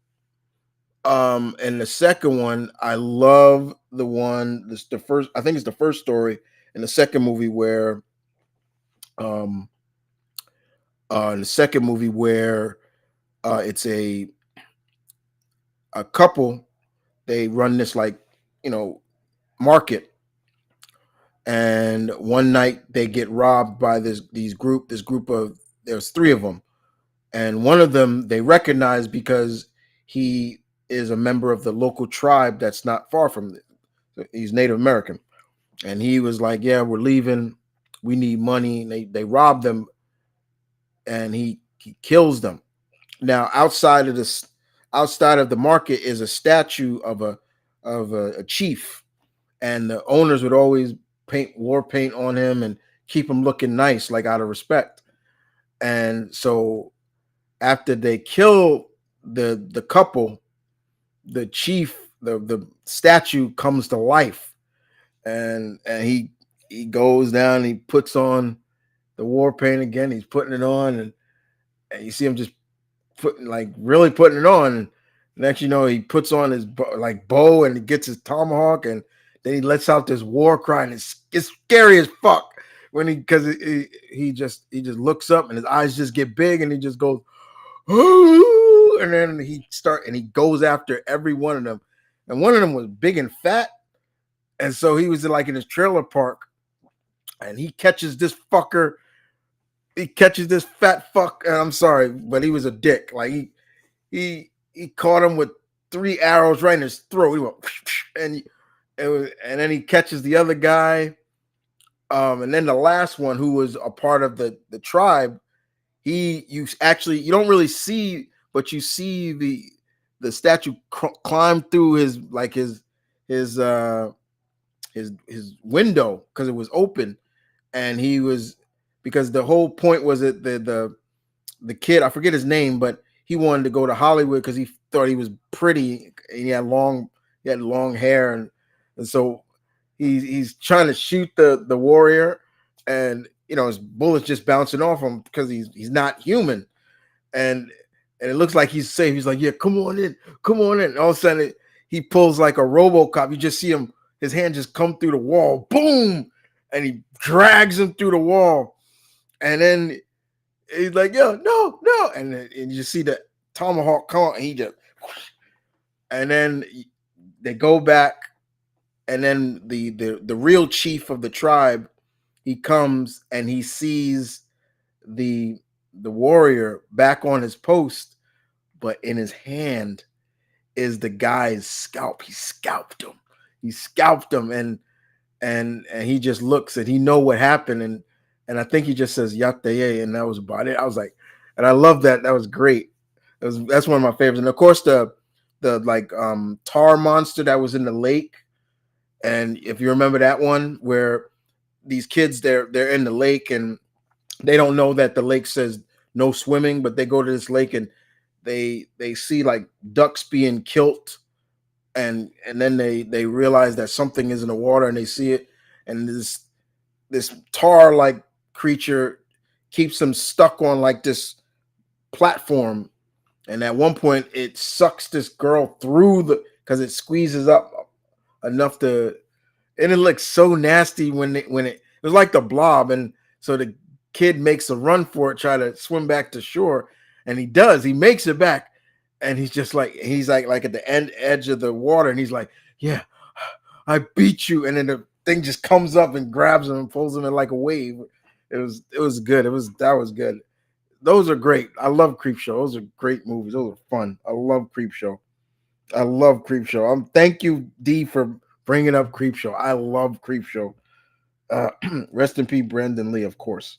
I love the one. This the first. I think it's the first story in the second movie where, um, in the second movie where, it's a couple. They run this, like, you know market, and one night they get robbed by this group of, there's three of them, and one of them they recognize because he is a member of the local tribe that's not far from them. He's Native American. And he was like, "Yeah, we're leaving. We need money." And they rob them, and he kills them. Now, outside of the market is a statue of a chief, and the owners would always paint war paint on him and keep him looking nice, like out of respect. And so after they kill the couple, the chief, the statue comes to life, and he goes down, and he puts on the war paint again. He's putting it on, and you see him just really putting it on. And next, he puts on his bow, and he gets his tomahawk, and then he lets out this war cry, and it's scary as fuck when because he just looks up, and his eyes just get big, and he just goes, "Ooh," and then he goes after every one of them, and one of them was big and fat, and so he was like in his trailer park, and he catches this fucker. He catches this fat fuck. And I'm sorry, but he was a dick. Like he caught him with 3 arrows right in his throat. He went, and then he catches the other guy. And then the last one, who was a part of the tribe, you don't really see, but you see the statue climb through his his window because it was open, and he was, because the whole point was that the kid, I forget his name, but he wanted to go to Hollywood because he thought he was pretty, and he had long hair, and so he's trying to shoot the warrior, and his bullets just bouncing off him because he's not human, and it looks like he's safe. He's like, "Yeah, come on in, come on in." And all of a sudden, he pulls like a RoboCop. You just see his hand just come through the wall, boom, and he drags him through the wall, and then he's like, "Yo, no, no," and you see the tomahawk come, and he just, and then they go back, and then the real chief of the tribe, he comes, and he sees the warrior back on his post, but in his hand is the guy's scalp. He scalped him. He scalped him, and he just looks, and he know what happened, and I think he just says Yataye, and that was about it. I was like, and I love that. That was great. That's one of my favorites. And of course the like tar monster that was in the lake. And if you remember that one where these kids they're in the lake and they don't know that the lake says no swimming, but they go to this lake and they see like ducks being killed, and then they realize that something is in the water and they see it, and this tar like creature keeps them stuck on like this platform, and at one point it sucks this girl through the because it squeezes up enough to, and it looks so nasty when it was like the blob, and so the kid makes a run for it, try to swim back to shore, and he makes it back, and he's like at the edge of the water, and he's like, yeah, I beat you, and then the thing just comes up and grabs him and pulls him in like a wave. It was good. That was good. Those are great. I love Creepshow. Those are great movies. Those are fun. I love Creepshow. I love Creepshow. Thank you, D, for bringing up Creepshow. I love Creepshow. Rest in peace, Brandon Lee, of course.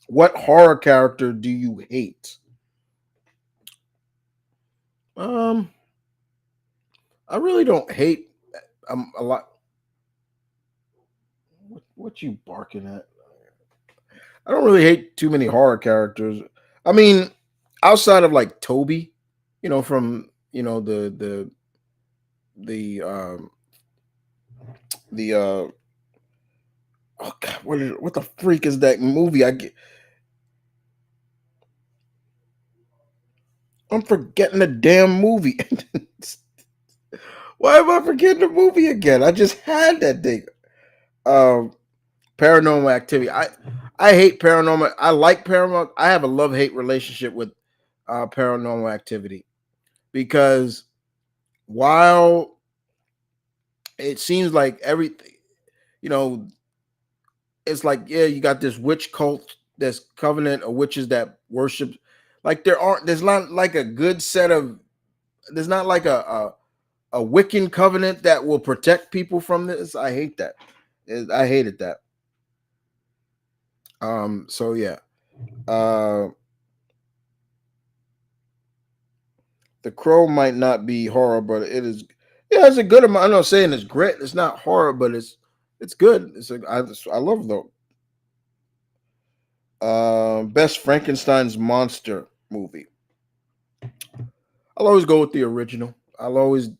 What horror character do you hate? Um, I really don't hate a lot. What you barking at? I don't really hate too many horror characters. I mean, outside of like Toby, from the oh god, what the freak is that movie? I'm forgetting the damn movie. Why am I forgetting the movie again? I just had that thing. Um, Paranormal Activity. I hate paranormal. I like paranormal. I have a love hate relationship with Paranormal Activity because while it seems like everything, you know, it's like, yeah, you got this witch cult, this covenant of witches that worship. Like there's not like a good set of. There's not like a Wiccan covenant that will protect people from this. I hate that. I hated that. So yeah. Uh The Crow might not be horror, but it is, yeah, it's a good amount. I'm not saying it's great. It's not horror, but it's good. I love the best Frankenstein's monster movie. I'll always go with the original. I love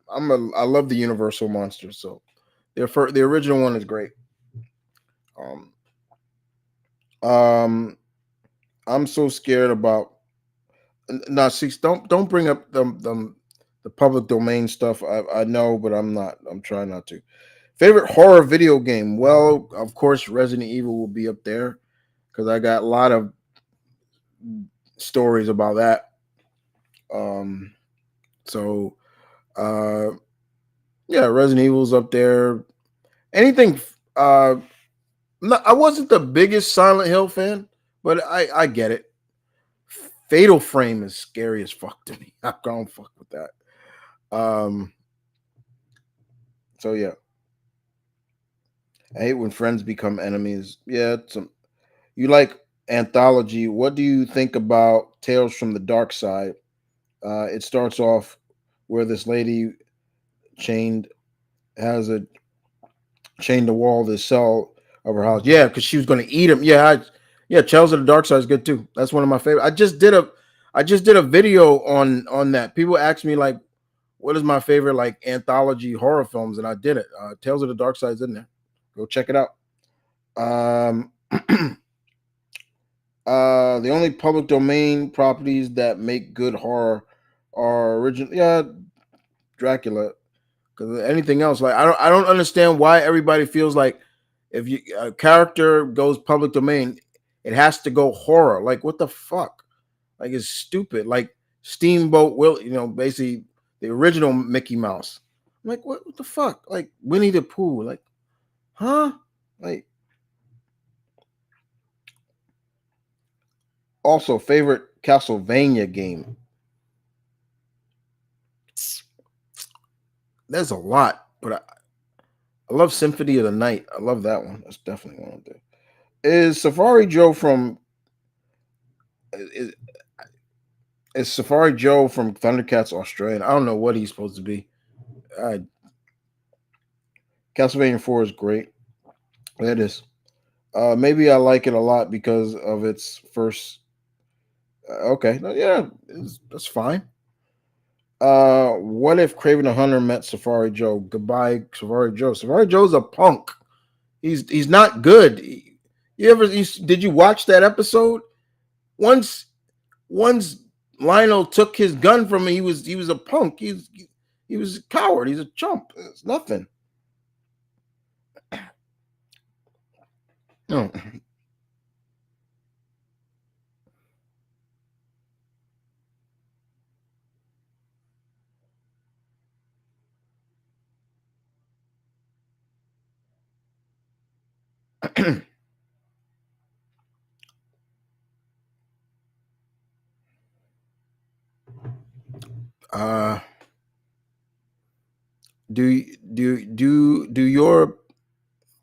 the Universal monster, so the original one is great. Um um I'm so scared about no, see, don't bring up the public domain stuff. I know, but I'm not. I'm trying not to. Favorite horror video game? Well, of course, Resident Evil will be up there because I got a lot of stories about that. Um, so uh, yeah, Resident Evil's up there. Anything? No, I wasn't the biggest Silent Hill fan, but I get it. Fatal Frame is scary as fuck to me. I don't fuck with that. Um, so yeah, I hate when friends become enemies. Yeah, you like Anthology. What do you think about Tales from the Dark Side? It starts off where this lady chained has a chained the wall of the cell of her house. Yeah, because she was going to eat him. Yeah, Tales of the Dark Side is good too. That's one of my favorite. I just did a video on that. People ask me like, what is my favorite like anthology horror films, and I did it. Tales of the Dark Side is in there. Go check it out. Um, the only public domain properties that make good horror are original. Yeah, Dracula. Because anything else, like I don't understand why everybody feels like if a character goes public domain, it has to go horror. Like what the fuck? Like it's stupid. Like Steamboat Will, basically the original Mickey Mouse. I'm like what the fuck? Like Winnie the Pooh. Like huh? Like also favorite Castlevania game. There's a lot, but I love Symphony of the Night. I love that one. That's definitely one of them. Is Safari Joe from is, is Safari Joe from Thundercats Australian? I don't know what he's supposed to be. Uh, Castlevania 4 is great. It is. Maybe I like it a lot because of its first. Okay, no, yeah, that's fine. What if Craven the Hunter met Safari Joe? Goodbye, Safari Joe. Safari Joe's a punk. He's not good. Did you watch that episode? Once once Lionel took his gun from him, he was a punk. He was a coward. He's a chump. It's nothing. No. uh do your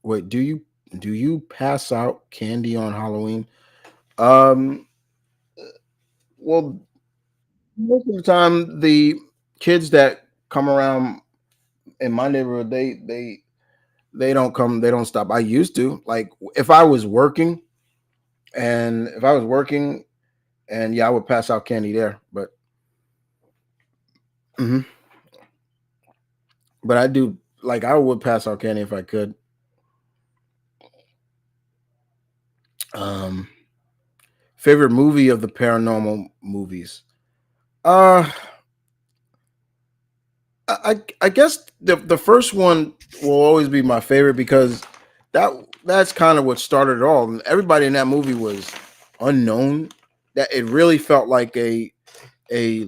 wait, do you pass out candy on Halloween? Um well, most of the time the kids that come around in my neighborhood, they don't stop. I used to. Like if I was working and yeah, I would pass out candy there, mhm. but I do, like, I would pass out candy if I could. Um Favorite movie of the paranormal movies? Uh I guess the first one will always be my favorite because that that's kind of what started it all. And everybody in that movie was unknown. That it really felt like a a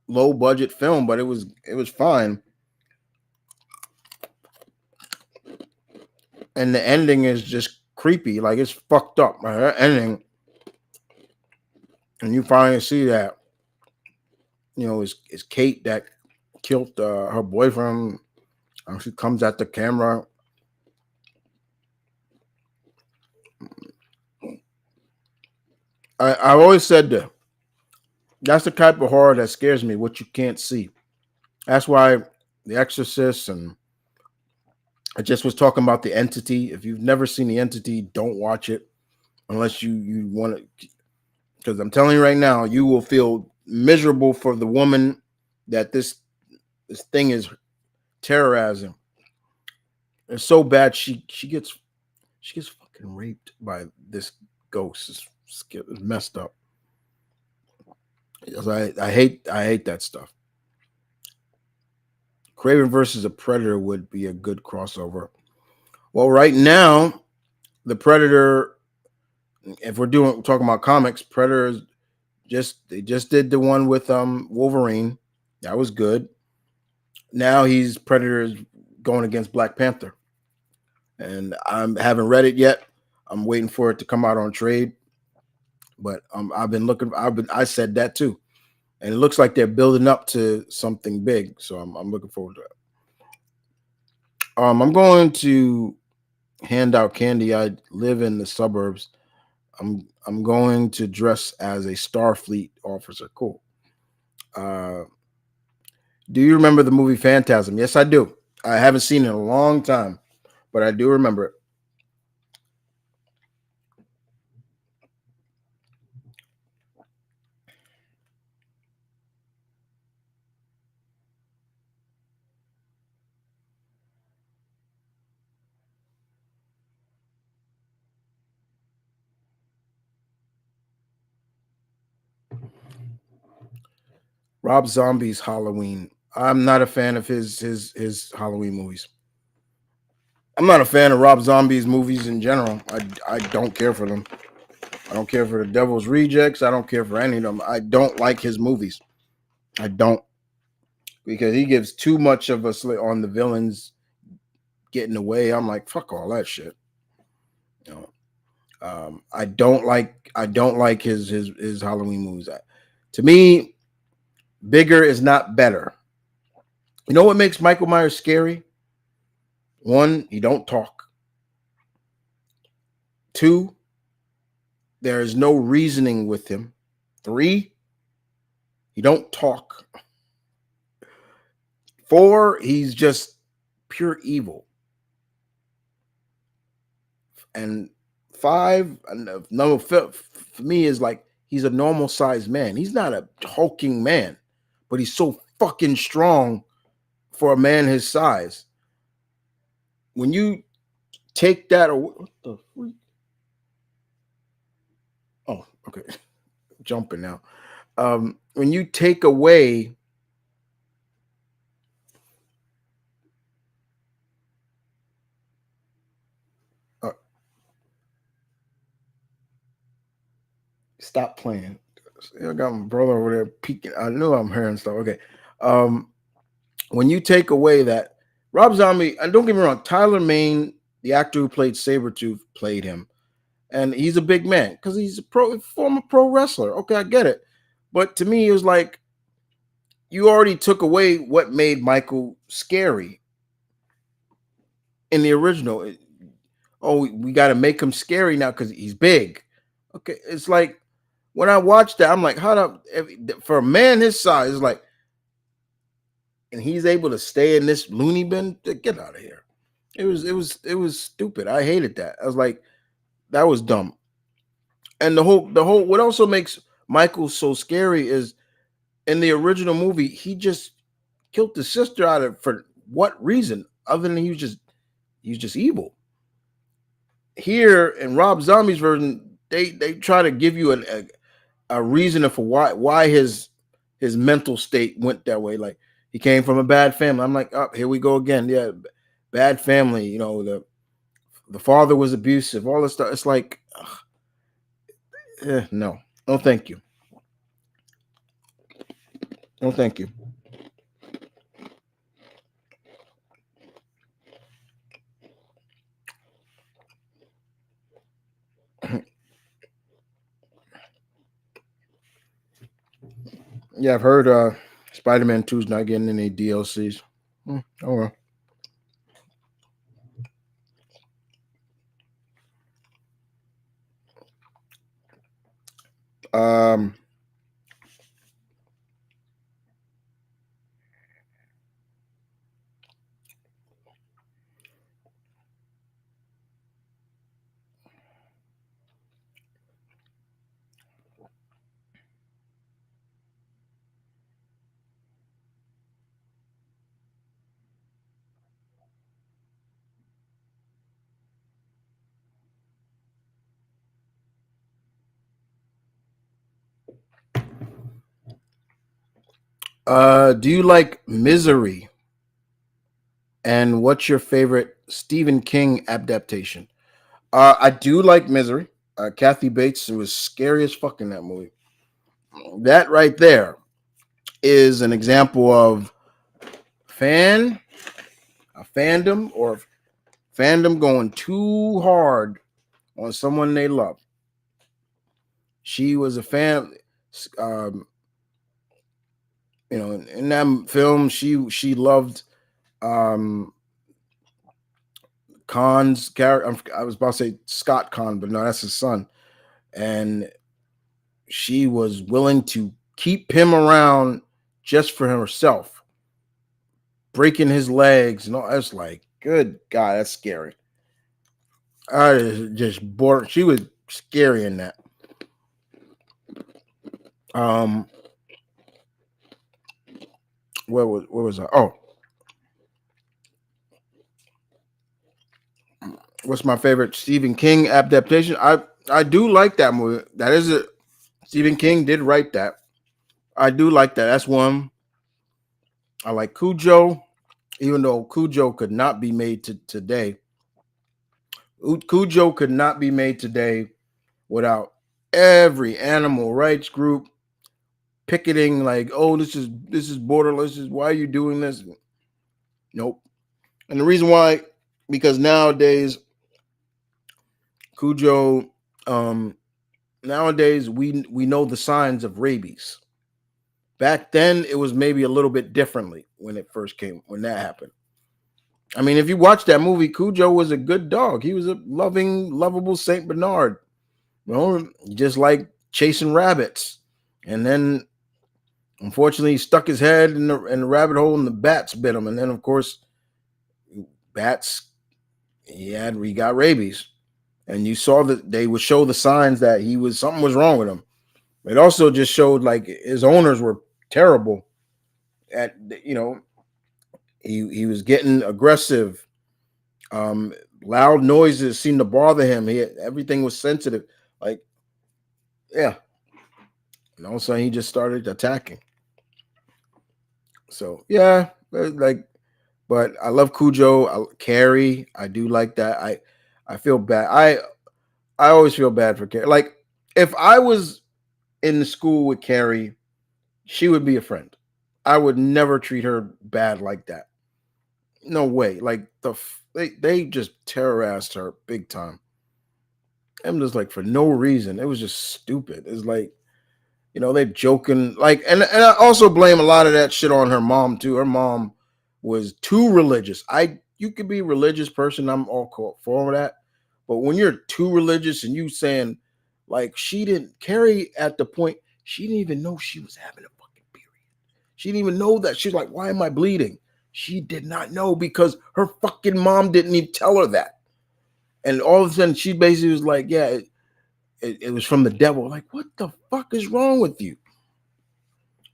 low budget film, but it was fine. And the ending is just creepy, like it's fucked up. Ending, and you finally see that it's Kate that killed her boyfriend. She comes at the camera. I've always said that that's the type of horror that scares me. What you can't see. That's why The Exorcist, and I just was talking about The Entity. If you've never seen The Entity, don't watch it unless you want to. Because I'm telling you right now, you will feel miserable for the woman that this thing is terrorizing. It's so bad she gets fucking raped by this ghost. It's messed up. I hate that stuff. Craven versus a Predator would be a good crossover. Well, right now, the Predator, if talking about comics, Predators they just did the one with Wolverine. That was good. Now he's Predator is going against Black Panther. And I haven't read it yet. I'm waiting for it to come out on trade. But I've been looking. I said that too, and it looks like they're building up to something big. So I'm looking forward to it. I'm going to hand out candy. I live in the suburbs. I'm going to dress as a Starfleet officer. Cool. Uh, do you remember the movie Phantasm? Yes, I do. I haven't seen it in a long time, but I do remember it. Rob Zombie's Halloween. I'm not a fan of his Halloween movies. I'm not a fan of Rob Zombie's movies in general. I don't care for them. I don't care for the Devil's Rejects. I don't care for any of them. I don't like his movies. I don't, because he gives too much of a slit on the villains getting away. I'm like, fuck all that shit. You know, I don't like his Halloween movies. To me, bigger is not better. You know what makes Michael Myers scary? One, he don't talk. 2, there is no reasoning with him. 3, he don't talk. 4, he's just pure evil. And 5, number for me is like he's a normal sized man. He's not a hulking man, but he's so fucking strong for a man his size. When you take that away, what the freak? Oh, okay, jumping now. When you take away uh, stop playing. I got my brother over there peeking. I knew I'm hearing stuff. Okay. Um, when you take away that Rob Zombie, and don't get me wrong, Tyler Mane, the actor who played Sabretooth, played him. And he's a big man because he's a former pro wrestler. Okay, I get it. But to me, it was like you already took away what made Michael scary in the original. Oh, we got to make him scary now because he's big. Okay, it's like when I watched that, I'm like, how do for a man his size, it's like, and he's able to stay in this loony bin? Get out of here! It was stupid. I hated that. I was like, that was dumb. And the whole what also makes Michael so scary is in the original movie, he just killed the sister out of for what reason? Other than he was just evil. Here in Rob Zombie's version, they try to give you a reason for why his mental state went that way. Like he came from a bad family. I'm like, oh, here we go again. Yeah, bad family. The father was abusive. All this stuff. It's like, no, no, thank you, no, thank you. Yeah, I've heard Spider-Man 2 is not getting any DLCs. Oh well. Um, do you like Misery? And what's your favorite Stephen King adaptation? I do like Misery. Kathy Bates was scary as fuck in that movie. That right there is an example of fan a fandom or fandom going too hard on someone they love. She was a fan. Um, in that film, she loved um, Khan's character. I was about to say Scott Khan, but no, that's his son. And she was willing to keep him around just for herself, breaking his legs and all. That's like, good God, that's scary. I just bored. She was scary in that. Um, where was I? Oh, what's my favorite Stephen King adaptation? I do like that movie. That is it. Stephen King did write that. I do like that. That's one. I like Cujo, even though Cujo could not be made to today. Cujo could not be made today without every animal rights group picketing, like, oh, this is borderless. This is why are you doing this? Nope. And the reason why, because nowadays Cujo, nowadays we know the signs of rabies. Back then, it was maybe a little bit differently when it first came when that happened. I mean, if you watch that movie, Cujo was a good dog. He was a loving, lovable Saint Bernard. You know, just like chasing rabbits. And then, unfortunately, he stuck his head in the rabbit hole, and the bats bit him. And then, of course, bats. He got rabies, and you saw that they would show the signs that he was something was wrong with him. It also just showed like his owners were terrible at he was getting aggressive. Um, Loud noises seemed to bother him. Everything was sensitive. Like, yeah, and all of a sudden he just started attacking. So yeah, like, but I love Cujo. Carrie, I do like that. I feel bad. I always feel bad for Carrie. Like, if I was in the school with Carrie, she would be a friend. I would never treat her bad like that. No way. Like they just terrorized her big time. I'm just like, for no reason. It was just stupid. It's like, they're joking. Like, and I also blame a lot of that shit on her mom too. Her mom was too religious. You could be a religious person. I'm all for that. But when you're too religious and you saying, like, she didn't Carrie at the point, she didn't even know she was having a fucking period. She didn't even know that. She's like, why am I bleeding? She did not know because her fucking mom didn't even tell her that. And all of a sudden, she basically was like, yeah, it was from the devil. Like, what the fuck is wrong with you?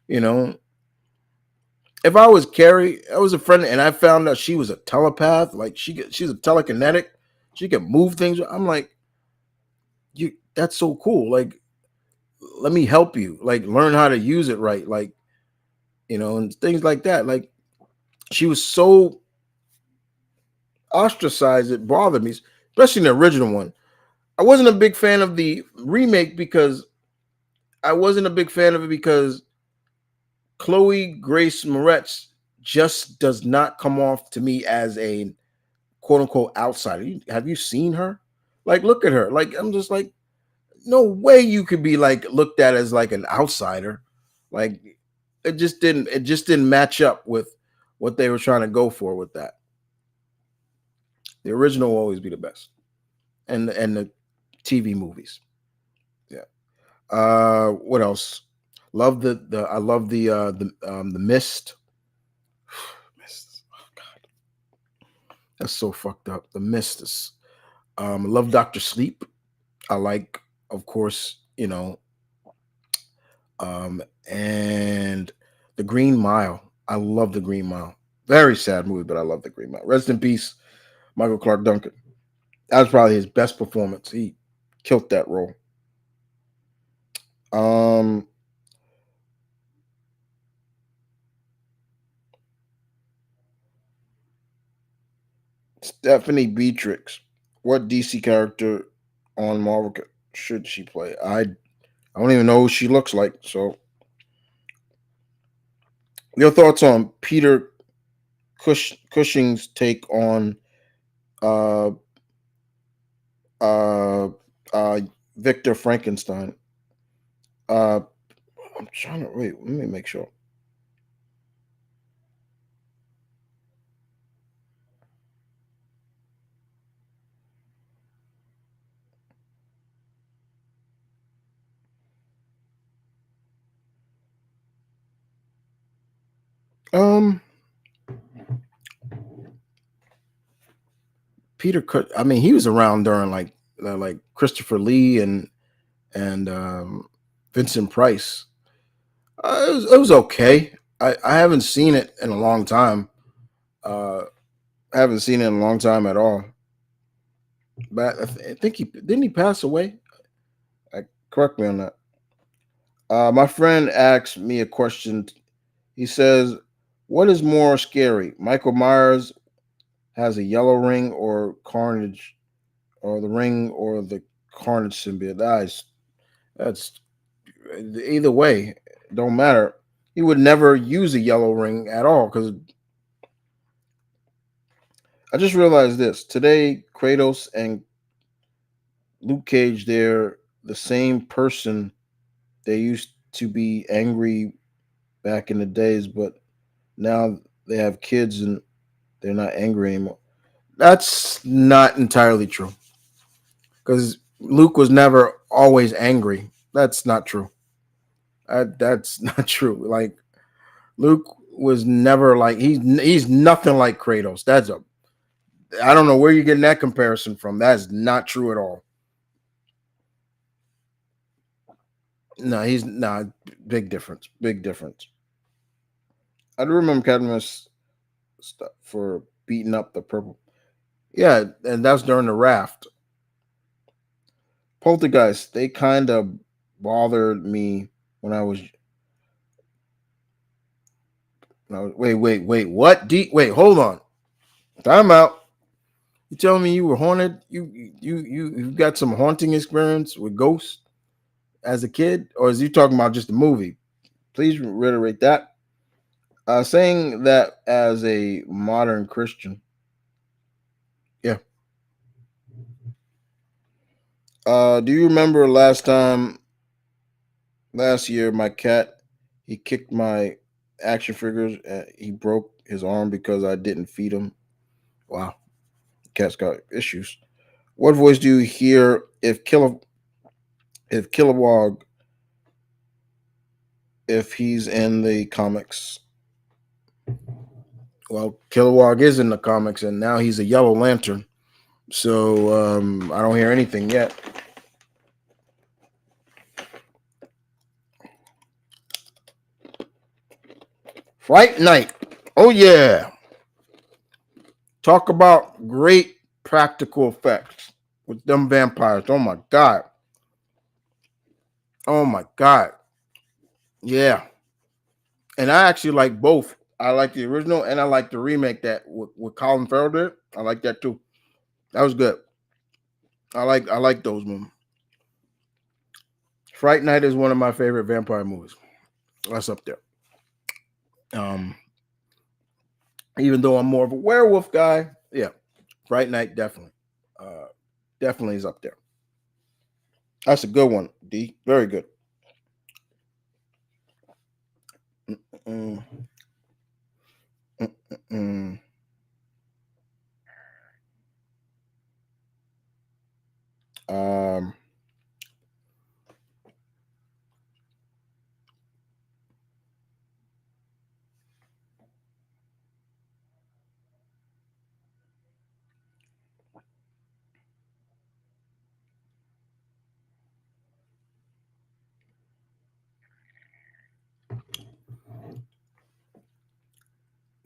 You know, if I was Carrie, I was a friend, and I found out she was a telepath. Like, she's a telekinetic. She can move things. I'm like, that's so cool. Like, let me help you. Like, learn how to use it right. Like, and things like that. Like, she was so ostracized, it bothered me, especially in the original one. I wasn't a big fan of the remake because I wasn't a big fan of it because Chloe Grace Moretz just does not come off to me as a quote unquote outsider. Have you seen her? Like, look at her. Like, I'm just like, no way you could be like looked at as like an outsider. Like, it just didn't match up with what they were trying to go for with that. The original will always be the best. And the TV movies. Yeah. What else? Love the I love the Mist. Mist. Oh God, that's so fucked up. The Mist is. I love Doctor Sleep. I like, of course, and the Green Mile. I love the Green Mile. Very sad movie, but I love the Green Mile. Rest in peace, Michael Clark Duncan. That was probably his best performance. He killed that role. Um, Stephanie Beatrix. What DC character on Marvel should she play? I don't even know who she looks like. So, your thoughts on Peter Cushing's take on uh uh uh Victor Frankenstein? Uh, I'm trying to wait. Let me make sure. Um, I mean, he was around during like Christopher Lee and Vincent Price. It was okay. I haven't seen it in a long time. I haven't seen it in a long time at all. But I think he pass away. Correct me on that. My friend asked me a question. He says, "What is more scary, Michael Myers has a yellow ring or Carnage, or the ring or the Carnage symbiote?" That's either way. It don't matter. He would never use a yellow ring at all because I just realized this today. Kratos and Luke Cage, they're the same person. They used to be angry back in the days, but now they have kids, and They're not angry anymore. That's not entirely true because Luke was never always angry. That's not true. That's not true. Like Luke was never like he's nothing like Kratos. That's a I don't know where you're getting that comparison from. That is not true at all. No, he's not. Big difference. Big difference. I do remember Cadmus stuff for beating up the purple. Yeah, and that's during the raft. Poltergeist, they kind of bothered me when I was. No, wait. What? Wait, hold on. Time out. You telling me you were haunted? You got some haunting experience with ghosts as a kid, or is you talking about just a movie? Please reiterate that. Saying that as a modern Christian. Yeah. Do you remember last year, my cat, he kicked my action figures. He broke his arm because I didn't feed him. Wow, cat's got issues. What voice do you hear if Kilowog if he's in the comics? Well, Kilowog is in the comics, and now he's a Yellow Lantern. So I don't hear anything yet. Fright Night. Oh yeah. Talk about great practical effects with them vampires. Oh my god. Oh my god. Yeah. And I actually like both. I like the original and I like the remake that with Colin Farrell did. I like that too. That was good. I like those movies. Fright Night is one of my favorite vampire movies. That's up there. Um, even though I'm more of a werewolf guy, yeah, Fright Night definitely, uh, definitely is up there. That's a good one, D. Very good. Mm, mm, mm. Um,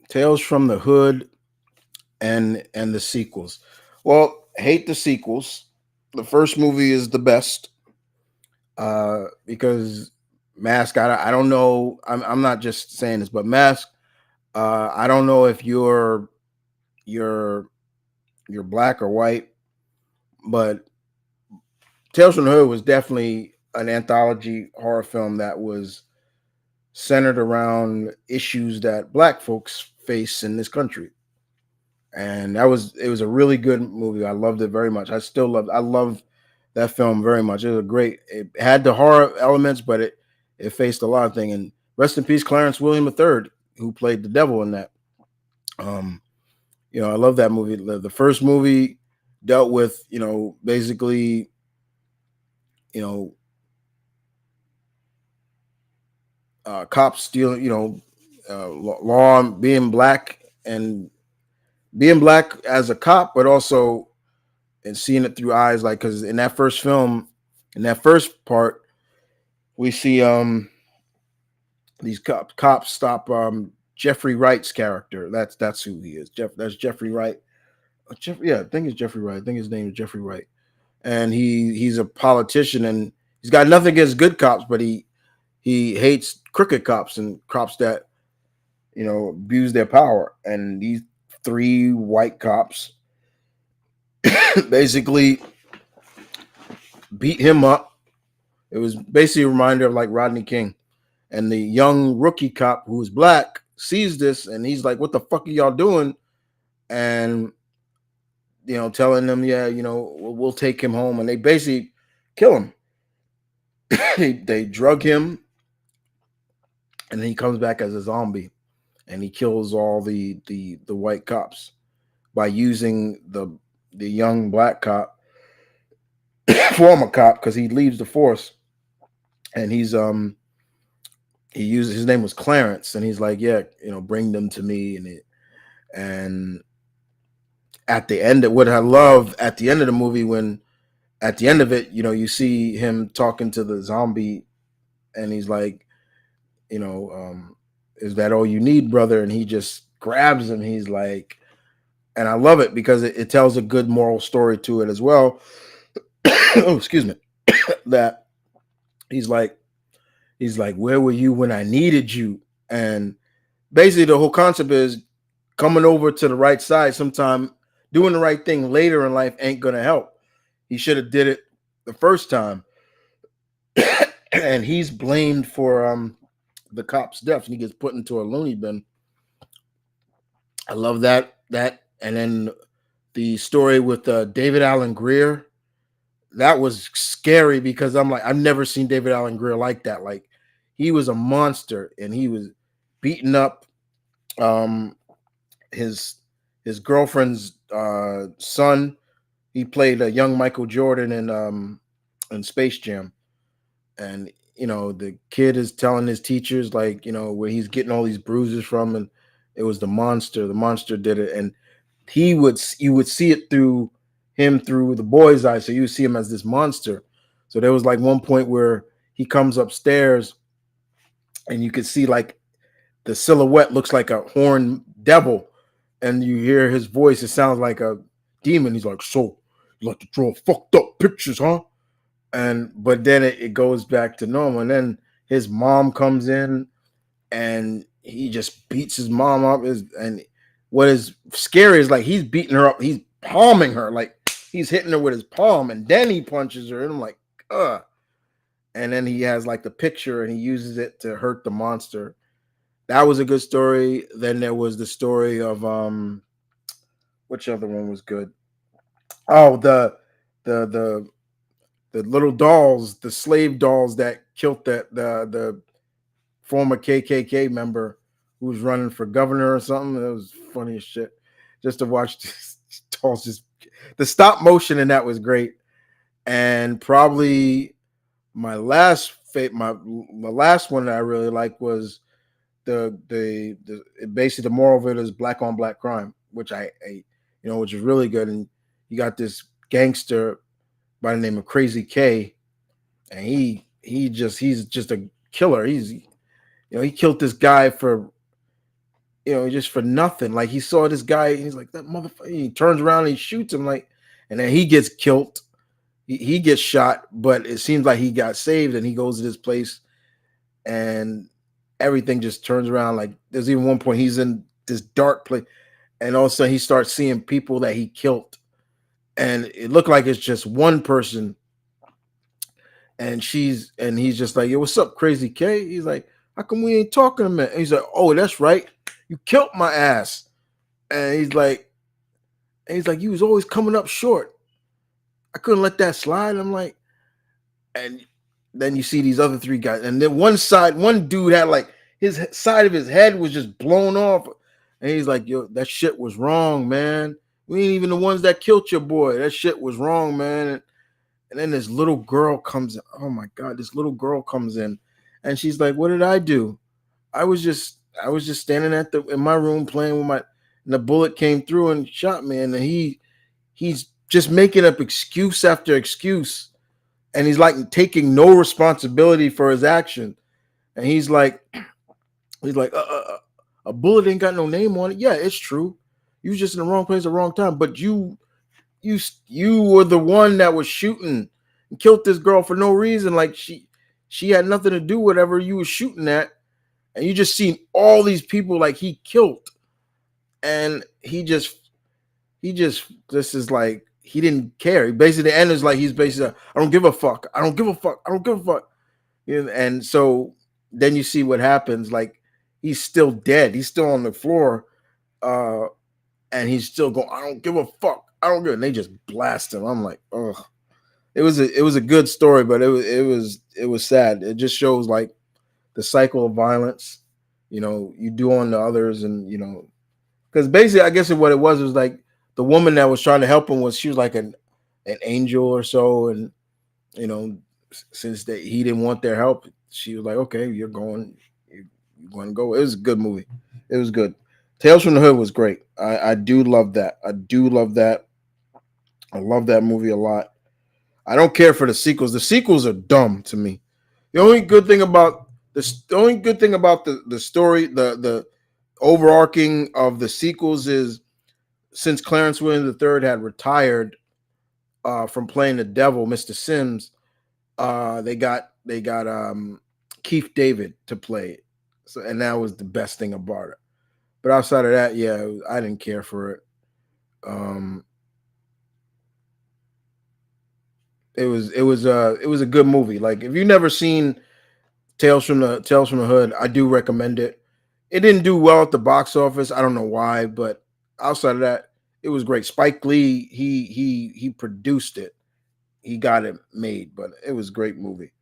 Tales from the Hood and the sequels. Well, hate the sequels. The first movie is the best because Mask. I don't know. I'm not just saying this, but Mask. I don't know if you're you're black or white, but Tales from the Hood was definitely an anthology horror film that was centered around issues that black folks face in this country. And it was a really good movie. I loved it very much. I love that film very much. It had the horror elements, but it faced a lot of things. And rest in peace, Clarence William III, who played the devil in that. Um, I love that movie. The first movie dealt with, basically, you know, cops stealing, law and being black as a cop, but also and seeing it through eyes like because in that first film, in that first part, we see these cops stop Jeffrey Wright's character. That's who he is. That's Jeffrey Wright. Yeah, I think it's Jeffrey Wright. I think his name is Jeffrey Wright, and he's a politician and he's got nothing against good cops, but he hates crooked cops and cops that abuse their power. And these three white cops basically beat him up. It was basically a reminder of like Rodney King. And the young rookie cop who is black sees this and he's like, "What the fuck are y'all doing?" And telling them, "Yeah, we'll take him home." And they basically kill him. They drug him, and then he comes back as a zombie. and he kills all the white cops by using the young black cop, former cop, because he leaves the force, and he uses, his name was Clarence, and he's like, yeah, bring them to me, and at the end of what I love at the end of the movie, when at the end of it, you see him talking to the zombie, and he's like, you know, is that all you need, brother? And he just grabs him. He's like, and I love it because it tells a good moral story to it as well. Oh, excuse me. That he's like, where were you when I needed you? And basically, the whole concept is coming over to the right side sometime, doing the right thing later in life ain't gonna help. He should have did it the first time. And he's blamed for the cop's death, and he gets put into a loony bin. I love that. And then the story with David Allen Greer, that was scary because I'm like, I've never seen David Allen Greer like that. Like, he was a monster, and he was beating up um his girlfriend's son. He played a young Michael Jordan in Space Jam, and the kid is telling his teachers, like, where he's getting all these bruises from, and it was the monster. The monster did it, and you would see it through him, through the boy's eyes, so you see him as this monster. So there was like one point where he comes upstairs, and you could see like the silhouette looks like a horned devil, and you hear his voice. It sounds like a demon. He's like, "So you like to draw fucked up pictures, huh?" And but then it goes back to normal. And then his mom comes in, and he just beats his mom up. And what is scary is, like, he's beating her up. He's palming her, like he's hitting her with his palm, and then he punches her. And I'm like, ugh. And then he has like the picture, and he uses it to hurt the monster. That was a good story. Then there was the story of which other one was good? Oh, the the the little dolls, the slave dolls that killed the former KKK member who was running for governor or something. It was funny as shit just to watch these dolls. Just the stop motion in that was great. And probably my last my the last one that I really liked was the basically the moral of it is black on black crime, which I which is really good. And you got this gangster by the name of Crazy K, and he's just a killer. He killed this guy for just for nothing. Like, he saw this guy, and he's like, that motherfucker. He turns around and he shoots him, like, and then he gets killed. He gets shot, but it seems like he got saved, and he goes to this place, and everything just turns around. Like, there's even one point he's in this dark place, and all of a sudden he starts seeing people that he killed, and it looked like it's just one person. And he's just like, yo, what's up, Crazy K? He's like, how come we ain't talking a minute? And he's like, oh, that's right, you killed my ass. And he's like, you was always coming up short. I couldn't let that slide. I'm like, and then you see these other three guys, and then one dude had like his side of his head was just blown off, and he's like, yo, that shit was wrong, man. We ain't even the ones that killed your boy. That shit was wrong, man. And then this little girl comes in. Oh my god, this little girl comes in, and she's like, what did I do? I was just standing in my room playing with my, and the bullet came through and shot me. And then he's just making up excuse after excuse, and he's like taking no responsibility for his action. And he's like, a bullet ain't got no name on it. Yeah, it's true. You was just in the wrong place at the wrong time. But you were the one that was shooting and killed this girl for no reason. Like, she had nothing to do with whatever you were shooting at. And you just seen all these people like he killed. And he just this is like, he didn't care. Basically, the end is like, he's basically like, I don't give a fuck. I don't give a fuck. I don't give a fuck. And so then you see what happens. Like, he's still dead. He's still on the floor. Uh, and he's still going, I don't give a fuck. I don't give. And they just blast him. I'm like, oh, it was a good story, but it was sad. It just shows like the cycle of violence, you do on the others, and because basically, I guess what it was like the woman that was trying to help him she was like an angel or so, and since he didn't want their help, she was like, okay, you're going to go. It was a good movie. It was good. Tales from the Hood was great. I do love that. I do love that. I love that movie a lot. I don't care for the sequels. The sequels are dumb to me. The only good thing about the story, the overarching of the sequels is since Clarence Williams III had retired from playing the devil, Mr. Sims, they got Keith David to play it. So and that was the best thing about it. But outside of that, yeah, I didn't care for it. Um, it was a good movie. Like if you've never seen Tales from the Hood, I do recommend it. It didn't do well at the box office. I don't know why, but outside of that, it was great. Spike Lee, he produced it. He got it made, but it was a great movie.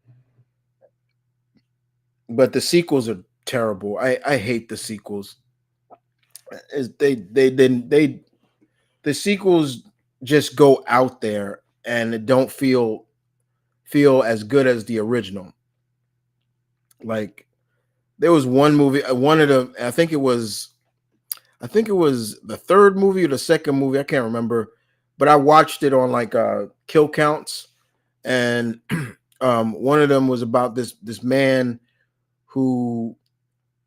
But the sequels are terrible. I hate the sequels. They the sequels just go out there and it don't feel as good as the original. Like there was one movie, one of the I think it was the third movie or the second movie, I can't remember, but I watched it on like kill counts, and one of them was about this man who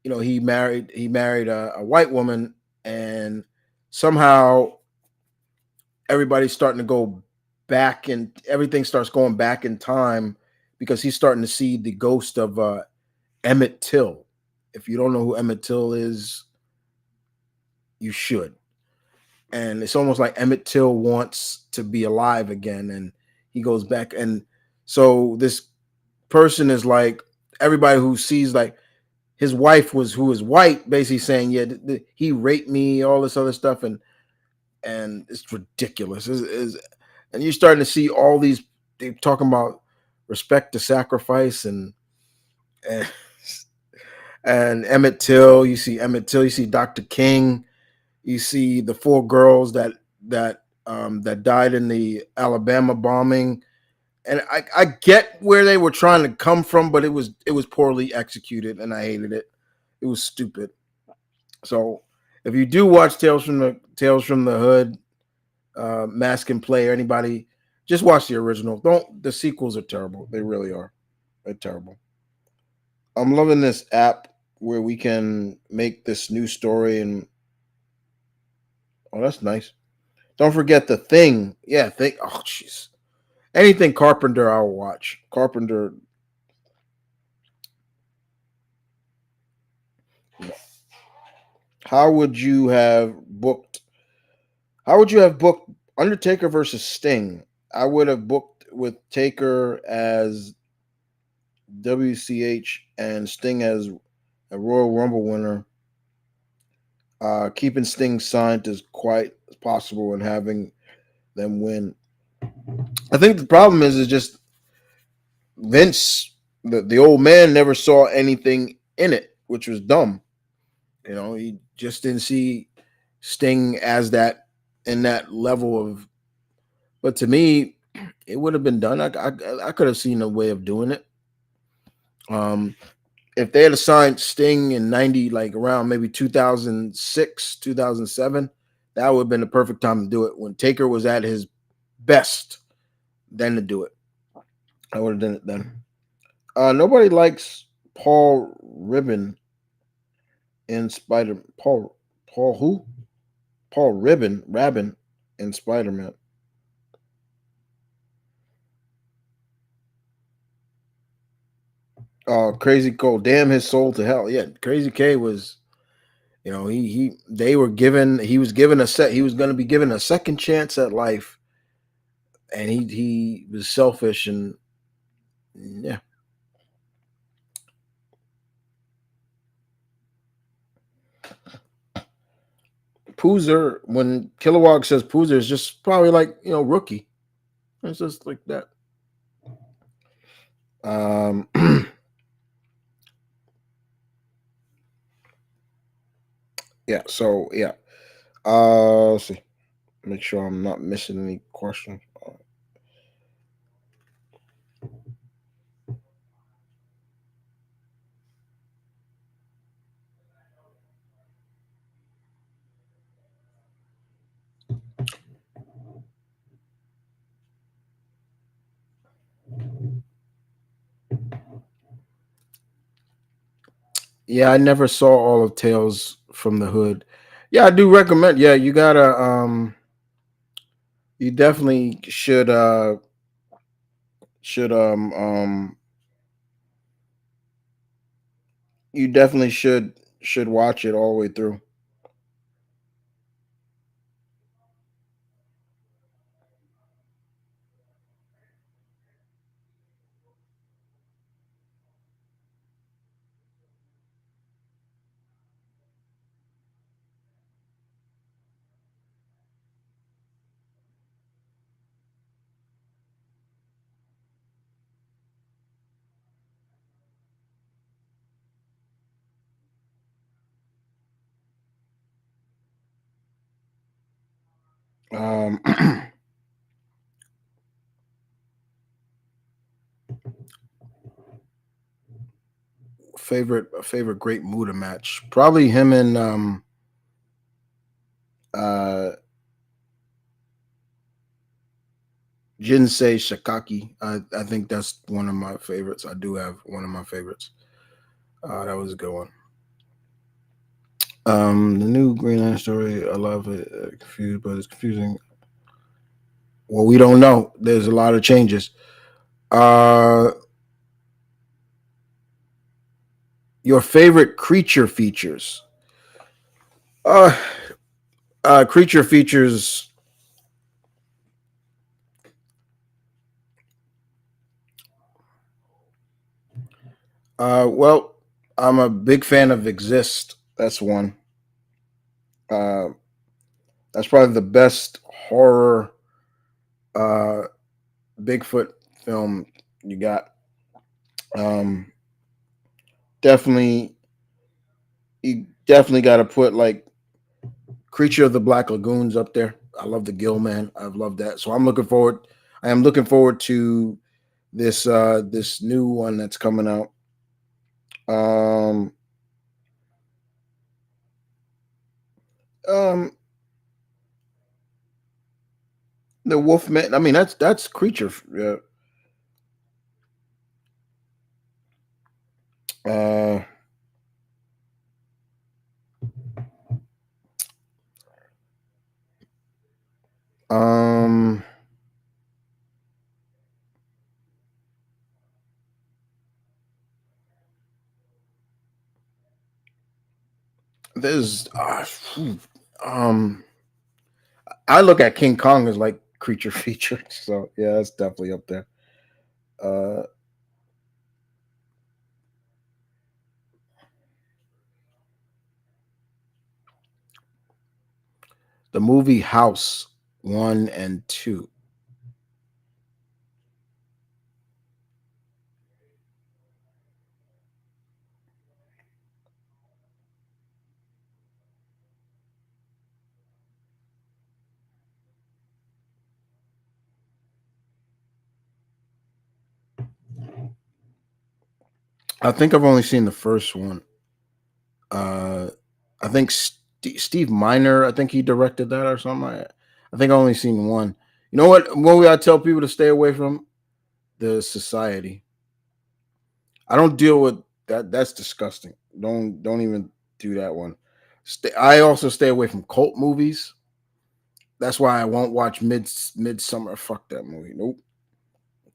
he married a white woman, and somehow everybody's starting to go back and everything starts going back in time because he's starting to see the ghost of Emmett Till. If you don't know who Emmett Till is, you should. And it's almost like Emmett Till wants to be alive again, and he goes back. And so this person is like everybody who sees like his wife was who is white, basically saying, yeah, he raped me, all this other stuff, and it's ridiculous. And you're starting to see all these they talking about respect to sacrifice and and Emmett Till. You see Emmett Till. You see Dr. King. You see the four girls that died in the Alabama bombing. And I get where they were trying to come from, but it was poorly executed, and I hated it. It was stupid. So if you do watch Tales from the Hood, Mask and Play, or anybody, just watch the original. Don't the sequels are terrible. They really are. They're terrible. I'm loving this app where we can make this new story and oh, that's nice. Don't forget the thing. Yeah, think. Oh, jeez. Anything Carpenter, I'll watch. Carpenter. How would you have booked? How would you have booked Undertaker versus Sting? I would have booked with Taker as WCH and Sting as a Royal Rumble winner. Keeping Sting signed as quite as possible and having them win. I think the problem is just Vince, the old man, never saw anything in it, which was dumb. He just didn't see Sting as that in that level of. But to me, it would have been done. I could have seen a way of doing it. Um, if they had assigned Sting in 90, like around maybe 2006, 2007, that would have been the perfect time to do it. When Taker was at his best, then to do it. I would have done it then. Nobody likes Paul Ribbon in Spider. Paul who? Paul Rabin in Spider Man. Crazy Cole, damn his soul to hell. Yeah, Crazy K was, he was given he was going to be given a second chance at life, and he was selfish and yeah. Poozer, when Kilowog says Poozer, is just probably like rookie. It's just like that. Um, Yeah. So yeah. Let's see. Make sure I'm not missing any questions. Yeah, I never saw all of Tales from the Hood. Yeah, I do recommend. Yeah, you gotta. You definitely should you definitely should watch it all the way through. Um, favorite great Muda match. Probably him and uh Jinsei Shikaki. I think that's one of my favorites. I do have one of my favorites. That was a good one. The new Green Lantern story. I love it. Confused, but it's confusing. Well, we don't know. There's a lot of changes. Uh, your favorite creature features. Uh, creature features. Well, I'm a big fan of Exist. That's one. Uh, that's probably the best horror uh, Bigfoot film you got. Um, definitely, you definitely got to put like Creature of the Black Lagoons up there. I love the Gill Man. I've loved that. So I'm looking forward. I am looking forward to this new one that's coming out. Um, um, the Wolfman. I mean, that's Creature. Uh, um, there's um, I look at King Kong as like creature feature. So yeah, that's definitely up there. Uh, the movie House 1 and 2. I think I've only seen the first one. Uh, I think Steve Miner. I think he directed that or something. I think I only seen one. You know what movie I tell people to stay away from? The Society. I don't deal with that. That's disgusting. Don't even do that one. I also stay away from cult movies. That's why I won't watch Midsummer. Fuck that movie. Nope.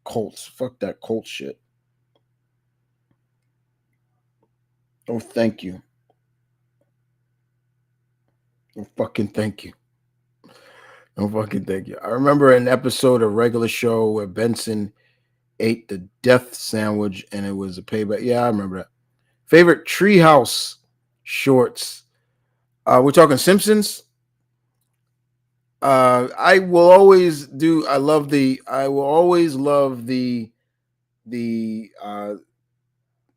Cults. Fuck that cult shit. Oh, thank you. Oh, fucking thank you. Oh, fucking thank you. I remember an episode of Regular Show where Benson ate the death sandwich and it was a payback. Yeah, I remember that. Favorite Treehouse shorts. We're talking Simpsons. I will always do. I love the. I will always love the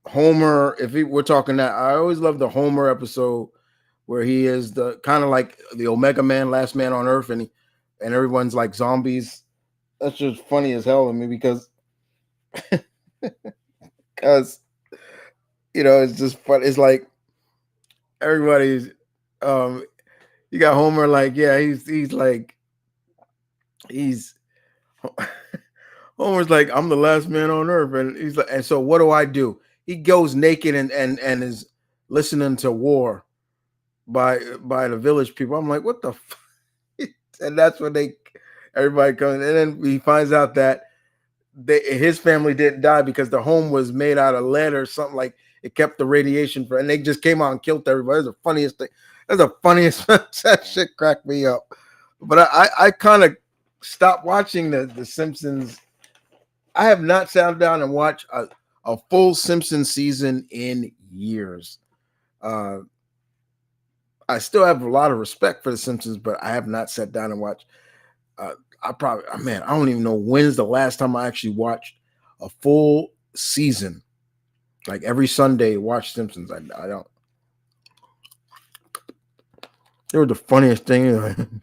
Homer. If we're talking that, I always love the Homer episode where he is the kind of like the Omega Man, last man on Earth, and everyone's like zombies. That's just funny as hell to me because it's just fun. It's like everybody's um you got Homer like, yeah, he's like he's Homer's like, I'm the last man on Earth, and he's like, and so what do I do? He goes naked and is listening to War by the Village People. I'm like, what the and that's when everybody comes, and then he finds out that his family didn't die because the home was made out of lead or something, like it kept the radiation for, and they just came out and killed everybody. That's the funniest thing. That's the funniest. That shit cracked me up. But I kind of stopped watching the Simpsons. I have not sat down and watched a full Simpsons season in years. Uh, I still have a lot of respect for the Simpsons, but I have not sat down and watched. Uh, I probably, man, I don't even know when's the last time I actually watched a full season, like every Sunday. Watch Simpsons. I don't. They were the funniest thing.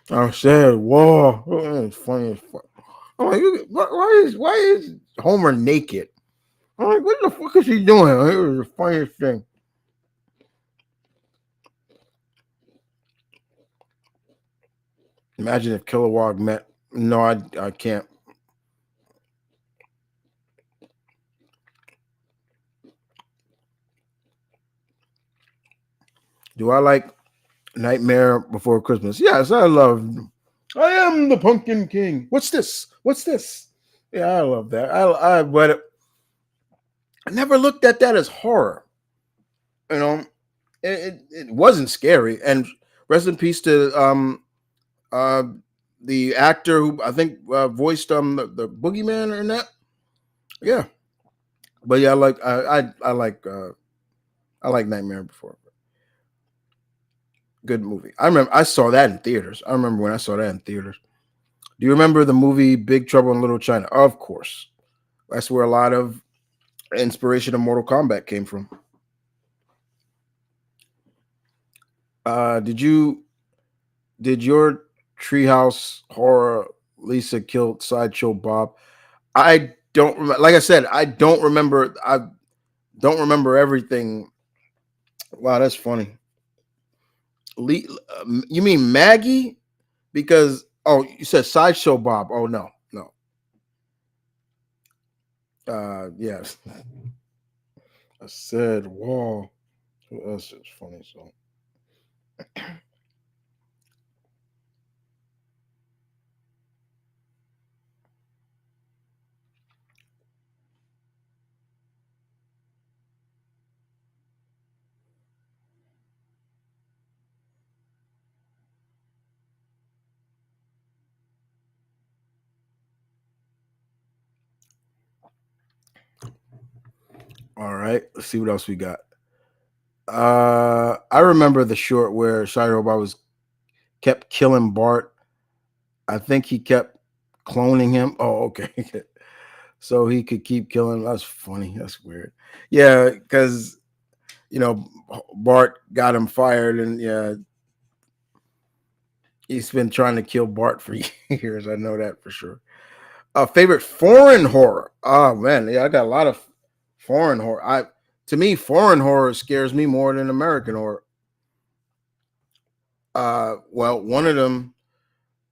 I said, "Whoa, it's funny as fuck." I'm like, why is Homer naked? I'm like, what the fuck is he doing? It was the funniest thing. Imagine if Kilowog met. No, I can't. Do I like Nightmare Before Christmas? Yes, I love. I am the Pumpkin King. What's this? What's this? Yeah, I love that. But I never looked at that as horror. You know, it wasn't scary. And rest in peace to uh the actor who I think voiced the boogeyman in that. Yeah, but yeah, I like Nightmare Before. Good movie. I remember I saw that in theaters. I remember when I saw that in theaters. Do you remember the movie Big Trouble in Little China? Of course. That's where a lot of inspiration of Mortal Kombat came from. Did your Treehouse Horror Lisa killed Sideshow Bob? I don't like I said, I don't remember. I don't remember everything. Wow, that's funny. You mean Maggie? Because you said Sideshow Bob. Oh no, no. Yes. I said, whoa. That's just funny. So, all right. Let's see what else we got. I remember the short where Shia LaBeouf was kept killing Bart. I think he kept cloning him. Oh, okay. So he could keep killing. That's funny. That's weird. Yeah, because Bart got him fired, and yeah, he's been trying to kill Bart for years. I know that for sure. Favorite foreign horror. Oh man, yeah, I got a lot of foreign horror. To me, foreign horror scares me more than American horror. Well, one of them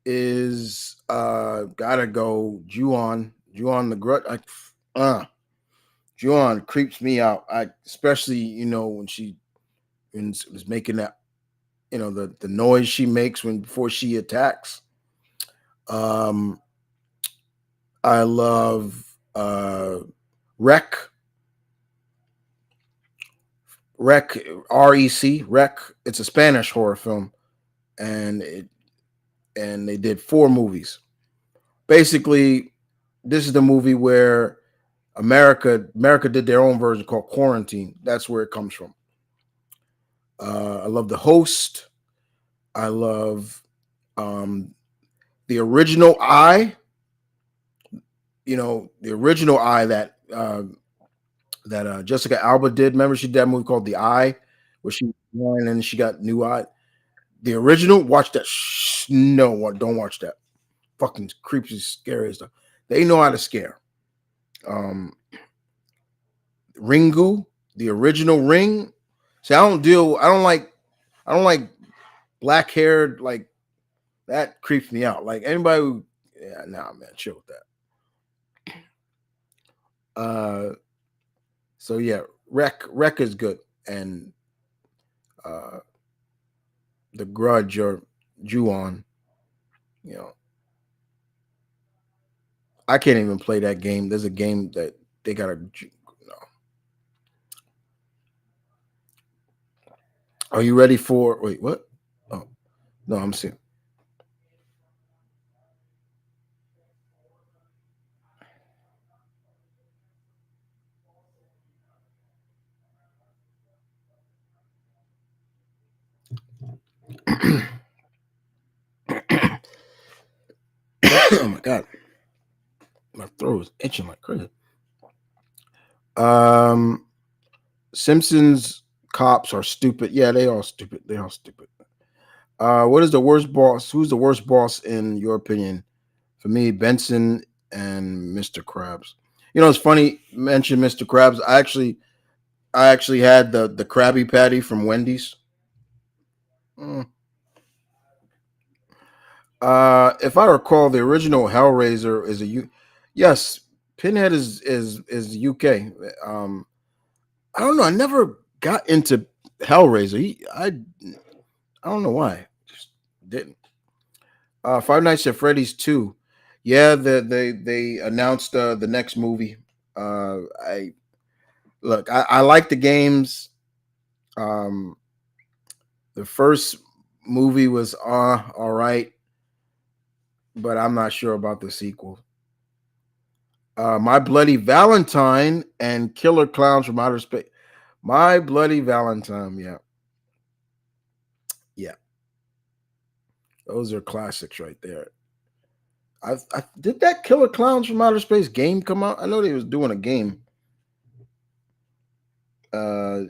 is gotta go Ju-on the Grudge. Ju-on creeps me out. I especially when she was making that the noise she makes before she attacks. Um, I love Wreck. Rec REC Rec. It's a Spanish horror film, and they did 4 movies. Basically, this is the movie where America did their own version called Quarantine. That's where it comes from. I love The Host. I love um, the original Eye. The original Eye that Jessica Alba did. Remember, she did that movie called The Eye, where she won and she got new eye. The original, watch that. No, don't watch that. Fucking creepy, scary stuff. They know how to scare. Um, Ringu, the original Ring. See, I don't like. I don't like black haired like that. Creeps me out. Like anybody who, yeah, nah, man, chill with that. So yeah, Wreck is good, and uh, the Grudge or Ju-on, you know, I can't even play that game. There's a game that they got a. No. Are you ready for? Wait, what? Oh no, I'm seeing. Oh my god, my throat is itching like crazy. Um, Simpsons cops are stupid. Yeah, they all stupid. They all stupid. What is the worst boss? Who's the worst boss in your opinion? For me, Benson and Mr. Krabs. You know, it's funny. Mention Mr. Krabs. I actually had the Krabby Patty from Wendy's. Mm. If I recall, the original Hellraiser is a U. Yes, Pinhead is UK. Um, I don't know. I never got into Hellraiser. I don't know why. Just didn't. Five Nights at Freddy's 2. Yeah, they announced the next movie. I look. I like the games. Um, the first movie was all right, but I'm not sure about the sequel. My Bloody Valentine and Killer Clowns from Outer Space. My Bloody Valentine, yeah, yeah, those are classics right there. I did that Killer Clowns from Outer Space game come out? I know they was doing a game. Uh,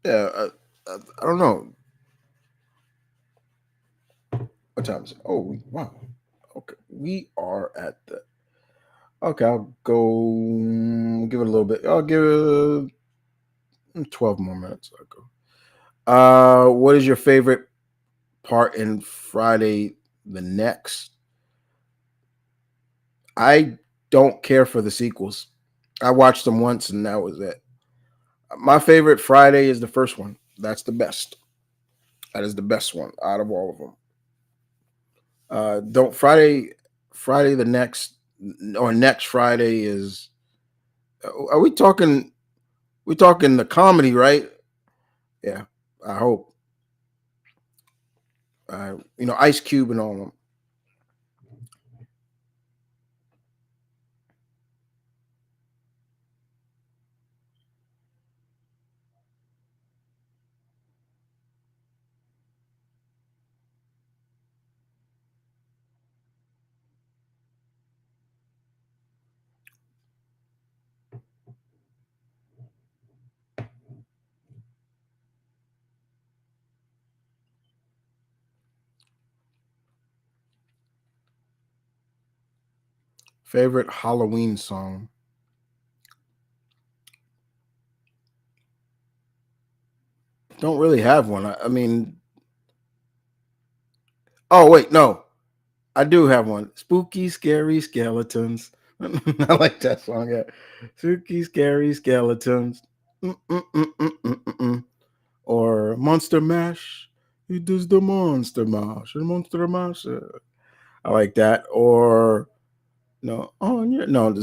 yeah, I don't know what time is it. Oh, wow. Okay, we are at the. Okay, I'll go give it a little bit. I'll give it 12 more minutes. I'll go. What is your favorite part in Friday the Next? I don't care for the sequels. I watched them once and that was it. My favorite Friday is the first one. That's the best. That is the best one out of all of them. Don't Friday the next or next Friday is. Are we talking? We talking the comedy, right? Yeah, I hope. Ice Cube and all of them. Favorite Halloween song? Don't really have one. I mean, oh wait, no, I do have one. Spooky, scary skeletons. I like that song. Yeah, spooky, scary skeletons. Mm-mm-mm-mm-mm-mm. Or Monster Mash. It does the Monster Mash. The Monster Mash. I like that. Or no, on your no.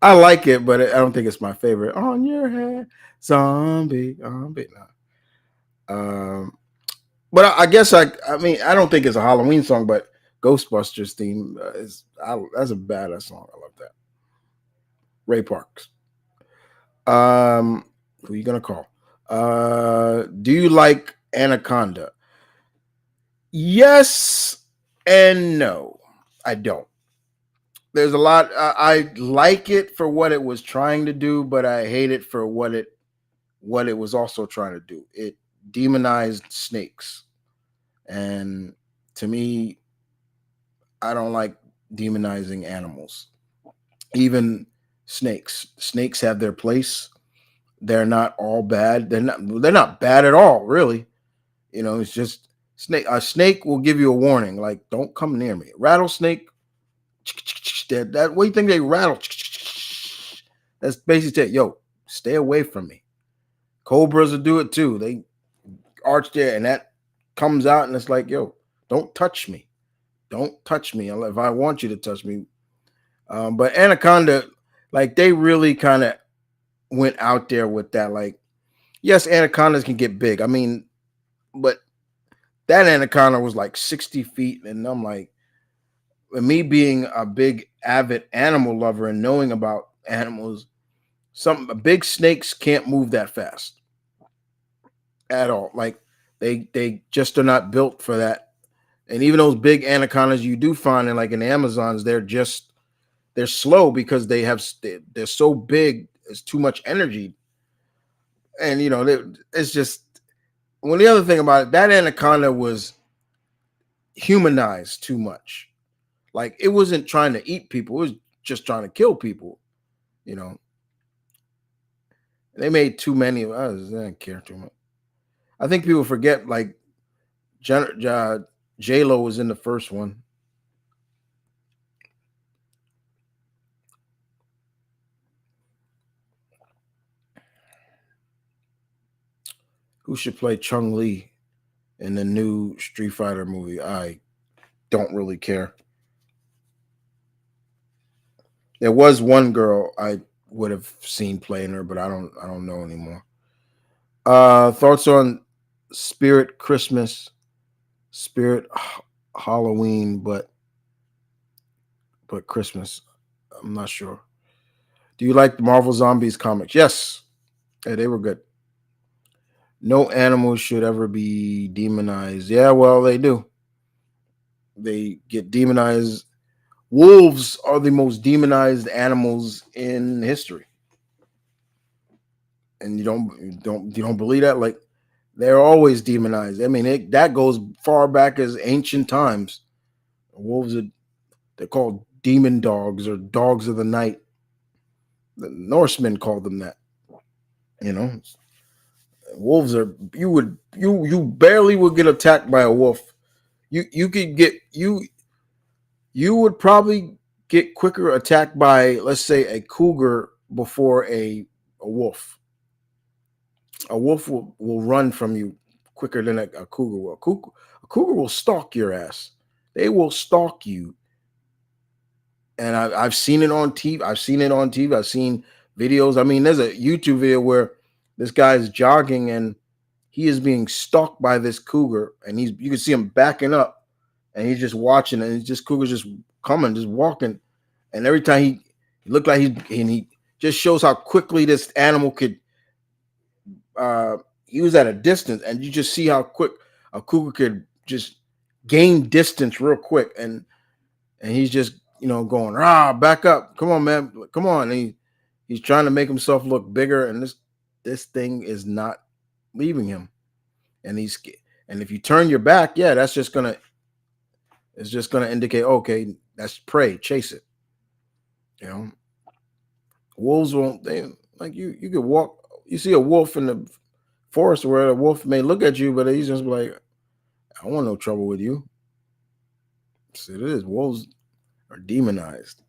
I like it, but I don't think it's my favorite. On your head, zombie. No. But I guess I mean I don't think it's a Halloween song, but Ghostbusters theme that's a badass song. I love that. Ray Parks. Who you gonna call? Do you like Anaconda? Yes and no. I don't. There's a lot. I like it for what it was trying to do, but I hate it for what it what it was also trying to do. It demonized snakes. And to me, I don't like demonizing animals. Even snakes. Snakes have their place. They're not all bad. They're not bad at all, really. It's just snake. A snake will give you a warning, like don't come near me. Rattlesnake, that what do you think they rattle? That's basically it. Yo, stay away from me. Cobras will do it too. They arch there, and that comes out, and it's like, yo, don't touch me. Don't touch me if I want you to touch me. But anaconda, like they really kind of went out there with that. Like, yes, anacondas can get big. I mean, but that anaconda was like 60 feet, and I'm like, me being a big avid animal lover and knowing about animals, some big snakes can't move that fast at all. Like they just are not built for that. And even those big anacondas you do find in like in the Amazons, they're slow because they're so big. It's too much energy, and it's just well. The other thing about it, that anaconda was humanized too much. Like it wasn't trying to eat people; it was just trying to kill people. You know, they made too many of us. I didn't care too much. I think people forget like J Lo was in the first one. Who should play Chung Li in the new Street Fighter movie? I don't really care. There was one girl I would have seen playing her, but I don't know anymore. Thoughts on Spirit Christmas, Spirit Halloween, but Christmas. I'm not sure. Do you like the Marvel Zombies comics? Yes. Yeah, they were good. No animal should ever be demonized. Yeah, well, they do. They get demonized. Wolves are the most demonized animals in history, and you don't believe that? Like they're always demonized. I mean, that goes far back as ancient times. Wolves they're called demon dogs or dogs of the night. The Norsemen called them that. You know, wolves are you barely would get attacked by a wolf. You could get you would probably get quicker attacked by, let's say, a cougar before a wolf. A wolf will run from you quicker than a cougar will. A cougar will stalk your ass. They will stalk you. And I've seen it on TV. I've seen it on TV. I've seen videos. I mean, there's a YouTube video where this guy's jogging and he is being stalked by this cougar, and you can see him backing up, and he's just watching, and it's just cougar's just coming, just walking, and every time he looked like he just shows how quickly this animal could. He was at a distance, and you just see how quick a cougar could just gain distance real quick, and he's just going back up, come on man, come on. And he's trying to make himself look bigger, and this thing is not leaving him, and and if you turn your back, yeah, it's just gonna indicate, okay, that's prey, chase it. You know, wolves won't. They like you could walk. You see a wolf in the forest where a wolf may look at you, but he's just like, I don't want no trouble with you. So it is. Wolves are demonized.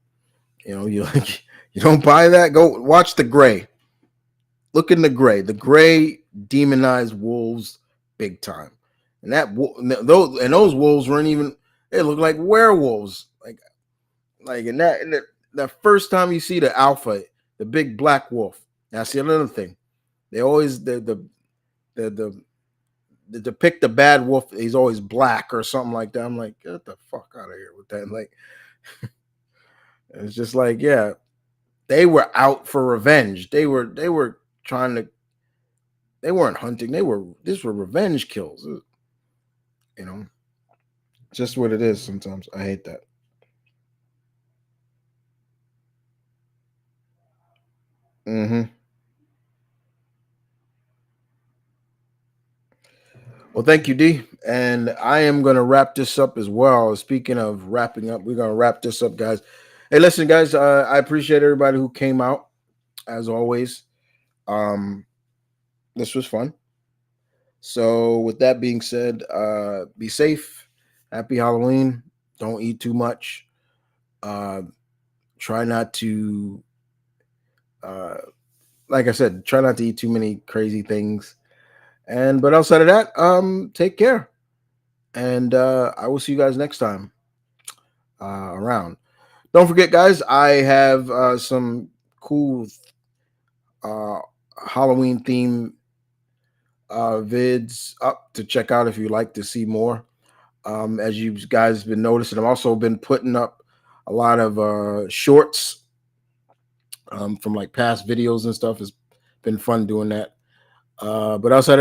You like you don't buy that. Go watch the Gray. Look in the Gray. The Gray demonized wolves big time, and those wolves weren't even. They look like werewolves. Like that first time you see the alpha, the big black wolf. Now see another thing. They always the they depict the bad wolf. He's always black or something like that. I'm like, get the fuck out of here with that. Like it's just like, yeah, they were out for revenge. They were trying to. They weren't hunting. These were revenge kills. You know, just what it is. Sometimes I hate that. Hmm. Well, thank you, D. And I am going to wrap this up as well. Speaking of wrapping up, we're going to wrap this up, guys. Hey, listen, guys, I appreciate everybody who came out, as always. Um, this was fun. So, with that being said, be safe. Happy Halloween. Don't eat too much. Uh, try not to, uh, like I said, try not to eat too many crazy things. But outside of that, take care. And I will see you guys next time around. Don't forget, guys, I have some cool uh, Halloween theme vids up to check out if you'd like to see more. As you guys been noticing, I've also been putting up a lot of shorts from like past videos and stuff. It's been fun doing that. But outside